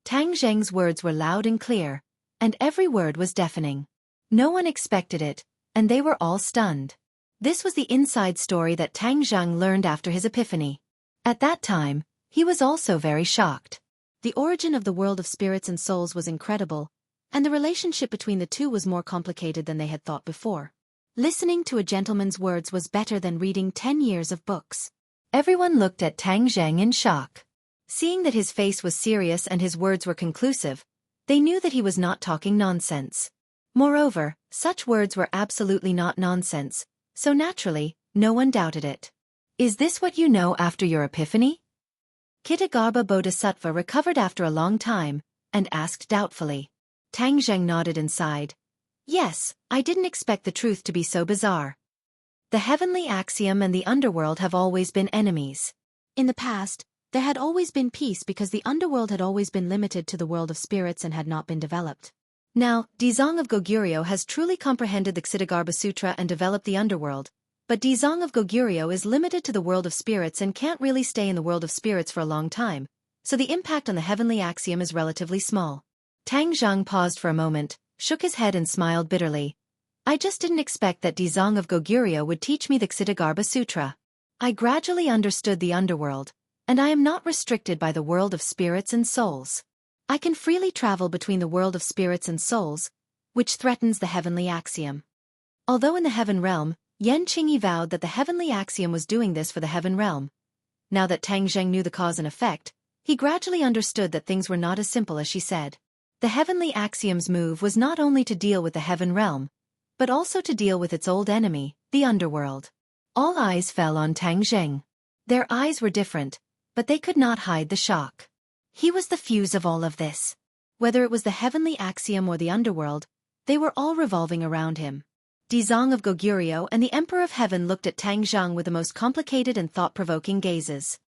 Tang Zheng's words were loud and clear, and every word was deafening. No one expected it, and they were all stunned. This was the inside story that Tang Zheng learned after his epiphany. At that time, he was also very shocked. The origin of the world of spirits and souls was incredible, and the relationship between the two was more complicated than they had thought before. Listening to a gentleman's words was better than reading 10 years of books. Everyone looked at Tang Zheng in shock. Seeing that his face was serious and his words were conclusive, they knew that he was not talking nonsense. Moreover, such words were absolutely not nonsense, so naturally, no one doubted it. "Is this what you know after your epiphany?" Ksitagarbha Bodhisattva recovered after a long time, and asked doubtfully. Tang Zheng nodded and sighed. Yes, I didn't expect the truth to be so bizarre. The heavenly axiom and the underworld have always been enemies. In the past, there had always been peace because the underworld had always been limited to the world of spirits and had not been developed. Now, Dizong of Goguryeo has truly comprehended the Ksitigarbha Sutra and developed the underworld, but Dizong of Goguryeo is limited to the world of spirits and can't really stay in the world of spirits for a long time, so the impact on the heavenly axiom is relatively small. Tang Zhang paused for a moment, shook his head and smiled bitterly. I just didn't expect that Dizong of Goguryeo would teach me the Ksitigarbha Sutra. I gradually understood the underworld, and I am not restricted by the world of spirits and souls. I can freely travel between the world of spirits and souls, which threatens the heavenly axiom. Although in the heaven realm, Yan Qingyi vowed that the heavenly axiom was doing this for the heaven realm. Now that Tang Zheng knew the cause and effect, he gradually understood that things were not as simple as she said. The heavenly axiom's move was not only to deal with the heaven realm, but also to deal with its old enemy, the underworld. All eyes fell on Tang Zheng. Their eyes were different, but they could not hide the shock. He was the fuse of all of this. Whether it was the heavenly axiom or the underworld, they were all revolving around him. Dizong of Goguryeo and the Emperor of Heaven looked at Tang Zheng with the most complicated and thought-provoking gazes.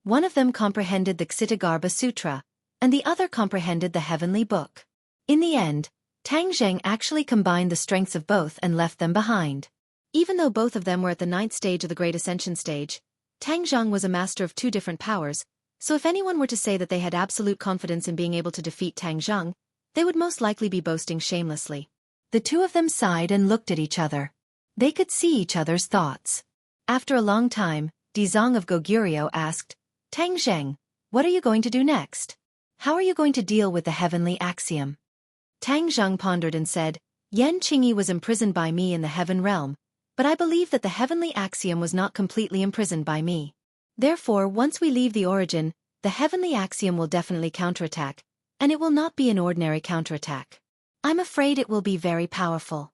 One of them comprehended the Ksitigarbha Sutra, and the other comprehended the heavenly book. In the end, Tang Zheng actually combined the strengths of both and left them behind. Even though both of them were at the 9th stage of the Great Ascension stage, Tang Zheng was a master of 2 different powers, so if anyone were to say that they had absolute confidence in being able to defeat Tang Zheng, they would most likely be boasting shamelessly. The two of them sighed and looked at each other. They could see each other's thoughts. After a long time, Dizong of Goguryeo asked, Tang Zheng, what are you going to do next? How are you going to deal with the heavenly axiom? Tang Zheng pondered and said, Yan Qingyi was imprisoned by me in the heaven realm, but I believe that the heavenly axiom was not completely imprisoned by me. Therefore, once we leave the origin, the heavenly axiom will definitely counterattack, and it will not be an ordinary counterattack. I'm afraid it will be very powerful.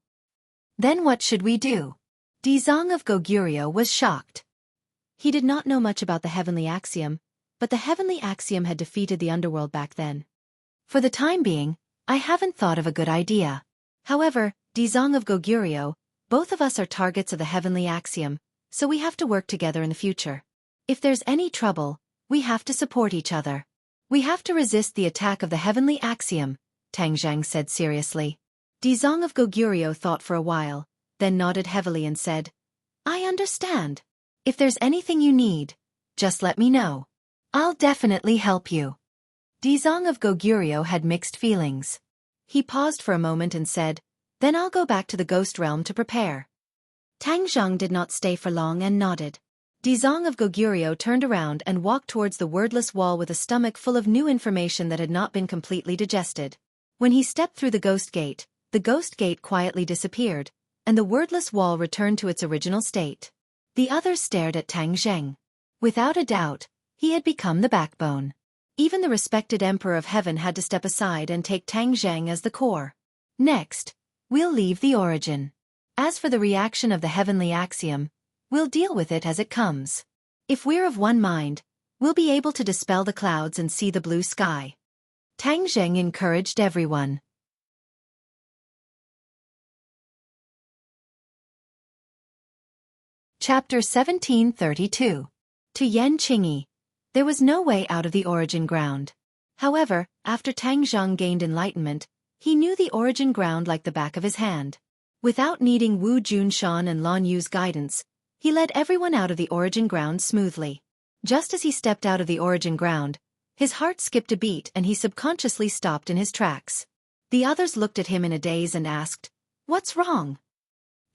Then what should we do? Dizong of Goguryeo was shocked. He did not know much about the heavenly axiom, but the heavenly axiom had defeated the underworld back then. For the time being, I haven't thought of a good idea. However, Dizong of Goguryeo, both of us are targets of the heavenly axiom, so we have to work together in the future. If there's any trouble, we have to support each other. We have to resist the attack of the heavenly axiom, Tang Zheng said seriously. Dizong of Goguryeo thought for a while, then nodded heavily and said, I understand. If there's anything you need, just let me know. I'll definitely help you. Dizong of Goguryeo had mixed feelings. He paused for a moment and said, Then I'll go back to the ghost realm to prepare. Tang Zheng did not stay for long and nodded. Dizong of Goguryeo turned around and walked towards the wordless wall with a stomach full of new information that had not been completely digested. When he stepped through the ghost gate quietly disappeared, and the wordless wall returned to its original state. The others stared at Tang Zheng. Without a doubt, he had become the backbone. Even the respected Emperor of Heaven had to step aside and take Tang Zheng as the core. Next, we'll leave the origin. As for the reaction of the heavenly axiom, we'll deal with it as it comes. If we're of one mind, we'll be able to dispel the clouds and see the blue sky. Tang Zheng encouraged everyone. Chapter 1732. To Yan Qingyi. There was no way out of the origin ground. However, after Tang Zheng gained enlightenment, he knew the origin ground like the back of his hand. Without needing Wu Junshan and Lan Yu's guidance, he led everyone out of the origin ground smoothly. Just as he stepped out of the origin ground, his heart skipped a beat and he subconsciously stopped in his tracks. The others looked at him in a daze and asked, What's wrong?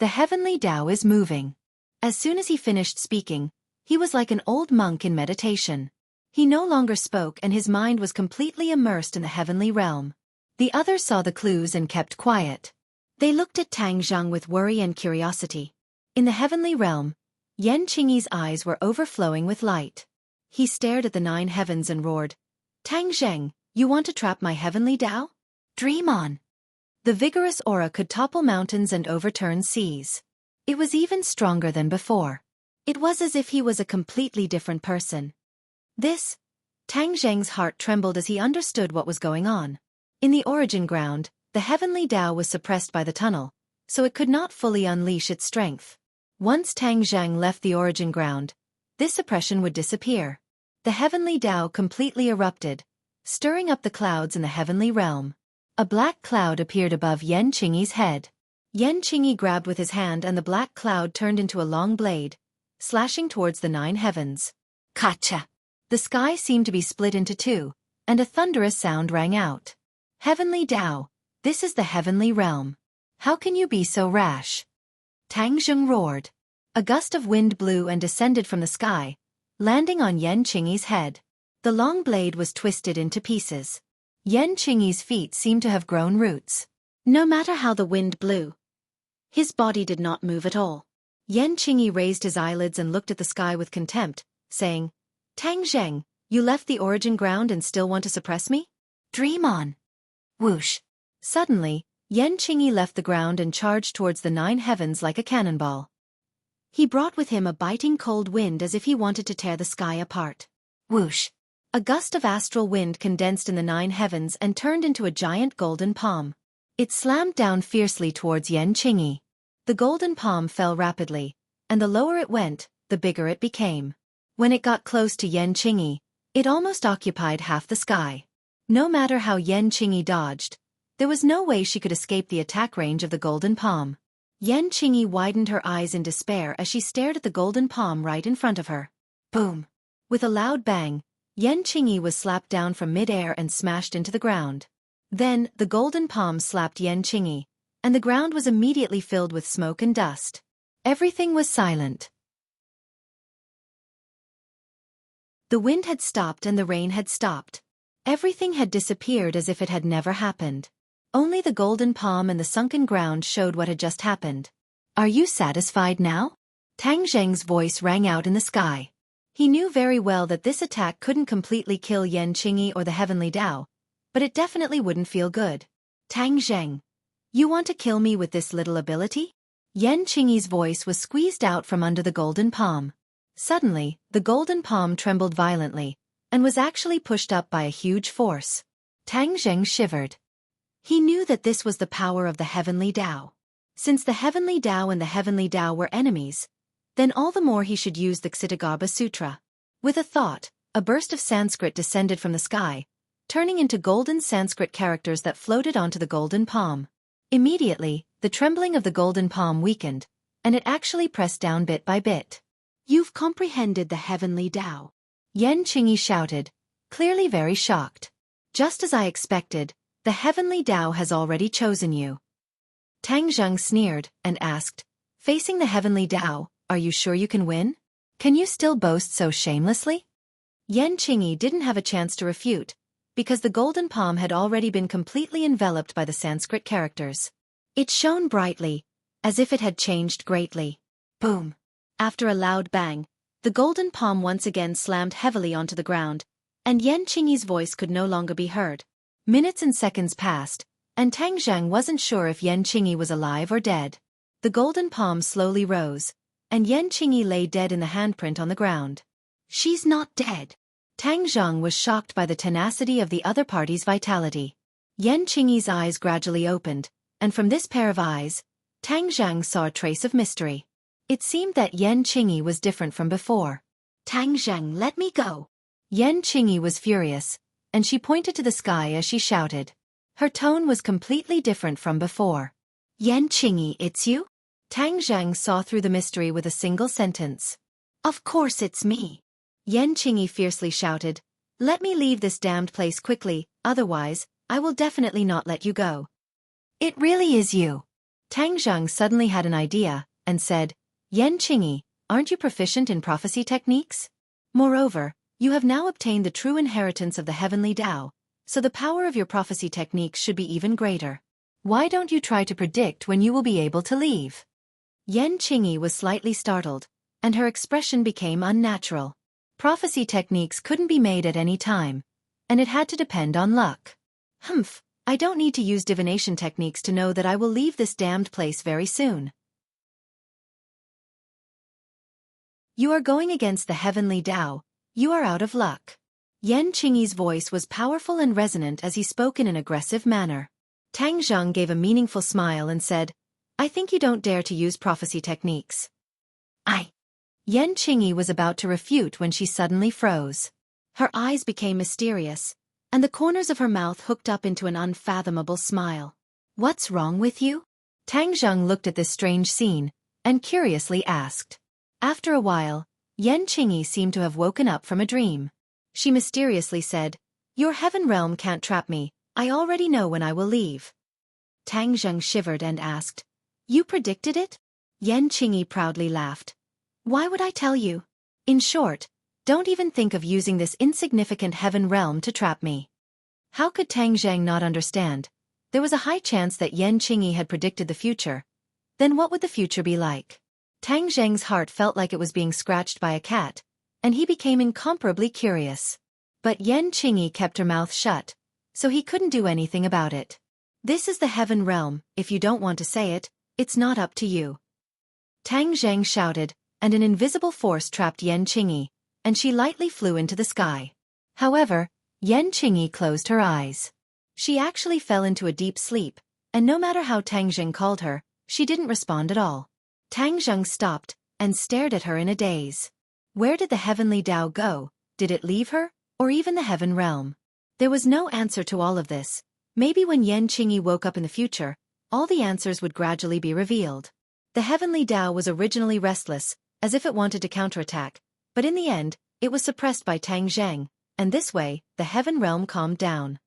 The heavenly Tao is moving. As soon as he finished speaking, he was like an old monk in meditation. He no longer spoke and his mind was completely immersed in the heavenly realm. The others saw the clues and kept quiet. They looked at Tang Zheng with worry and curiosity. In the heavenly realm, Yan Qingyi's eyes were overflowing with light. He stared at the 9 heavens and roared, Tang Zheng, you want to trap my heavenly Tao? Dream on. The vigorous aura could topple mountains and overturn seas. It was even stronger than before. It was as if he was a completely different person. Tang Zheng's heart trembled as he understood what was going on. In the origin ground, the heavenly Tao was suppressed by the tunnel, so it could not fully unleash its strength. Once Tang Zheng left the origin ground, this suppression would disappear. The heavenly Tao completely erupted, stirring up the clouds in the heavenly realm. A black cloud appeared above Yan Qingyi's head. Yan Qingyi grabbed with his hand and the black cloud turned into a long blade, slashing towards the 9 heavens. Kacha! The sky seemed to be split into two, and a thunderous sound rang out. Heavenly Tao, this is the heavenly realm. How can you be so rash? Tang Zheng roared. A gust of wind blew and descended from the sky, landing on Yan Qingyi's head. The long blade was twisted into pieces. Yan Qingyi's feet seemed to have grown roots. No matter how the wind blew, his body did not move at all. Yan Qingyi raised his eyelids and looked at the sky with contempt, saying, Tang Zheng, you left the origin ground and still want to suppress me? Dream on. Whoosh. Suddenly, Yan Qingyi left the ground and charged towards the 9 heavens like a cannonball. He brought with him a biting cold wind as if he wanted to tear the sky apart. Whoosh. A gust of astral wind condensed in the 9 heavens and turned into a giant golden palm. It slammed down fiercely towards Yan Qingyi. The golden palm fell rapidly, and the lower it went, the bigger it became. When it got close to Yan Qingyi, it almost occupied half the sky. No matter how Yan Qingyi dodged, there was no way she could escape the attack range of the golden palm. Yan Qingyi widened her eyes in despair as she stared at the golden palm right in front of her. Boom! With a loud bang, Yan Qingyi was slapped down from mid-air and smashed into the ground. Then, the golden palm slapped Yan Qingyi, and the ground was immediately filled with smoke and dust. Everything was silent. The wind had stopped and the rain had stopped. Everything had disappeared as if it had never happened. Only the golden palm and the sunken ground showed what had just happened. Are you satisfied now? Tang Zheng's voice rang out in the sky. He knew very well that this attack couldn't completely kill Yan Qingyi or the heavenly Tao, but it definitely wouldn't feel good. Tang Zheng, you want to kill me with this little ability? Yan Qingyi's voice was squeezed out from under the golden palm. Suddenly, the golden palm trembled violently, and was actually pushed up by a huge force. Tang Zheng shivered. He knew that this was the power of the heavenly Tao. Since the heavenly Tao and the heavenly Tao were enemies, then all the more he should use the Ksitigarbha Sutra. With a thought, a burst of Sanskrit descended from the sky, turning into golden Sanskrit characters that floated onto the golden palm. Immediately, the trembling of the golden palm weakened, and it actually pressed down bit by bit. You've comprehended the heavenly Tao. Yan Qingyi shouted, clearly very shocked. Just as I expected, the heavenly Tao has already chosen you. Tang Zheng sneered and asked, facing the heavenly Tao, are you sure you can win? Can you still boast so shamelessly? Yan Qingyi didn't have a chance to refute, because the golden palm had already been completely enveloped by the Sanskrit characters. It shone brightly, as if it had changed greatly. Boom! After a loud bang, the golden palm once again slammed heavily onto the ground, and Yan Qingyi's voice could no longer be heard. Minutes and seconds passed, and Tang Zheng wasn't sure if Yan Qingyi was alive or dead. The golden palm slowly rose, and Yan Qingyi lay dead in the handprint on the ground. She's not dead. Tang Zheng was shocked by the tenacity of the other party's vitality. Yan Qingyi's eyes gradually opened, and from this pair of eyes, Tang Zheng saw a trace of mystery. It seemed that Yan Qingyi was different from before. Tang Zheng, let me go. Yan Qingyi was furious, and she pointed to the sky as she shouted. Her tone was completely different from before. Yan Qingyi, it's you? Tang Zheng saw through the mystery with a single sentence. Of course it's me. Yan Qingyi fiercely shouted, let me leave this damned place quickly, otherwise, I will definitely not let you go. It really is you. Tang Zheng suddenly had an idea, and said, Yan Qingyi, aren't you proficient in prophecy techniques? Moreover, you have now obtained the true inheritance of the heavenly Tao, so the power of your prophecy techniques should be even greater. Why don't you try to predict when you will be able to leave? Yan Qingyi was slightly startled, and her expression became unnatural. Prophecy techniques couldn't be made at any time, and it had to depend on luck. Humph, I don't need to use divination techniques to know that I will leave this damned place very soon. You are going against the heavenly Tao, you are out of luck. Yan Qingyi's voice was powerful and resonant as he spoke in an aggressive manner. Tang Zheng gave a meaningful smile and said, I think you don't dare to use prophecy techniques. Yan Qingyi was about to refute when she suddenly froze. Her eyes became mysterious, and the corners of her mouth hooked up into an unfathomable smile. What's wrong with you? Tang Zheng looked at this strange scene, and curiously asked. After a while, Yan Qingyi seemed to have woken up from a dream. She mysteriously said, Your heaven realm can't trap me, I already know when I will leave. Tang Zheng shivered and asked, You predicted it? Yan Qingyi proudly laughed. Why would I tell you? In short, don't even think of using this insignificant heaven realm to trap me. How could Tang Zheng not understand? There was a high chance that Yan Qingyi had predicted the future. Then what would the future be like? Tang Zheng's heart felt like it was being scratched by a cat, and he became incomparably curious. But Yan Qingyi kept her mouth shut, so he couldn't do anything about it. This is the heaven realm, if you don't want to say it, it's not up to you. Tang Zheng shouted, and an invisible force trapped Yan Qingyi, and she lightly flew into the sky. However, Yan Qingyi closed her eyes. She actually fell into a deep sleep, and no matter how Tang Zheng called her, she didn't respond at all. Tang Zheng stopped, and stared at her in a daze. Where did the heavenly Tao go? Did it leave her, or even the heaven realm? There was no answer to all of this. Maybe when Yan Qingyi woke up in the future, all the answers would gradually be revealed. The heavenly Tao was originally restless, as if it wanted to counterattack, but in the end, it was suppressed by Tang Zheng, and this way, the heaven realm calmed down.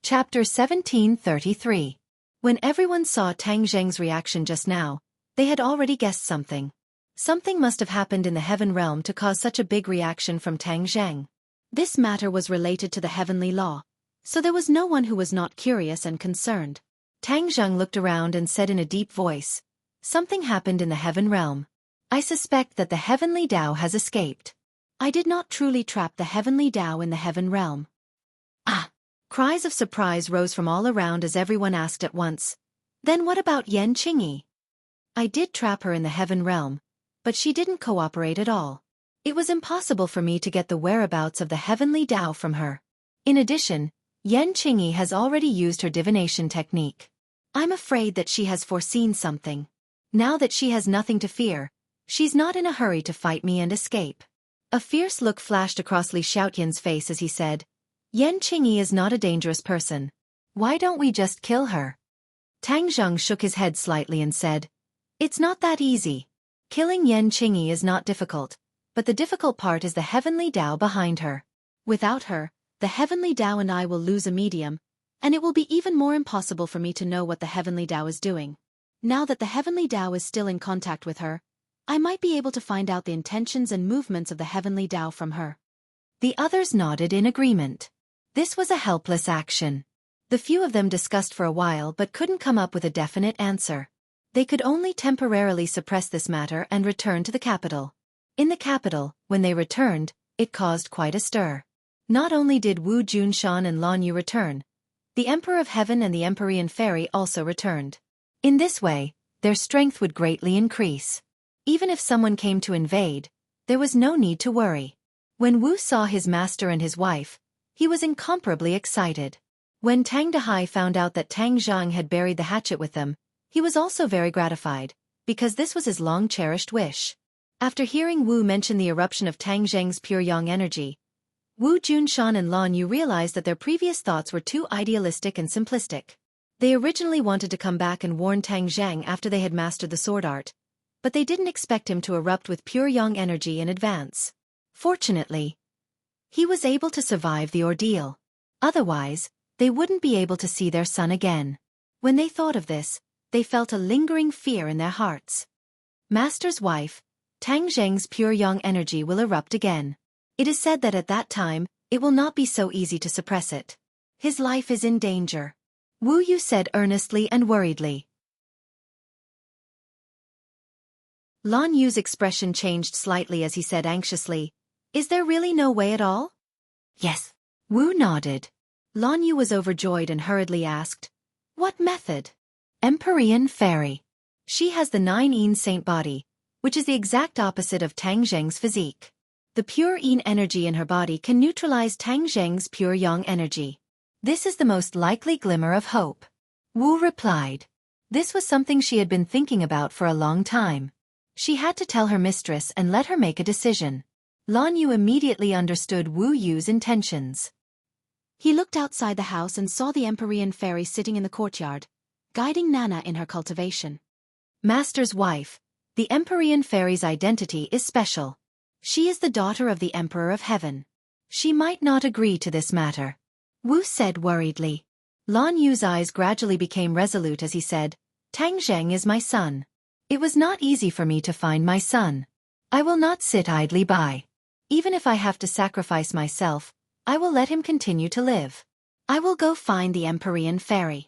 Chapter 1733. When everyone saw Tang Zheng's reaction just now, they had already guessed something. Something must have happened in the heaven realm to cause such a big reaction from Tang Zheng. This matter was related to the heavenly law, so there was no one who was not curious and concerned. Tang Zheng looked around and said in a deep voice, Something happened in the heaven realm. I suspect that the heavenly Tao has escaped. I did not truly trap the heavenly Tao in the heaven realm. Cries of surprise rose from all around as everyone asked at once, Then what about Yan Qingyi? I did trap her in the heaven realm, but she didn't cooperate at all. It was impossible for me to get the whereabouts of the heavenly Tao from her. In addition, Yan Qingyi has already used her divination technique. I'm afraid that she has foreseen something. Now that she has nothing to fear, she's not in a hurry to fight me and escape. A fierce look flashed across Li Xiaotian's face as he said, Yan Qingyi is not a dangerous person. Why don't we just kill her? Tang Zheng shook his head slightly and said, It's not that easy. Killing Yan Qingyi is not difficult, but the difficult part is the heavenly Tao behind her. Without her, the heavenly Tao and I will lose a medium, and it will be even more impossible for me to know what the heavenly Tao is doing. Now that the heavenly Tao is still in contact with her, I might be able to find out the intentions and movements of the heavenly Tao from her. The others nodded in agreement. This was a helpless action. The few of them discussed for a while but couldn't come up with a definite answer. They could only temporarily suppress this matter and return to the capital. In the capital, when they returned, it caused quite a stir. Not only did Wu Junshan and Lan Yu return, the Emperor of Heaven and the Empyrean Fairy also returned. In this way, their strength would greatly increase. Even if someone came to invade, there was no need to worry. When Wu saw his master and his wife, he was incomparably excited. When Tang Dehai found out that Tang Zheng had buried the hatchet with them, he was also very gratified, because this was his long-cherished wish. After hearing Wu mention the eruption of Tang Zheng's pure yang energy, Wu Junshan and Lan Yu realized that their previous thoughts were too idealistic and simplistic. They originally wanted to come back and warn Tang Zheng after they had mastered the sword art, but they didn't expect him to erupt with pure yang energy in advance. Fortunately, he was able to survive the ordeal. Otherwise, they wouldn't be able to see their son again. When they thought of this, they felt a lingering fear in their hearts. Master's wife, Tang Zheng's pure yang energy will erupt again. It is said that at that time, it will not be so easy to suppress it. His life is in danger. Wu Yu said earnestly and worriedly. Lan Yu's expression changed slightly as he said anxiously, Is there really no way at all? Yes. Wu nodded. Lan Yu was overjoyed and hurriedly asked, What method? Empyrean Fairy. She has the 9 saint body, which is the exact opposite of Tang Zheng's physique. The pure yin energy in her body can neutralize Tang Zheng's pure yang energy. This is the most likely glimmer of hope. Wu replied. This was something she had been thinking about for a long time. She had to tell her mistress and let her make a decision. Lan Yu immediately understood Wu Yu's intentions. He looked outside the house and saw the Empyrean fairy sitting in the courtyard, guiding Nana in her cultivation. Master's wife, the Empyrean fairy's identity is special. She is the daughter of the Emperor of Heaven. She might not agree to this matter. Wu said worriedly. Lan Yu's eyes gradually became resolute as he said, Tang Zheng is my son. It was not easy for me to find my son. I will not sit idly by. Even if I have to sacrifice myself, I will let him continue to live. I will go find the Empyrean fairy.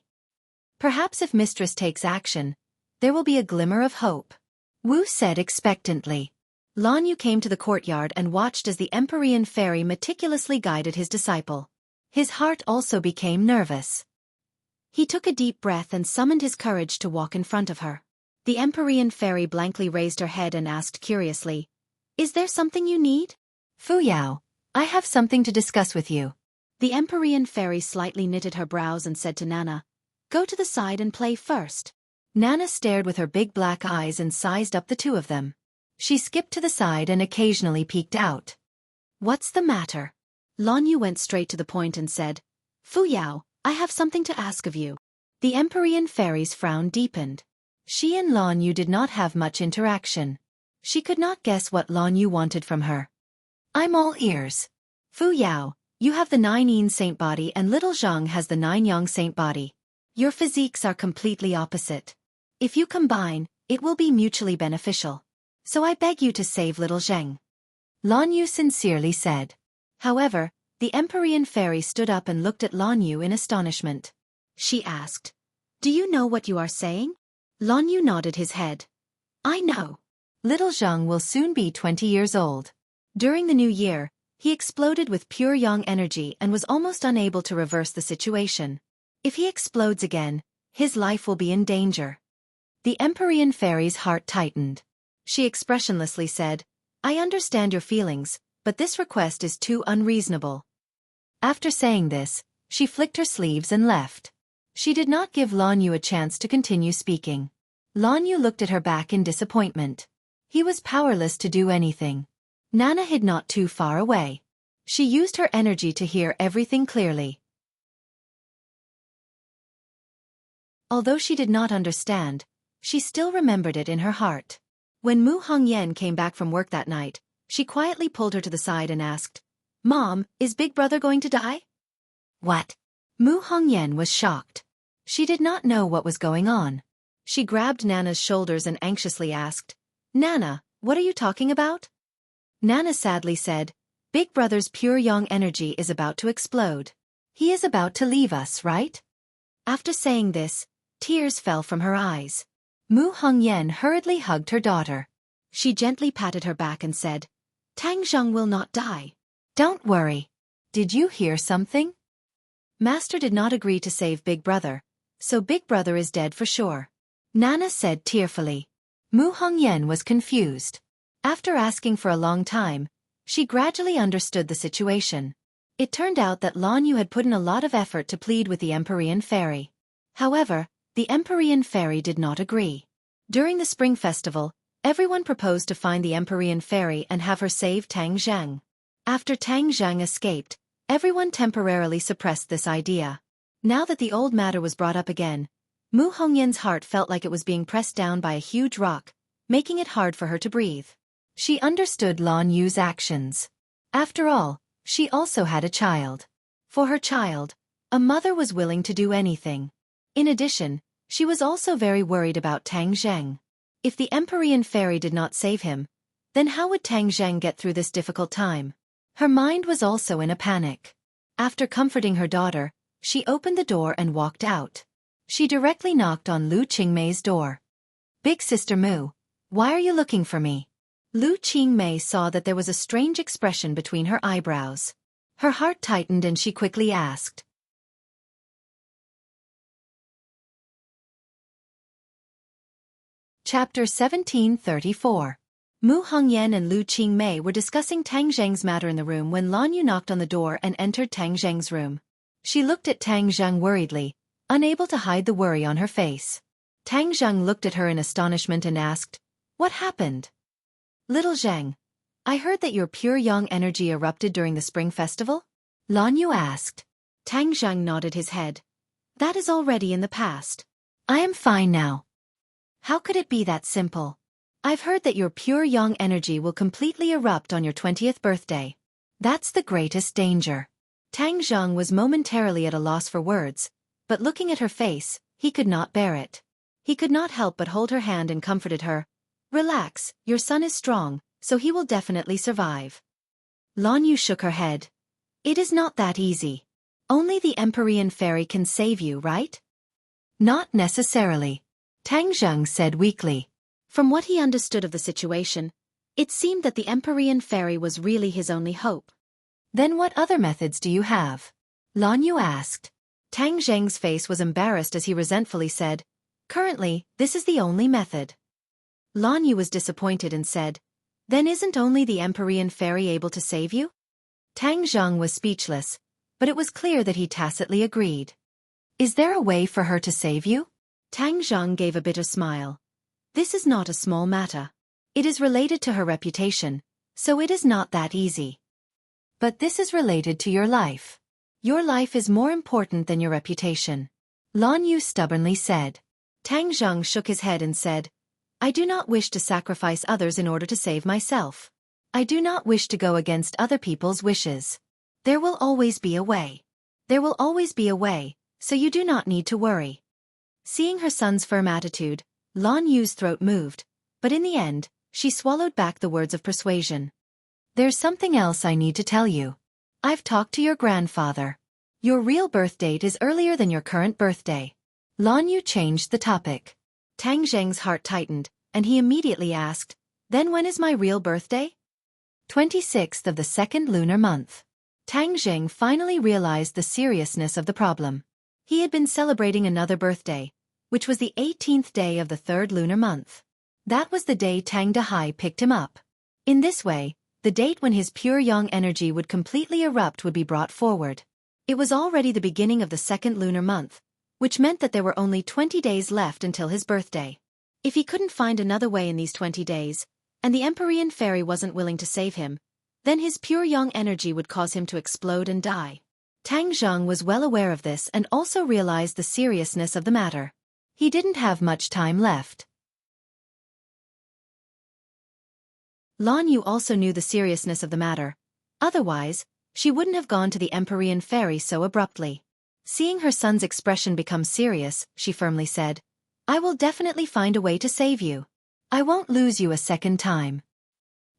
Perhaps if mistress takes action, there will be a glimmer of hope. Wu said expectantly. Lan Yu came to the courtyard and watched as the Empyrean fairy meticulously guided his disciple. His heart also became nervous. He took a deep breath and summoned his courage to walk in front of her. The Empyrean fairy blankly raised her head and asked curiously, Is there something you need? Fu Yao, I have something to discuss with you. The Empyrean fairy slightly knitted her brows and said to Nana, Go to the side and play first. Nana stared with her big black eyes and sized up the two of them. She skipped to the side and occasionally peeked out. What's the matter? Lan Yu went straight to the point and said, Fu Yao, I have something to ask of you. The Empyrean fairy's frown deepened. She and Lan Yu did not have much interaction. She could not guess what Lan Yu wanted from her. I'm all ears. Fu Yao, you have the 9 yin saint body and little Zhang has the 9 yang saint body. Your physiques are completely opposite. If you combine, it will be mutually beneficial. So I beg you to save little Zheng. Lan Yu sincerely said. However, the Empyrean fairy stood up and looked at Lan Yu in astonishment. She asked, Do you know what you are saying? Lan Yu nodded his head. I know. Little Zheng will soon be 20 years old. During the new year, he exploded with pure yang energy and was almost unable to reverse the situation. If he explodes again, his life will be in danger. The Empyrean fairy's heart tightened. She expressionlessly said, I understand your feelings, but this request is too unreasonable. After saying this, she flicked her sleeves and left. She did not give Lan Yu a chance to continue speaking. Lan Yu looked at her back in disappointment. He was powerless to do anything. Nana hid not too far away. She used her energy to hear everything clearly. Although she did not understand, she still remembered it in her heart. When Mu Hongyan came back from work that night, she quietly pulled her to the side and asked, Mom, is Big Brother going to die? What? Mu Hongyan was shocked. She did not know what was going on. She grabbed Nana's shoulders and anxiously asked, Nana, what are you talking about? Nana sadly said, Big Brother's pure yang energy is about to explode. He is about to leave us, right? After saying this, tears fell from her eyes. Mu Hongyan hurriedly hugged her daughter. She gently patted her back and said, Tang Zheng will not die. Don't worry. Did you hear something? Master did not agree to save Big Brother, so Big Brother is dead for sure. Nana said tearfully. Mu Hongyan was confused. After asking for a long time, she gradually understood the situation. It turned out that Lan Yu had put in a lot of effort to plead with the Empyrean fairy. However, the Empyrean fairy did not agree. During the spring festival, everyone proposed to find the Empyrean fairy and have her save Tang Zheng. After Tang Zheng escaped, everyone temporarily suppressed this idea. Now that the old matter was brought up again, Mu Hongyan's heart felt like it was being pressed down by a huge rock, making it hard for her to breathe. She understood Lan Yu's actions. After all, she also had a child. For her child, a mother was willing to do anything. In addition, she was also very worried about Tang Zheng. If the Empyrean fairy did not save him, then how would Tang Zheng get through this difficult time? Her mind was also in a panic. After comforting her daughter, she opened the door and walked out. She directly knocked on Lu Qingmei's door. Big Sister Mu, why are you looking for me? Lu Qingmei saw that there was a strange expression between her eyebrows. Her heart tightened and she quickly asked, Chapter 1734. Mu Hongyan and Lu Qingmei were discussing Tang Zheng's matter in the room when Lan Yu knocked on the door and entered Tang Zheng's room. She looked at Tang Zheng worriedly, unable to hide the worry on her face. Tang Zheng looked at her in astonishment and asked, "What happened?" "Little Zheng, I heard that your pure yang energy erupted during the spring festival?" Lan Yu asked. Tang Zheng nodded his head. "That is already in the past. I am fine now." "How could it be that simple? I've heard that your pure yang energy will completely erupt on your 20th birthday. That's the greatest danger." Tang Zheng was momentarily at a loss for words, but looking at her face, he could not bear it. He could not help but hold her hand and comforted her. "Relax, your son is strong, so he will definitely survive." Lan Yu shook her head. "It is not that easy. Only the Empyrean fairy can save you, right?" "Not necessarily," Tang Zheng said weakly. From what he understood of the situation, it seemed that the Empyrean fairy was really his only hope. "Then what other methods do you have?" Lan Yu asked. Tang Zheng's face was embarrassed as he resentfully said, "Currently, this is the only method." Lan Yu was disappointed and said, "Then isn't only the Empyrean fairy able to save you?" Tang Zheng was speechless, but it was clear that he tacitly agreed. "Is there a way for her to save you?" Tang Zheng gave a bitter smile. "This is not a small matter. It is related to her reputation, so it is not that easy." "But this is related to your life. Your life is more important than your reputation," Lan Yu stubbornly said. Tang Zheng shook his head and said, "I do not wish to sacrifice others in order to save myself. I do not wish to go against other people's wishes. There will always be a way. There will always be a way, so you do not need to worry." Seeing her son's firm attitude, Lan Yu's throat moved, but in the end, she swallowed back the words of persuasion. "There's something else I need to tell you. I've talked to your grandfather. Your real birth date is earlier than your current birthday." Lan Yu changed the topic. Tang Zheng's heart tightened, and he immediately asked, "Then when is my real birthday?" 26th of the second lunar month. Tang Zheng finally realized the seriousness of the problem. He had been celebrating another birthday, which was the 18th day of the third lunar month. That was the day Tang Dahai picked him up. In this way, the date when his pure yang energy would completely erupt would be brought forward. It was already the beginning of the second lunar month, which meant that there were only 20 days left until his birthday. If he couldn't find another way in these 20 days, and the Empyrean fairy wasn't willing to save him, then his pure yang energy would cause him to explode and die. Tang Zheng was well aware of this and also realized the seriousness of the matter. He didn't have much time left. Lan Yu also knew the seriousness of the matter. Otherwise, she wouldn't have gone to the Empyrean fairy so abruptly. Seeing her son's expression become serious, she firmly said, "I will definitely find a way to save you. I won't lose you a second time.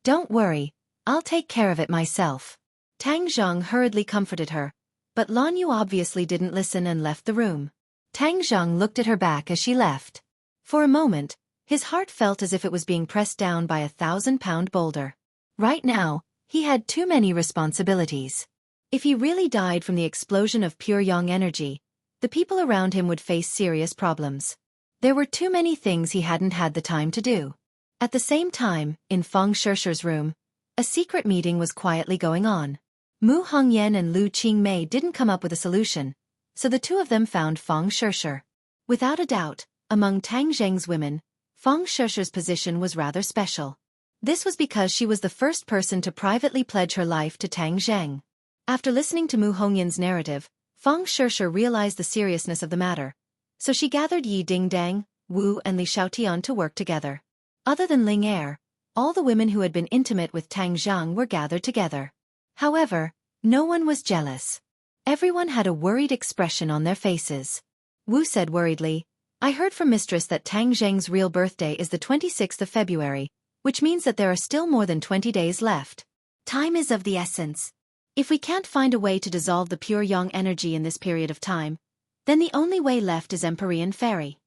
Don't worry, I'll take care of it myself." Tang Zheng hurriedly comforted her, but Lan Yu obviously didn't listen and left the room. Tang Zheng looked at her back as she left. For a moment, his heart felt as if it was being pressed down by a 1,000-pound boulder. Right now, he had too many responsibilities. If he really died from the explosion of pure yang energy, the people around him would face serious problems. There were too many things he hadn't had the time to do. At the same time, in Fang Shishi's room, a secret meeting was quietly going on. Mu Hongyan and Lu Qingmei didn't come up with a solution, so the two of them found Fang Shishi. Without a doubt, among Tang Zheng's women, Fang Shishi's position was rather special. This was because she was the first person to privately pledge her life to Tang Zheng. After listening to Mu Hongyan's narrative, Fang Shishi realized the seriousness of the matter, so she gathered Yi Dingdang, Wu and Li Xiaotian to work together. Other than Ling Er, all the women who had been intimate with Tang Zheng were gathered together. However, no one was jealous. Everyone had a worried expression on their faces. Wu said worriedly, "I heard from Mistress that Tang Zheng's real birthday is the 26th of February, which means that there are still more than 20 days left. Time is of the essence. If we can't find a way to dissolve the pure yang energy in this period of time, then the only way left is Empyrean Fairy."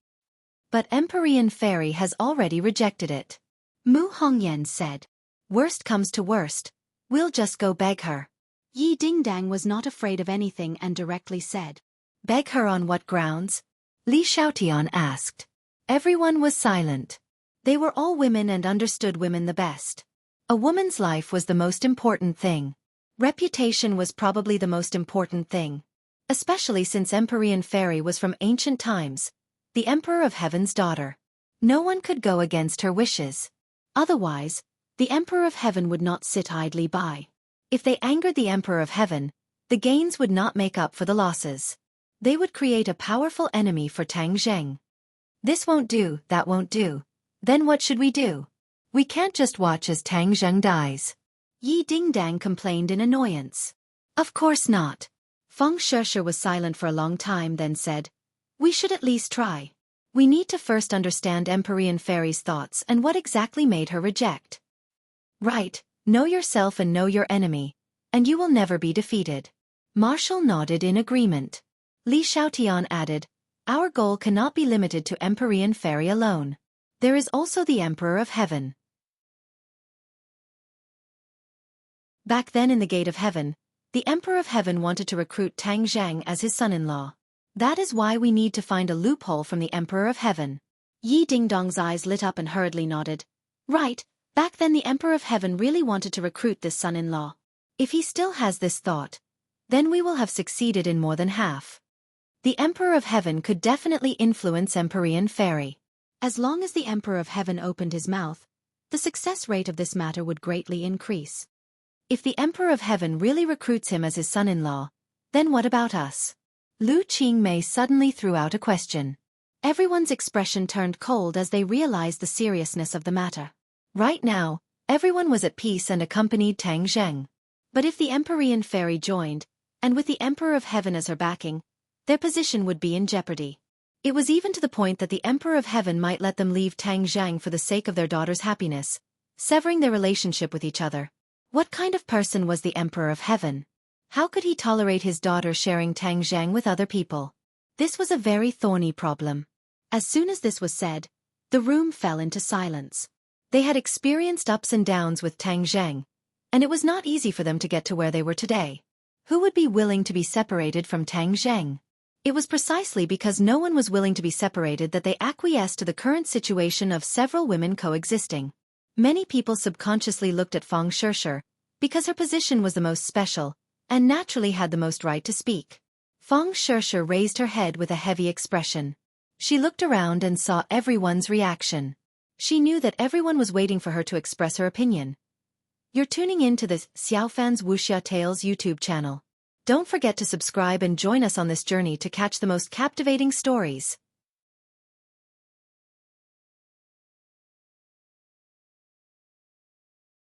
"But Empyrean Fairy has already rejected it," Mu Hongyan said. "Worst comes to worst, we'll just go beg her." Yi Dingdang was not afraid of anything and directly said, "Beg her on what grounds?" Li Xiaotian asked. Everyone was silent. They were all women and understood women the best. A woman's life was the most important thing. Reputation was probably the most important thing. Especially since Empyrean Fairy was from ancient times, the Emperor of Heaven's daughter. No one could go against her wishes. Otherwise, the Emperor of Heaven would not sit idly by. If they angered the Emperor of Heaven, the gains would not make up for the losses. They would create a powerful enemy for Tang Zheng. This won't do, that won't do. Then what should we do? We can't just watch as Tang Zheng dies. Yi Dingdang complained in annoyance. Of course not. Feng Sheshe was silent for a long time, then said, we should at least try. We need to first understand Empyrean Fairy's thoughts and what exactly made her reject. Right, know yourself and know your enemy, and you will never be defeated. Marshall nodded in agreement. Li Xiaotian added, our goal cannot be limited to Empyrean Fairy alone. There is also the Emperor of Heaven. Back then in the Gate of Heaven, the Emperor of Heaven wanted to recruit Tang Zheng as his son-in-law. That is why we need to find a loophole from the Emperor of Heaven. Yi Dingdong's eyes lit up and hurriedly nodded. Right, back then the Emperor of Heaven really wanted to recruit this son-in-law. If he still has this thought, then we will have succeeded in more than half. The Emperor of Heaven could definitely influence Empyrean Fairy. As long as the Emperor of Heaven opened his mouth, the success rate of this matter would greatly increase. If the Emperor of Heaven really recruits him as his son-in-law, then what about us? Lu Qingmei suddenly threw out a question. Everyone's expression turned cold as they realized the seriousness of the matter. Right now, everyone was at peace and accompanied Tang Zheng. But if the Empyrean Fairy joined, and with the Emperor of Heaven as her backing, their position would be in jeopardy. It was even to the point that the Emperor of Heaven might let them leave Tang Zheng for the sake of their daughter's happiness, severing their relationship with each other. What kind of person was the Emperor of Heaven? How could he tolerate his daughter sharing Tang Zheng with other people? This was a very thorny problem. As soon as this was said, the room fell into silence. They had experienced ups and downs with Tang Zheng, and it was not easy for them to get to where they were today. Who would be willing to be separated from Tang Zheng? It was precisely because no one was willing to be separated that they acquiesced to the current situation of several women coexisting. Many people subconsciously looked at Feng Sheshe, because her position was the most special, and naturally had the most right to speak. Feng Sheshe raised her head with a heavy expression. She looked around and saw everyone's reaction. She knew that everyone was waiting for her to express her opinion. You're tuning in to the Xiaofan's Wuxia Tales YouTube channel. Don't forget to subscribe and join us on this journey to catch the most captivating stories.